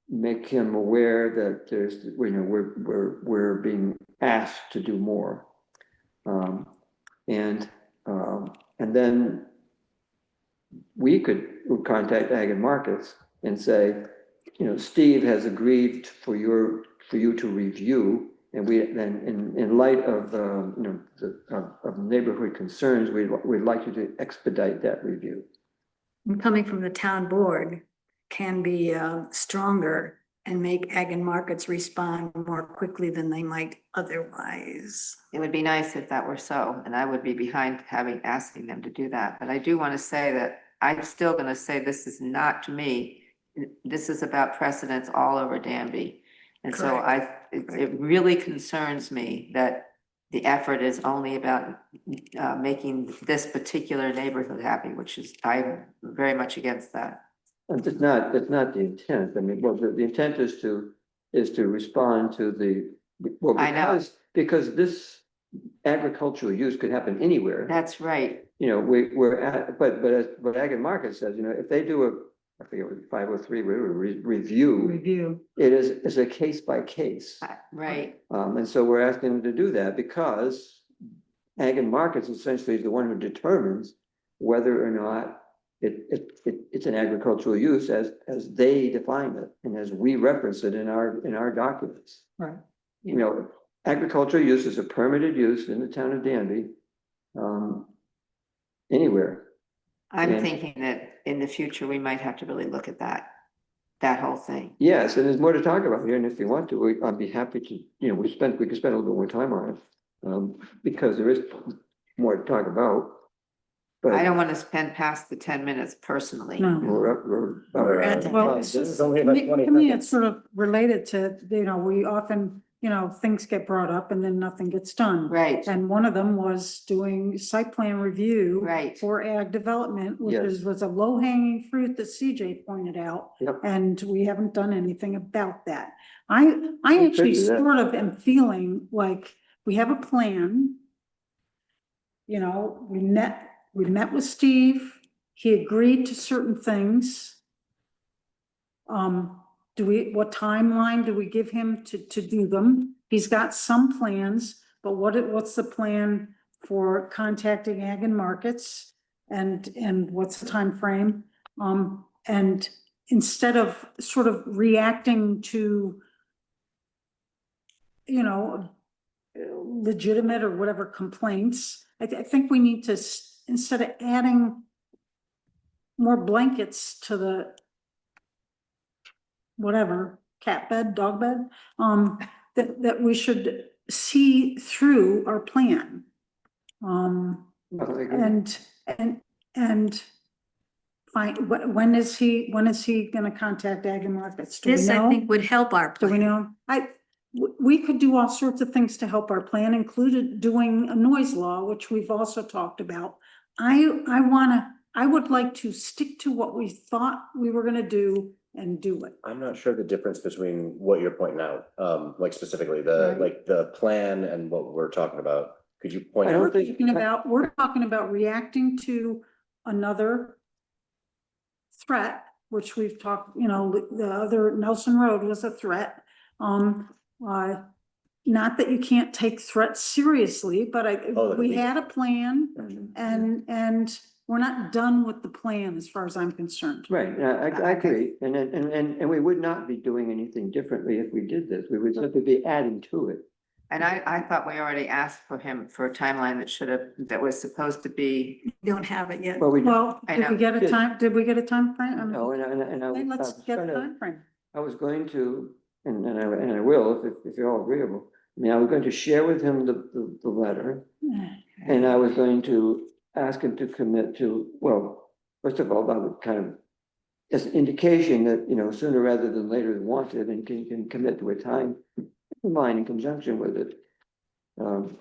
make him aware that we're being asked to do more. And then we would contact Ag and Markets and say, Steve has agreed for you to review, and we then, in light of of neighborhood concerns, we'd like you to expedite that review. coming from the town board, can be stronger and make Ag and Markets respond more quickly than they might otherwise. it would be nice if that were so, and I would be behind asking them to do that. But I do want to say that I'm still going to say this is not, to me, this is about precedents all over Danby. And so it really concerns me that the effort is only about making this particular neighborhood happy, which is, I'm very much against that. And it's not the intent. I mean, well, the intent is to respond to I know. because this agricultural use could happen anywhere. That's right. We're at, but Ag and Market says, if they do I forget what 503 review, it's a case by case. Right. And so we're asking them to do that because Ag and Markets essentially is the one who determines whether or not it's an agricultural use as they define it and as we reference it in our documents. Right. Agricultural use is a permitted use in the town of Danby, anywhere. I'm thinking that in the future, we might have to really look at that whole thing. Yes, and there's more to talk about here, and if you want to, I'd be happy to, we could spend a little bit more time on it, because there is more to talk about. I don't want to spend past the 10 minutes personally. No. We're at the- Well, This it's is just, only to about me, 20 to me, seconds. it's sort of related to, we often, things get brought up and then nothing gets done. Right, And one of them was doing site plan review. right. For ag development, which Yes. was a low hanging fruit that CJ pointed out. Yep. And we haven't done anything about that. I We actually could do that. sort of am feeling like we have a plan. We met with Steve, he agreed to certain things. What timeline do we give him to do them? He's got some plans, but what's the plan for contacting ag and markets? And what's the time frame? And instead of sort of reacting to, legitimate or whatever complaints, I think we need to, instead of adding more blankets to the whatever, cat bed, dog bed, that we should see through our plan. And find, when is he gonna contact ag and markets? Do we This, I know? think, would help our Do we plan. know? We could do all sorts of things to help our plan, included doing a noise law, which we've also talked about. I would like to stick to what we thought we were gonna do and do it. I'm not sure the difference between what you're pointing out, like specifically Right. like the plan and what we're talking about. Could you point I out? don't We're talking about reacting to another threat, which we've talked, the other Nelson Road was a threat. Not that you can't take threats seriously, but we had a plan and we're not done with the plan as far as I'm concerned. Right, I agree, and we would not be doing anything differently if we did this, we would simply be adding to it. And I thought we already asked for him for a timeline that was supposed to be. We don't have it yet. Well, we, Well, I did we know. get a time, did we get a time frame? no, Okay, let's was get a gonna- time frame. I was going to, and I will, if you're all agreeable. I mean, I was going to share with him the letter, and I was going to ask him to commit to, well, first of all, that would kind of, as an indication that, sooner rather than later than wanted, and can commit to a timeline in conjunction with it. And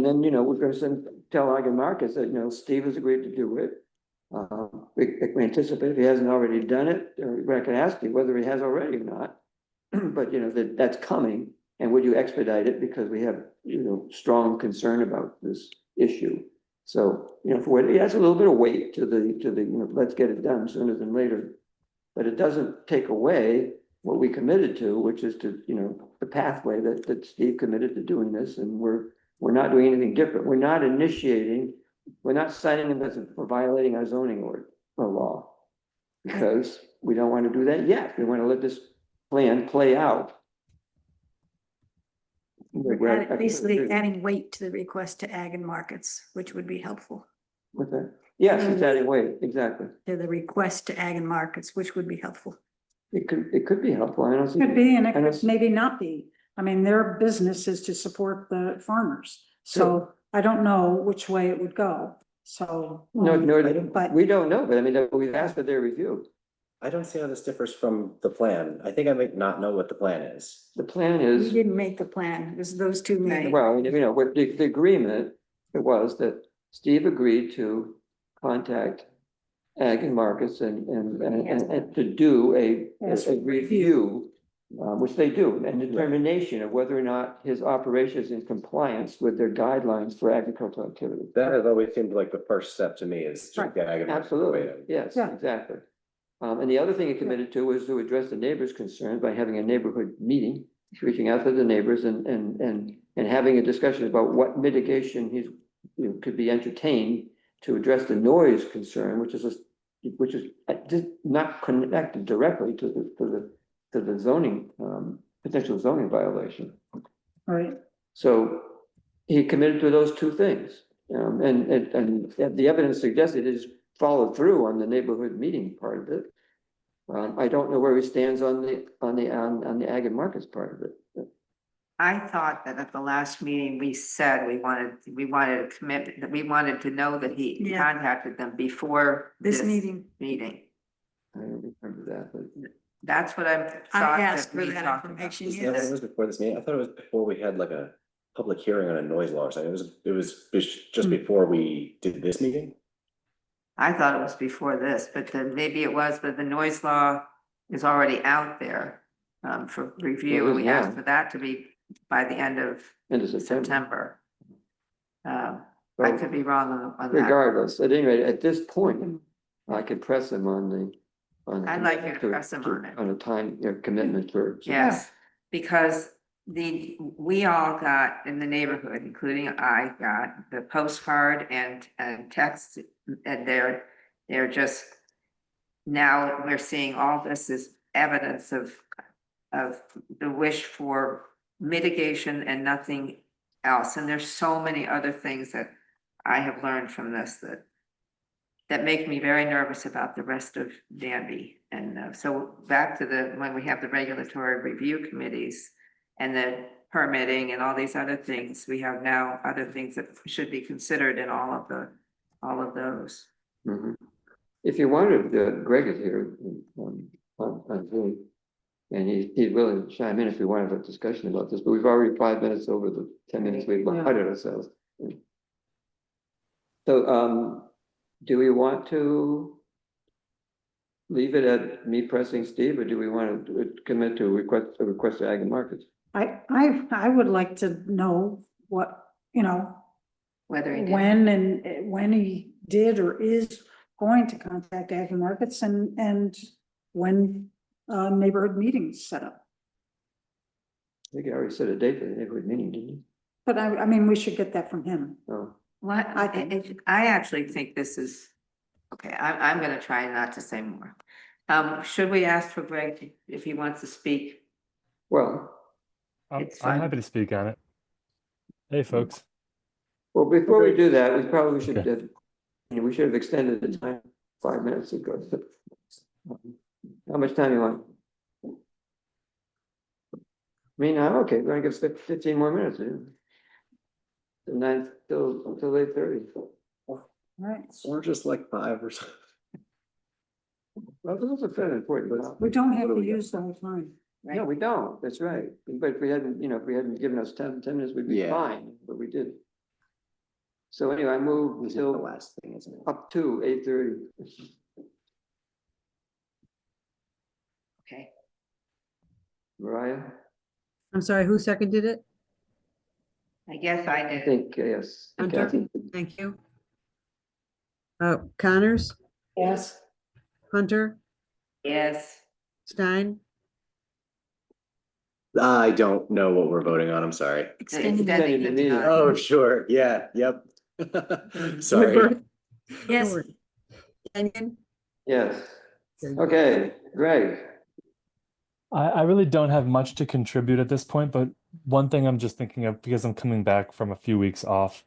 then, we're gonna tell Ag and Marcus that, Steve has agreed to do it. We anticipate if he hasn't already done it, or I can ask you whether he has already or not. But that's coming, and would you expedite it, because we have, strong concern about this issue. So, it has a little bit of weight to the, let's get it done sooner than later. But it doesn't take away what we committed to, which is to, the pathway that Steve committed to doing this, and we're not doing anything different. We're not signing him as for violating our zoning or law. Because we don't want to do that yet. We want to let this plan play out. Basically adding weight to the request to ag and markets, which would be helpful. With that, yes, it's adding weight, exactly. To the request to ag and markets, which would be helpful. It could be helpful. I don't see. Could be, and it I don't could maybe not be. I mean, their business is to support the farmers. So I don't know which way it would go. So. But we don't know, but I mean, we've asked for their review. I don't see how this differs from the plan. I think I might not know what the plan is. The plan We is, didn't make the plan, it was those two made. well, what the agreement, it was that Steve agreed to contact Ag and Marcus and to do a review, which they do, and determination of whether or not his operation is in compliance with their guidelines for agricultural activity. That has always seemed like the first step to me is to get ag and market Absolutely, weighed in. yes, Yeah. exactly. And the other thing he committed to was to address the neighbors' concerns by having a neighborhood meeting, reaching out to the neighbors and having a discussion about what mitigation could be entertained to address the noise concern, which is just not connected directly to the zoning, potential zoning violation. Right. So he committed to those two things. And the evidence suggested is followed through on the neighborhood meeting part of it. I don't know where he stands on the ag and markets part of it. I thought that at the last meeting, we said we wanted a commitment, that we wanted to know that he Yeah. contacted them before This meeting. meeting. I don't remember that, but That's what I'm. I thought asked for we that talked about. information, Is that what it yes. was before this meeting? I thought it was before we had like a public hearing on a noise law or something. It was just before we did this meeting? I thought it was before this, but then maybe it was, but the noise law is already out there for review, Well, it and is we asked now. for that to be by the end of September. I Well, could be wrong on that. regardless, at any rate, at this point, I could press him on the. I'd like you to press him on it. On a time, commitment for. Yes, because we all got in the neighborhood, including I got the postcard and text, and they're just. Now we're seeing all this as evidence of the wish for mitigation and nothing else. And there's so many other things that I have learned from this that make me very nervous about the rest of Danby. And so back to when we have the regulatory review committees and the permitting and all these other things, we have now other things that should be considered in all of those. Mhm. If you wanted, Greg is here on Zoom. And he's willing to chime in if we wanted a discussion about this, but we've already 5 minutes over the 10 minutes we've allotted ourselves. So, do we want to leave it at me pressing Steve, or do we want to commit to a request to Ag and Markets? I would like to know what, Whether he did. when he did or is going to contact Ag and Markets and when neighborhood meetings set up. I think I already set a date for the neighborhood meeting, didn't you? But I mean, we should get that from him. Oh, What, I actually think this is, okay, I'm gonna try not to say more. Should we ask for Greg if he wants to speak? well, I'm happy to speak on it. Hey, folks. well, before we do that, we probably should have, we should have extended the time 5 minutes ago. How much time you want? I mean, okay, we're gonna give 15 more minutes. The 9 till 8:30. Right. Or just like 5 or something. Well, those are fairly important. We don't have to use the whole time. No, we don't, that's right. But if we hadn't, if we hadn't given us 10 minutes, we'd be Yeah. fine, but we did. So anyway, I moved This is the until last thing, isn't it? up to 8:30. Okay. Mariah? I'm sorry, who seconded it? I guess I I did. think, yes. Hunter? Kathy? Thank you. Connors, Yes. Hunter, Yes. Stein, I don't know what we're voting on. I'm sorry. Extending the meeting. Oh, sure. Yeah, yep. Sorry. Woodworth, Yes, Kenyon. Yes. Okay, Greg. I really don't have much to contribute at this point, but one thing I'm just thinking of because I'm coming back from a few weeks off.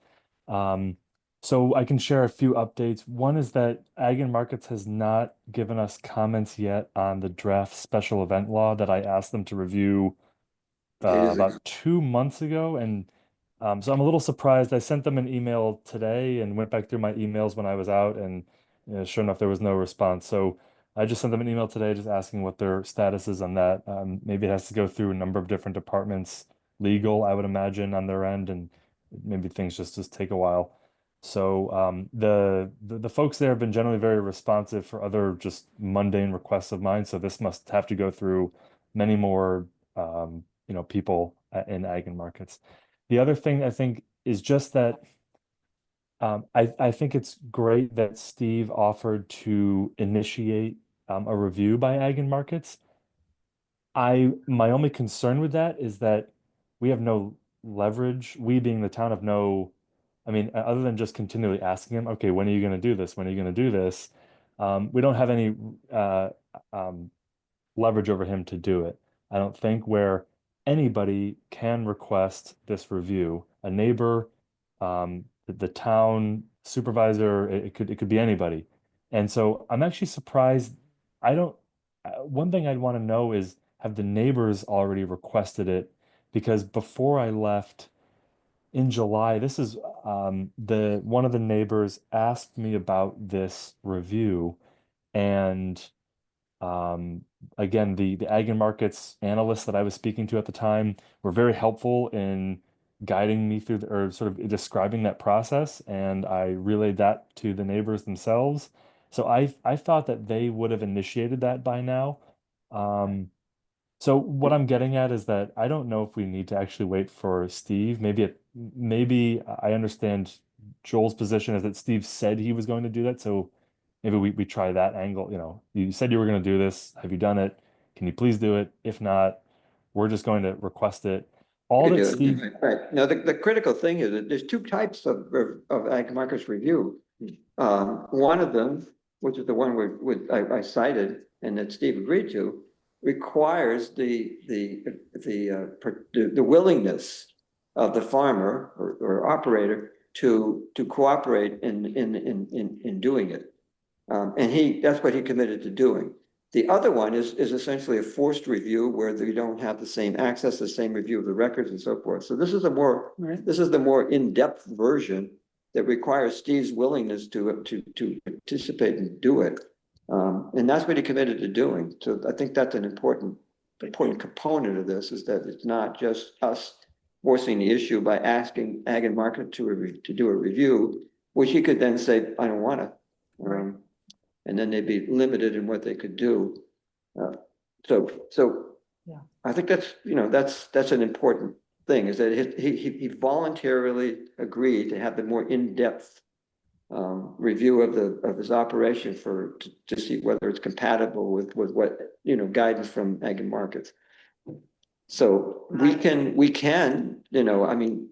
So I can share a few updates. One is that Ag and Markets has not given us comments yet on the draft special event law that I asked them to review about 2 months ago. And so I'm a little surprised. I sent them an email today and went back through my emails when I was out, and sure enough, there was no response. So I just sent them an email today just asking what their status is on that. Maybe it has to go through a number of different departments, legal, I would imagine, on their end, and maybe things just take a while. So the folks there have been generally very responsive for other just mundane requests of mine. So this must have to go through many more people in Ag and Markets. The other thing I think is just that I think it's great that Steve offered to initiate a review by Ag and Markets. My only concern with that is that we have no leverage. We being the town have no, I mean, other than just continually asking him, okay, when are you going to do this? When are you going to do this? We don't have any leverage over him to do it. I don't think where anybody can request this review. A neighbor, the town supervisor, it could be anybody. And so I'm actually surprised. One thing I'd want to know is, have the neighbors already requested it? because before I left in July, this is one of the neighbors asked me about this review, and um, again, the ag and markets analysts that I was speaking to at the time were very helpful in guiding me through or sort of describing that process, and I relayed that to the neighbors themselves. So I thought that they would have initiated that by now. Um, so what I'm getting at is that I don't know if we need to actually wait for Steve. Maybe I understand Joel's position is that Steve said he was going to do that. So maybe we try that angle. You know, you said you were going to do this. Have you done it? Can you please do it? If not, we're just going to request it. All You that could do it. Steve, Right. Now, the critical thing is that there's two types of ag markets review. One of them, which is the one I cited and that Steve agreed to, requires the willingness of the farmer or operator to cooperate in doing it. And that's what he committed to doing. The other one is essentially a forced review where they don't have the same access, the same review of the records and so forth. So this is the more in-depth version that requires Steve's willingness to participate and do it. And that's what he committed to doing. So I think that's an important component of this, is that it's not just us forcing the issue by asking Ag and Market to do a review, which he could then say, I don't want to. And then they'd be limited in what they could do. So Yeah. I think that's an important thing, is that he voluntarily agreed to have the more in-depth review of his operation to see whether it's compatible with what, guidance from Ag and Markets. So we can, I mean,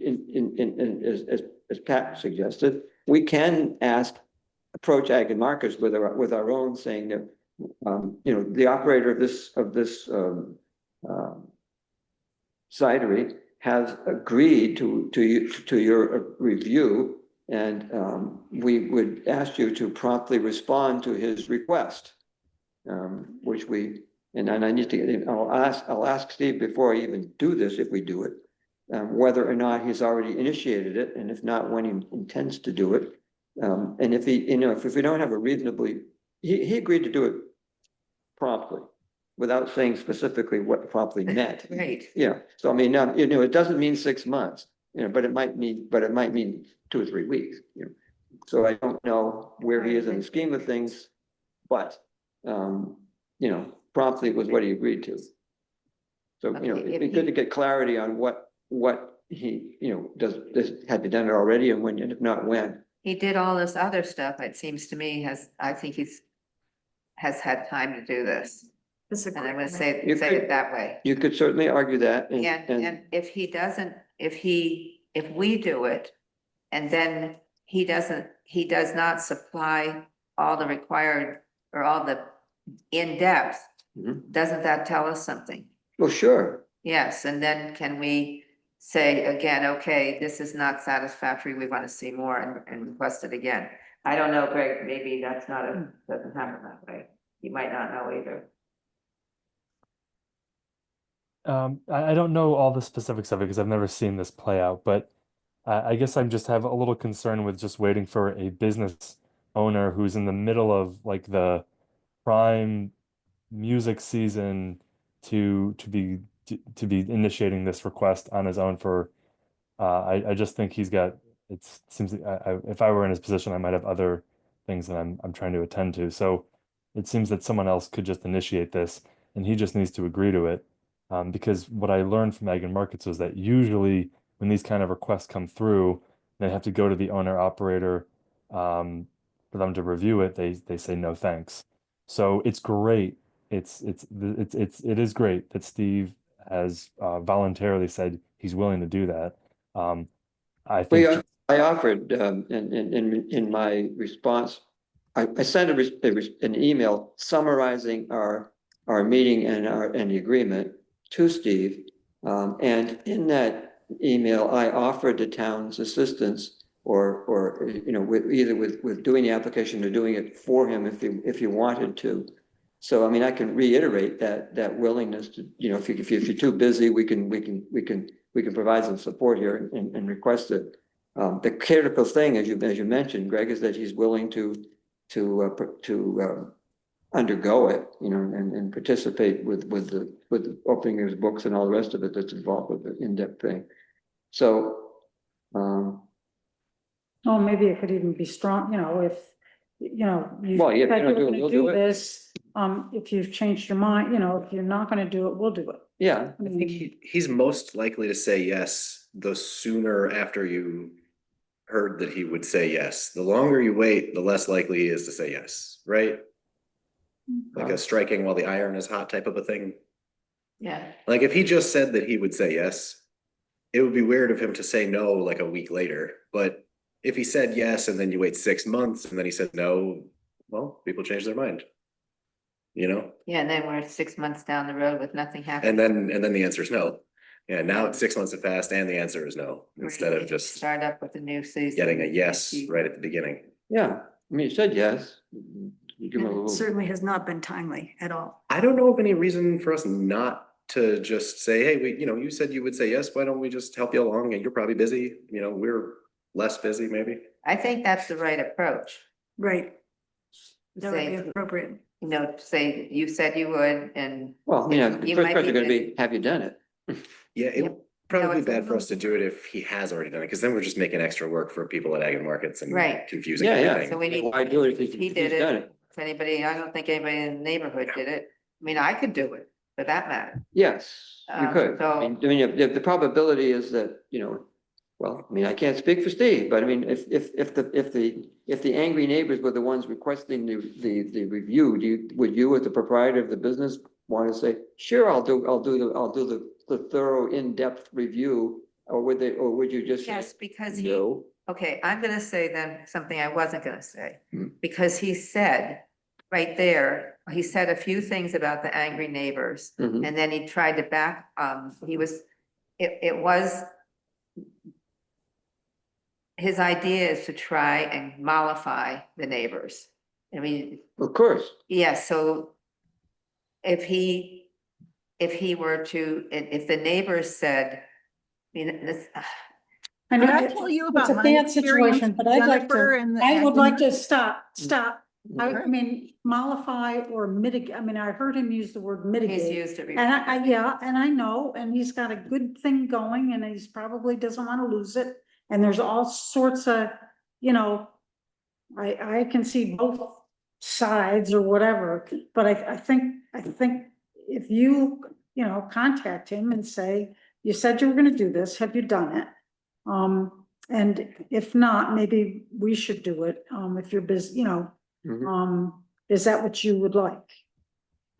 as Pat suggested, we can approach Ag and Markets with our own, saying that, the operator of this cidery has agreed to your review, and we would ask you to promptly respond to his request, which and I need to, I'll ask Steve before I even do this, if we do it, whether or not he's already initiated it, and if not, when he intends to do it. And if if we don't have a reasonably, he agreed to do it promptly, without saying specifically what promptly meant. Right. Yeah, so I mean, it doesn't mean 6 months, but it might mean 2 or 3 weeks, So I don't know where he is in the scheme of things, but, promptly was what he agreed to. So, it'd be good to get clarity on what he, does this, had he done it already, and when, and if not, when. He did all this other stuff, it seems to me, I think has had time to do this. And I'm gonna say it that way. You could certainly argue that. And if he doesn't, if we do it, and then he does not supply all the required or all the in-depth, doesn't that tell us something? Well, sure. Yes, and then can we say again, okay, this is not satisfactory, we want to see more, and request it again? I don't know, Greg, maybe that's doesn't happen that way. You might not know either. I don't know all the specifics of it because I've never seen this play out, but I guess I'm just have a little concern with just waiting for a business owner who's in the middle of like the prime music season to be initiating this request on his own for I just think it seems if I were in his position I might have other things that I'm trying to attend to. So it seems that someone else could just initiate this and he just needs to agree to it. Because what I learned from Ag and Markets was that usually when these kind of requests come through, they have to go to the owner operator for them to review it. They say no thanks. So it's great. It is great that Steve has voluntarily said he's willing to do that. I think I offered in my response, I sent an email summarizing our meeting and the agreement to Steve. And in that email, I offered the town's assistance either with doing the application or doing it for him if he wanted to. So, I mean, I can reiterate that willingness to, if you're too busy, we can provide some support here and request it. The critical thing, as you mentioned, Greg, is that he's willing to undergo it, and participate with the opening of his books and all the rest of it that's involved with the in-depth thing. So, Oh, maybe it could even be strong, if, you Well, yeah, if said you don't you were do it, gonna we'll do do it. this, if you've changed your mind, if you're not gonna do it, we'll do it. yeah, I I think he's most likely to say yes the sooner after you heard that he would say yes. The longer you wait, the less likely he is to say yes, right? Like a striking while the iron is hot type of a thing. Yeah. Like if he just said that he would say yes, it would be weird of him to say no like a week later. But if he said yes and then you wait 6 months and then he said no, well, people change their mind. Yeah, and then we're 6 months down the road with nothing happening. And then the answer is no. Yeah, now it's 6 months have passed and the answer is no, instead of just Start up with a new season. getting a yes right at the beginning. yeah, I mean, you said yes. You give him a It little. certainly has not been timely at all. I don't know of any reason for us not to just say, hey, you said you would say yes, why don't we just help you along? And you're probably busy, we're less busy maybe. I think that's the right approach. Right. That would be Say, appropriate. say you said you would, and Well, the you first might question be gonna be, have you done it? Yeah, it would No, probably be it's a bad for us to little- do it if he has already done it, because then we're just making extra work for people at Ag and Markets and Right. confusing Yeah, yeah. everything. So we need. Why do it if He he's did done it. it? If anybody, I don't think anybody in the neighborhood did it. I mean, I could do it for that matter. Yes, you could. So- I mean, the probability is that, well, I mean, I can't speak for Steve, but I mean, if the angry neighbors were the ones requesting the review, would you, as the proprietor of the business, want to say, sure, I'll do the thorough in-depth review, or would you just say, Yes, because no? okay, I'm gonna say then something I wasn't gonna say. Hmm. Because he said, right there, he said a few things about the angry neighbors. Mhm. And then he tried to it was. His idea is to try and mollify the neighbors. I mean, Of course. yes, so. If he were to, if the neighbors said, this. I Can know, I tell you about it's a my bad experience situation, with but I'd like Jennifer to, and the I would like acting- to stop. I Okay. mean, mollify or mitigate, I mean, I heard him use the word mitigate. He's used it And and I know, and he's got a good thing going and he's probably doesn't want to lose it. And there's all sorts of, I can see both sides or whatever, but I think if you, contact him and say, you said you were gonna do this, have you done it? And if not, maybe we should do it, if you're busy, Mhm. is that what you would like?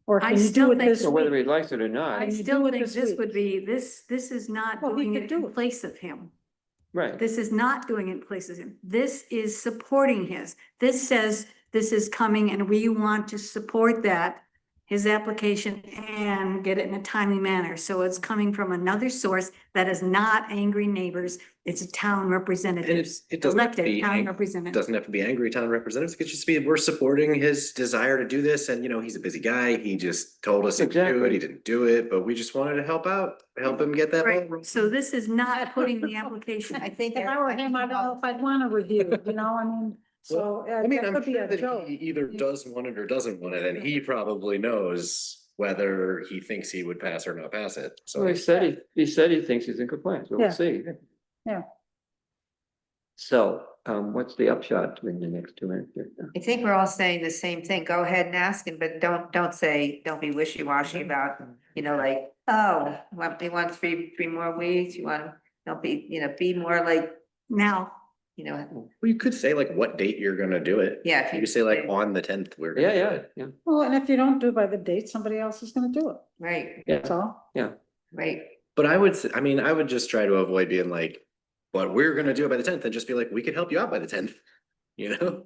Or I can you do still it think- this So whether week? he likes it or not, I Can you still do it think this this week? would be, this is not Well, he doing could it do in it. place of him. right? This is not doing it in place of him. This is supporting his. This says this is coming and we want to support that, his application, and get it in a timely manner. So it's coming from another source that is not angry neighbors. It's a town And representative, it doesn't have to elected be, town it representative. doesn't have to be angry town representatives, it could just be, we're supporting his desire to do this, and he's a busy guy, he just told us he would do it, Exactly. he didn't do it, but we just wanted to help him get that. ball Right, rolling. so this is not putting the application. I think. If I were him, I don't know if I'd want to review, I mean, so. I mean, that I'm could be sure a that joke. he either does want it or doesn't want it, and he probably knows whether he thinks he would pass or not pass it, so. So he said he thinks he's in compliance, so Yeah. we'll see. Yeah. So, what's the upshot in the next 2 minutes here? I think we're all saying the same thing. Go ahead and ask him, but don't be wishy-washy about, like, oh, you want 3 more weeks, don't be, be more like, Now, Well, you could say like what date you're gonna do it. Yeah, if You you could say like say- on the 10th, we're gonna do Yeah, it. yeah. Well, and if you don't do it by the date, somebody else is gonna do it, right, that's all. right. But I would just try to avoid being like, but we're gonna do it by the 10th, and just be like, we could help you out by the 10th, you know?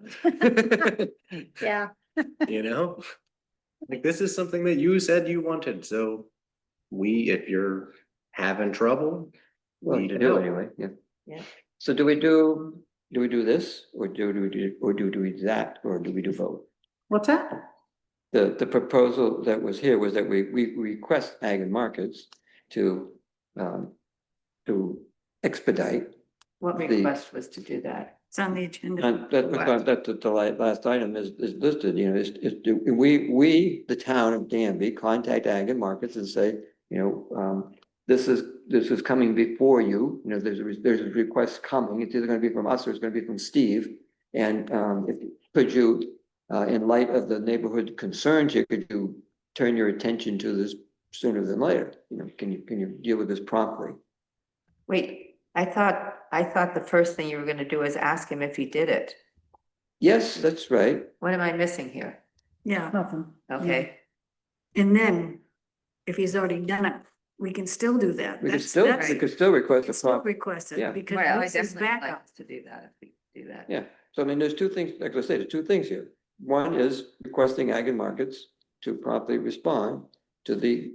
Yeah. You know? Like, this is something that you said you wanted, so if you're having trouble, Well, we you need do help. anyway, yeah. Yeah. So do we do this, or do we do that, or do we do both? What's that? the proposal that was here was that we request Ag and Markets to, to expedite. What The- request was to do that? It's on the agenda. And that the last item is listed, you know, is do we, the town of Danby, contact Ag and Markets and say, you know, this is coming before you, you know, there's a request coming, it's either gonna be from us or it's gonna be from Steve. And, could you, in light of the neighborhood concerns here, could you turn your attention to this sooner than later? You know, can you deal with this promptly? Wait, I thought the first thing you were gonna do is ask him if he did it. Yes, that's right. What am I missing here? Yeah. Nothing. Okay, And then, if he's already done it, we can still do that. We could That's- still, that's- we could still request we can a still prompt. request it, Yeah. because well, I this is definitely would backup. like to do that if we could do that. Yeah, so I mean, there's two things, like I said, there's two things here. One is requesting Ag and Markets to promptly respond to the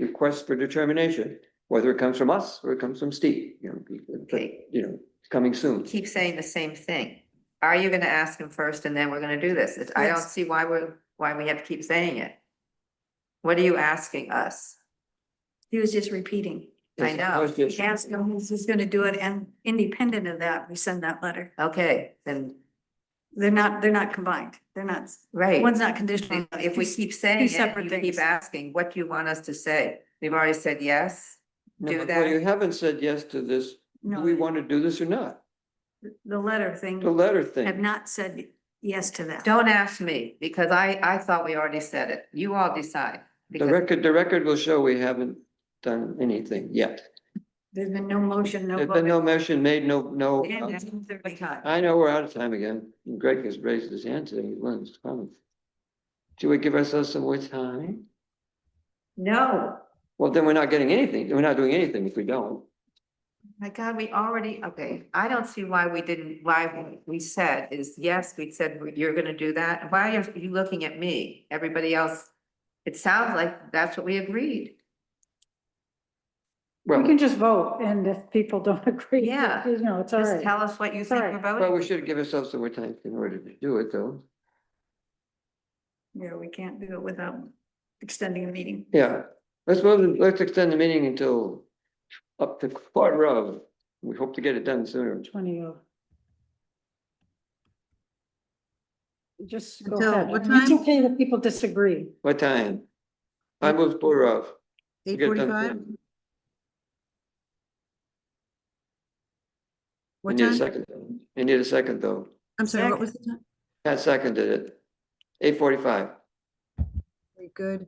request for determination, whether it comes from us or it comes from Steve, you know, Okay. you know, it's coming soon. Keep saying the same thing. Are you gonna ask him first and then we're gonna do this? I don't Yes. see why we have to keep saying it. What are you asking us? He was just repeating. I know. He asked him, who's gonna do it, and independent of that, we send that letter. Okay, then, They're not combined. They're not, right. one's not conditional. If we keep saying two it, separate you things. keep asking, what do you want us to say? We've already said yes. No, Do but that. you haven't said yes to this. Do No. we want to do this or not? The letter thing. The letter Have thing. not said yes to that. Don't ask me, because I thought we already said it. You all decide. The Because record will show we haven't done anything yet. There's been no motion, no There's been no vote. motion made, no. And it's 10:30. I know we're out of time again. Greg has raised his hand saying he wants to comment. Should we give ourselves some more time? No, Well, then we're not getting anything. We're not doing anything if we don't. my God, we already, okay, I don't see why we said is, yes, we said you're gonna do that. Why are you looking at me? Everybody else, it sounds like that's what we agreed. We Well, can just vote, and if people don't agree, Yeah. you know, it's all Just right. tell us what you think all we're right. well, voting. we should give ourselves some more time in order to do it, though. Yeah, we can't do it without extending a meeting. Yeah, let's extend the meeting until up to quarter of. We hope to get it done sooner. 20 of. Just go Until ahead. what I mean, it's time? okay that people disagree. What time? I move quarter of. Eight Get it done 45? soon. You What need a time? second. You need a second, though. I'm sorry, what was the time? Pat seconded it. 8:45. Very good.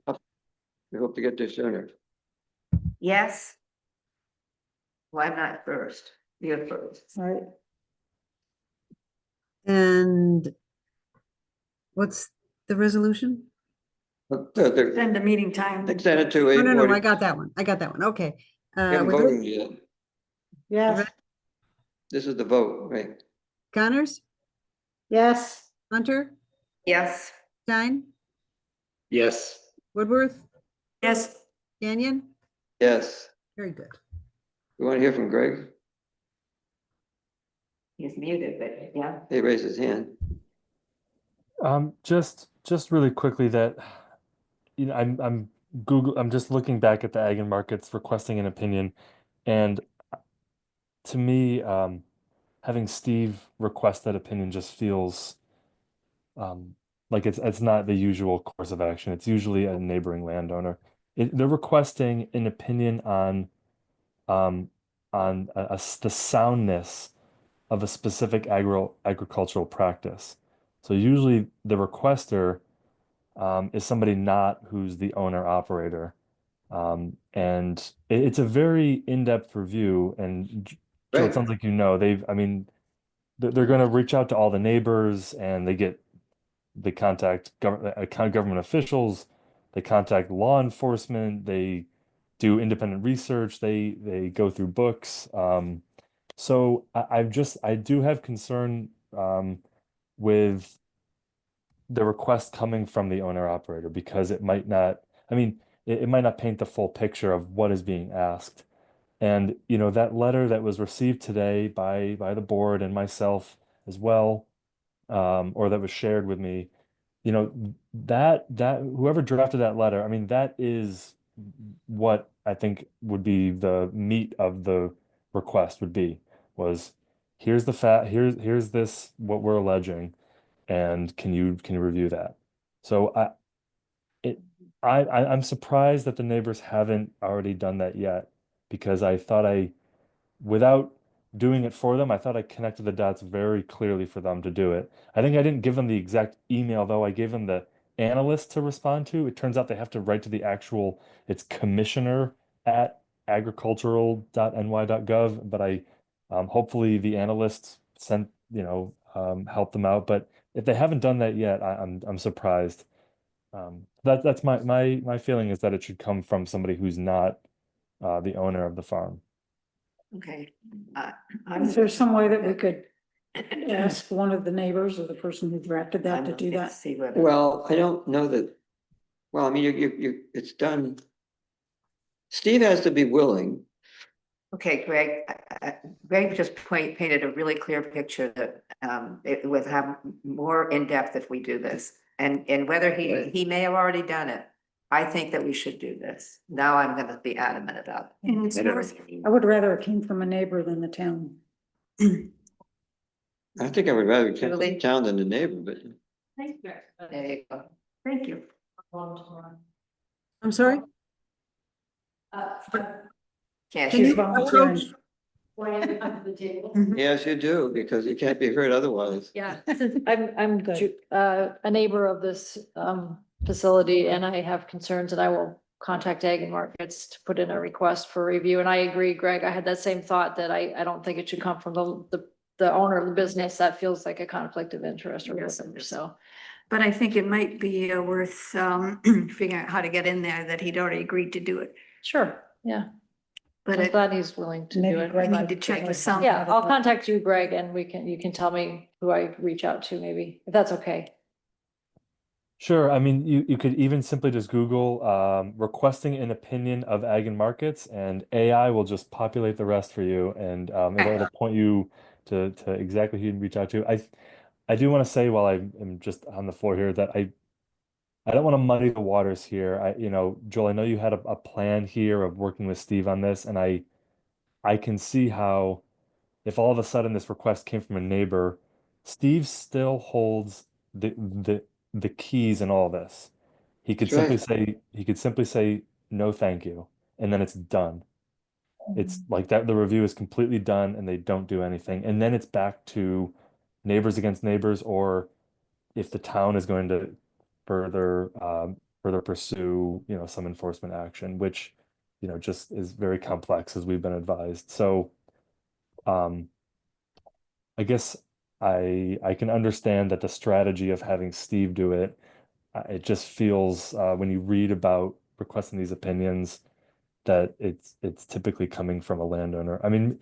We hope to get there sooner. Yes? Well, I'm not first. You're first. All right. And what's the resolution? Extend the meeting time. Extend it to No, no, no, 8:40. I got that one. I got that one. Okay. We haven't we're good? voted yet. Yes, This is the vote, right? Connors, yes. Hunter, Yes, Stein, Yes. Woodworth, Yes, Canyon? Yes. Very good. We want to hear from Greg. he's muted, but yeah. He raised his hand. Just really quickly that, you know, I'm just looking back at the Ag and Markets requesting an opinion, and to me, having Steve request that opinion just feels like it's not the usual course of action. It's usually a neighboring landowner. They're requesting an opinion on the soundness of a specific agricultural practice. So usually the requester is somebody not who's the owner operator. And it's a very in-depth review. And Joe, Right. it sounds like you know, I mean, they're going to reach out to all the neighbors and they contact government officials, they contact law enforcement, they do independent research, they go through books. So I do have concern with the request coming from the owner operator because it might not, I mean, it might not paint the full picture of what is being asked. And you know, that letter that was received today by the board and myself as well, or that was shared with me, you know, that whoever drafted that letter, I mean, that is what I think would be the meat of the request would be, was here's the here's this what we're alleging, and can you review that? So it I'm surprised that the neighbors haven't already done that yet, because I thought without doing it for them, I thought I connected the dots very clearly for them to do it. I think I didn't give them the exact email though. I gave them the analyst to respond to. It turns out they have to write to the actual, it's commissioner at agricultural.ny.gov, but hopefully the analysts sent, help them out. But if they haven't done that yet, I'm surprised. That's my feeling is that it should come from somebody who's not the owner of the farm. Okay. Is there some way that we could ask one of the neighbors or the person who drafted that to do that? See whether. Well, I don't know that, well, I mean, it's done. Steve has to be willing. Okay, Greg, Greg just painted a really clear picture that it would have more in depth if we do this. And whether he may have already done it, I think that we should do this. Now I'm gonna be adamant about it. And it's worth, I would rather it came from a neighbor than the town. I think I would rather keep the town than the neighbor, but There you go. Thank you. I'm sorry? Can't She's you? volunteering. yes, you do, because you can't be heard otherwise. Yeah, I'm a neighbor of this facility and I have concerns and I will contact Ag and Markets to put in a request for review. And I agree, Greg, I had that same thought that I don't think it should come from the owner of the business. That feels like a conflict of interest or whatever, so. But I think it might be worth figuring out how to get in there that he'd already agreed to do it. Sure, yeah. But I'm glad he's willing to do it. I need to check with some. Yeah, I'll contact you, Greg, and you can tell me who I reach out to maybe, if that's okay. Sure. I mean, you could even simply just Google requesting an opinion of Ag and Markets, and AI will just populate the rest for you, and it'll point you to exactly who you can reach out to. I do want to say, while I'm just on the floor here, that I don't want to muddy the waters here. Joel, I know you had a plan here of working with Steve on this, and I can see how if all of a sudden this request came from a neighbor, Steve still holds the keys in all this. He could simply say no, thank you, and then it's done. It's like that. The review is completely done, and they don't do anything, and then it's back to neighbors against neighbors, or if the town is going to further pursue some enforcement action, which just is very complex, as we've been advised. So I guess I can understand that the strategy of having Steve do it, it just feels when you read about requesting these opinions that it's typically coming from a landowner. I mean,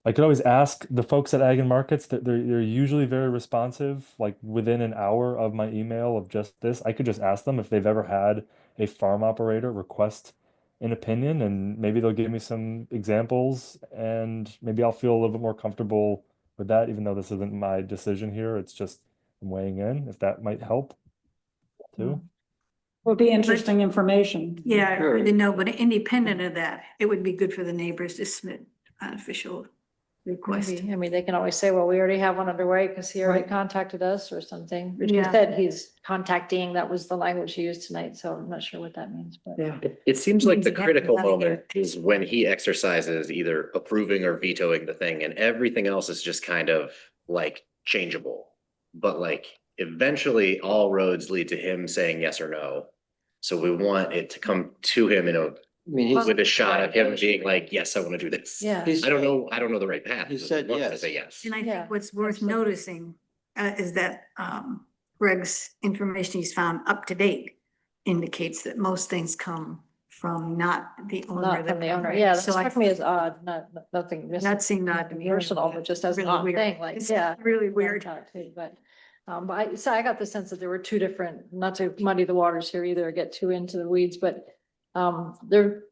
I could always ask the folks at Ag and Markets that they're usually very responsive, like within an hour of my email of just this. I could just ask them if they've ever had a farm operator request an opinion, and maybe they'll give me some examples, and maybe I'll feel a little bit more comfortable with that, even though this isn't my decision here. It's just I'm weighing in, if that might help too. Will be interesting information. Yeah, I really know, but independent of that, it would be good for the neighbors to submit an official request. Maybe. I mean, they can always say, well, we already have one underway because he already contacted us or something. Which he Yeah. said he's contacting, that was the language he used tonight, so I'm not sure what that means, but. Yeah. It seems like Means the you have critical nothing moment is when he exercises either approving or vetoing the thing, and everything else is just kind of like changeable. But like eventually all roads lead to him saying yes or no. So we want it to come to him with a shot of him being like, yes, I want to do this. Yeah. I don't know the right path. He said I want to yes. say yes. And I think what's worth noticing is that Greg's information he's found up to date indicates that most things come from not the owner. Not from the owner, yeah, that So struck me as odd, nothing. That seemed odd to me. Personal, but just as an Really odd weird. thing, like, It's yeah. really weird. But I got the sense that there were two different, not to muddy the waters here either, or get too into the weeds, but there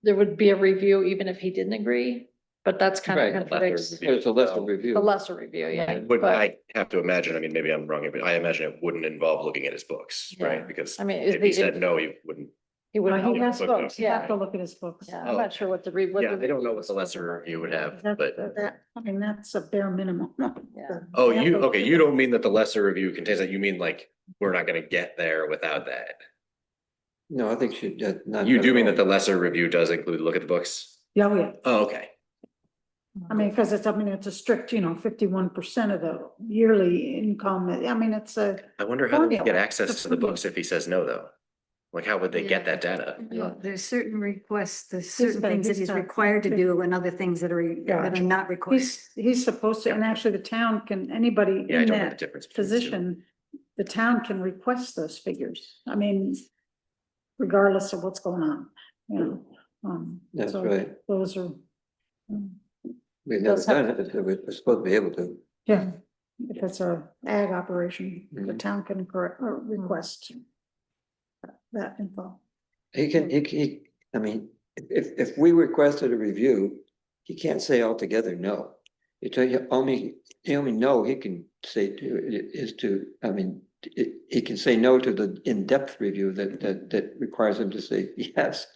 would be a review even if he didn't agree. but that's kind Right. of contradicts It's a lesser review. the lesser review, yeah. Would, But, I have to imagine, I mean, maybe I'm wrong, but I imagine it wouldn't involve looking at his books, Yeah. right? Because I mean, is if he the- said no, he wouldn't. he would Well, he have has book books, you have yeah. to look at his books. Yeah, I'm not sure what the. what Yeah, the I don't know review what is the for. lesser you would have, That, but. I mean, that's a bare minimum. Yeah. Oh, They have you, to look okay, at you it. don't mean that the lesser review contains that, you mean like, we're not gonna get there without that? No, I think she did not. You at do mean all. that the lesser review does include look at the books? Yeah, yeah. Oh, okay. I mean, because it's, I mean, it's a strict, 51% of the yearly income. I mean, it's a. I wonder how they get formula. access It's a to the formula. books if he says no, though? Like, how would they get Yeah. that data? Well, there's certain requests, there's certain things that he's he's got- required to do and other things that are, that are not required. He's supposed to, and actually the town can, anybody Yeah, I in don't know the that difference between the two. position, the town can request those figures. I mean, regardless of what's going on, That's so right. those are, We've never Does have- done it, but we're supposed to be able to. yeah, if it's a ag operation, the Mhm. town can correct, or request that info. I mean, if we requested a review, he can't say altogether no. You tell you, the only no he can say is to, I mean, he can say no to the in-depth review that requires him to say yes.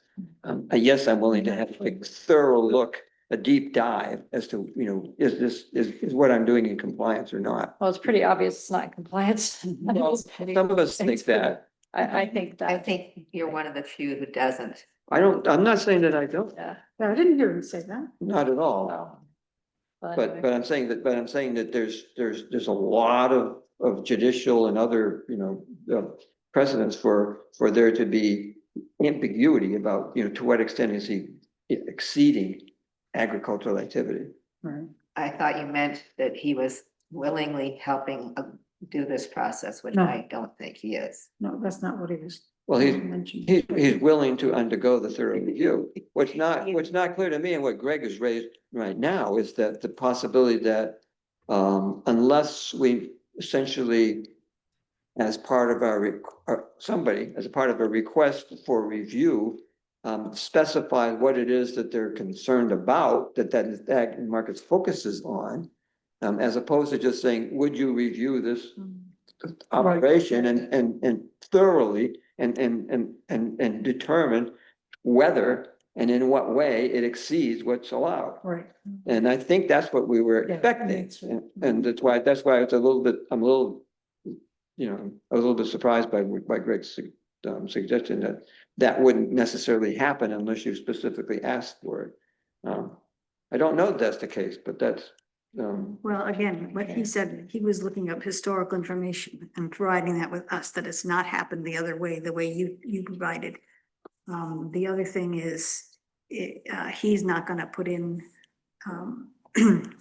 A yes, I'm willing to have a thorough look, a deep dive as to, is what I'm doing in compliance or not? Well, it's pretty obvious it's not in compliance. Well, some of us think that. I think that. I think you're one of the few who doesn't. I'm not saying that I don't, Yeah. Yeah, I didn't hear him say that. not at all. No. But I'm saying that there's a lot of judicial and other, precedents for there to be ambiguity about, to what extent is he exceeding agricultural activity. Right. I thought you meant that he was willingly helping do this process, which No. I don't think he is. No, that's not what he was. Well, mentioned. he's willing to undergo the thorough review. What's not clear to me and what Greg has raised right now is that the possibility that unless we essentially as part of as a part of a request for review, specify what it is that they're concerned about, that ag markets focuses on, as opposed to just saying, would you review this operation and thoroughly and determine whether and in what way it exceeds what's allowed. Right. And I think that's what we were Yeah, expecting, that's right. and that's why it's a little bit, I was a little bit surprised by Greg's suggestion that wouldn't necessarily happen unless you specifically asked for it. I don't know if that's the case, but that's, Well, again, what he said, he was looking up historical information and providing that with us, that it's not happened the other way, the way you provided. The other thing is, he's not gonna put in,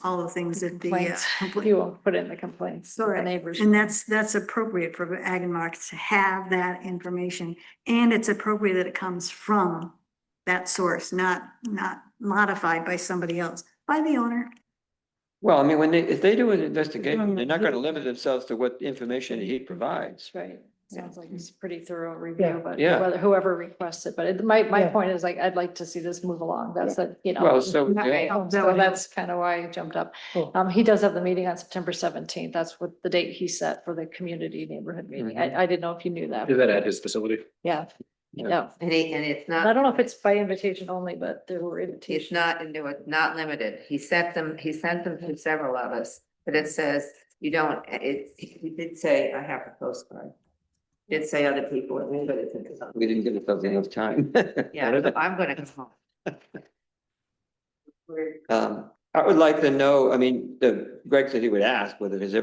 all the things that the. Complaints. You won't put in the complaints, the Correct. neighbors. And that's appropriate for ag and markets to have that information, and it's appropriate that it comes from that source, not modified by somebody else, by the owner. well, I mean, if they do an investigation, they're not gonna limit themselves to what information he provides. That's right. Sounds like it's a pretty thorough review, but Yeah. whether whoever requests it, but my Yeah. point is like, I'd like to see this move along. That's the, Well, so, Okay, yeah. so that's kind of why I jumped up. Cool. He does have the meeting on September 17th. That's what the date he set for the community neighborhood meeting. I didn't know if you knew that. Is that at his facility? Yeah, Yeah. no. And it's I not, don't know if it's by invitation only, but there were it's invitations. not limited. He sent them to several of us, but it says, he did say, I have a postcard. Did say other people, but it's. We didn't give ourselves enough time. Yeah, so I'm gonna go home. I would like to know, I mean, Greg said he would ask whether it's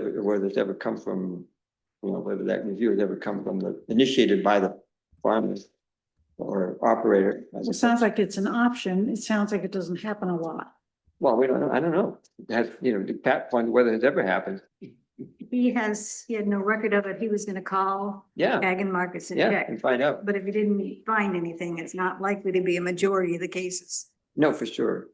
ever come from, whether that review has ever come from initiated by the farmers or operator. It sounds like it's an option. It sounds like it doesn't happen a lot. Well, we don't know, I don't know. Did Pat find whether it's ever happened? He had no record of it. He was gonna call Yeah, ag and markets and yeah, check. and find out. But if he didn't find anything, it's not likely to be a majority of the cases. No, for sure.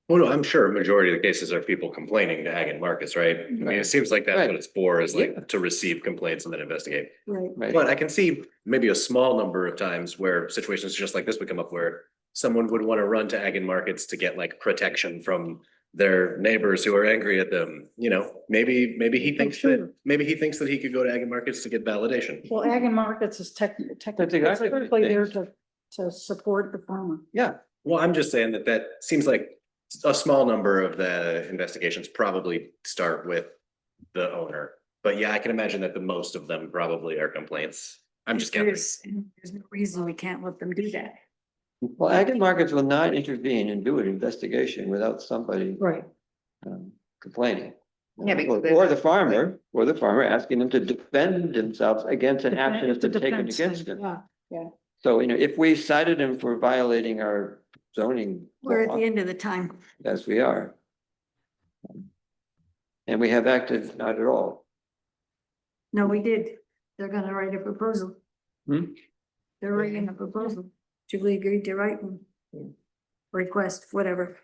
Well, no, I'm sure a majority of the cases are people complaining to ag and markets, right? I mean, it seems like that's Right. what it's for, is Yeah. like to receive complaints and then investigate. Right. Right. But I can see maybe a small number of times where situations just like this would come up where someone would want to run to ag and markets to get like protection from their neighbors who are angry at them, you know, maybe he thinks that, maybe he thinks that he could go to ag and markets to get validation. Well, ag and markets is technically exactly what it there thinks. to support the farmer. Yeah, well, I'm just saying that seems like a small number of the investigations probably start with the owner. But yeah, I can imagine that the most of them probably are complaints. I'm just guessing. There's no reason we can't let them do that. Well, ag and markets will not intervene and do an investigation without somebody Right. complaining. Yeah, because Or the farmer asking them to defend themselves against an action that's been taken against them. Yeah, yeah. So, you know, if we cited him for violating our zoning We're at law, the end of the time. as we are. And we have acted not at all. No, we did. They're gonna write a proposal. Hmm? They're writing a proposal. Julie agreed to write one. Request, whatever.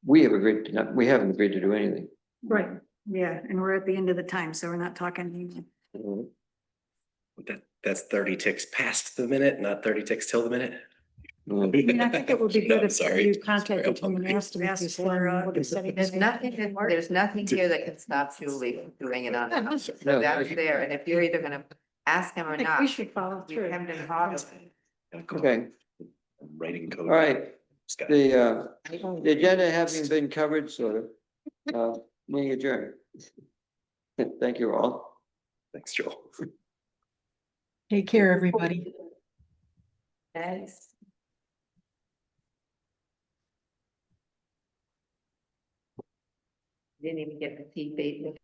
We have agreed to not, we haven't agreed to do anything. Right. Yeah, and we're at the end of the time, so we're not talking. That's 30 ticks past the minute, not 30 ticks till the minute. I mean, I think it would be No, good if sorry. you contacted him and asked him. There's nothing here that can stop Julie from doing it on. No, So that's there, and if you're either gonna ask him I or think not. we should follow we through. haven't been bothered. Okay, Writing code. all right. The agenda having been covered, sort of, we adjourn. Thank you all. Thanks, Joel. Take care, everybody. Thanks. Didn't even get the tea bait.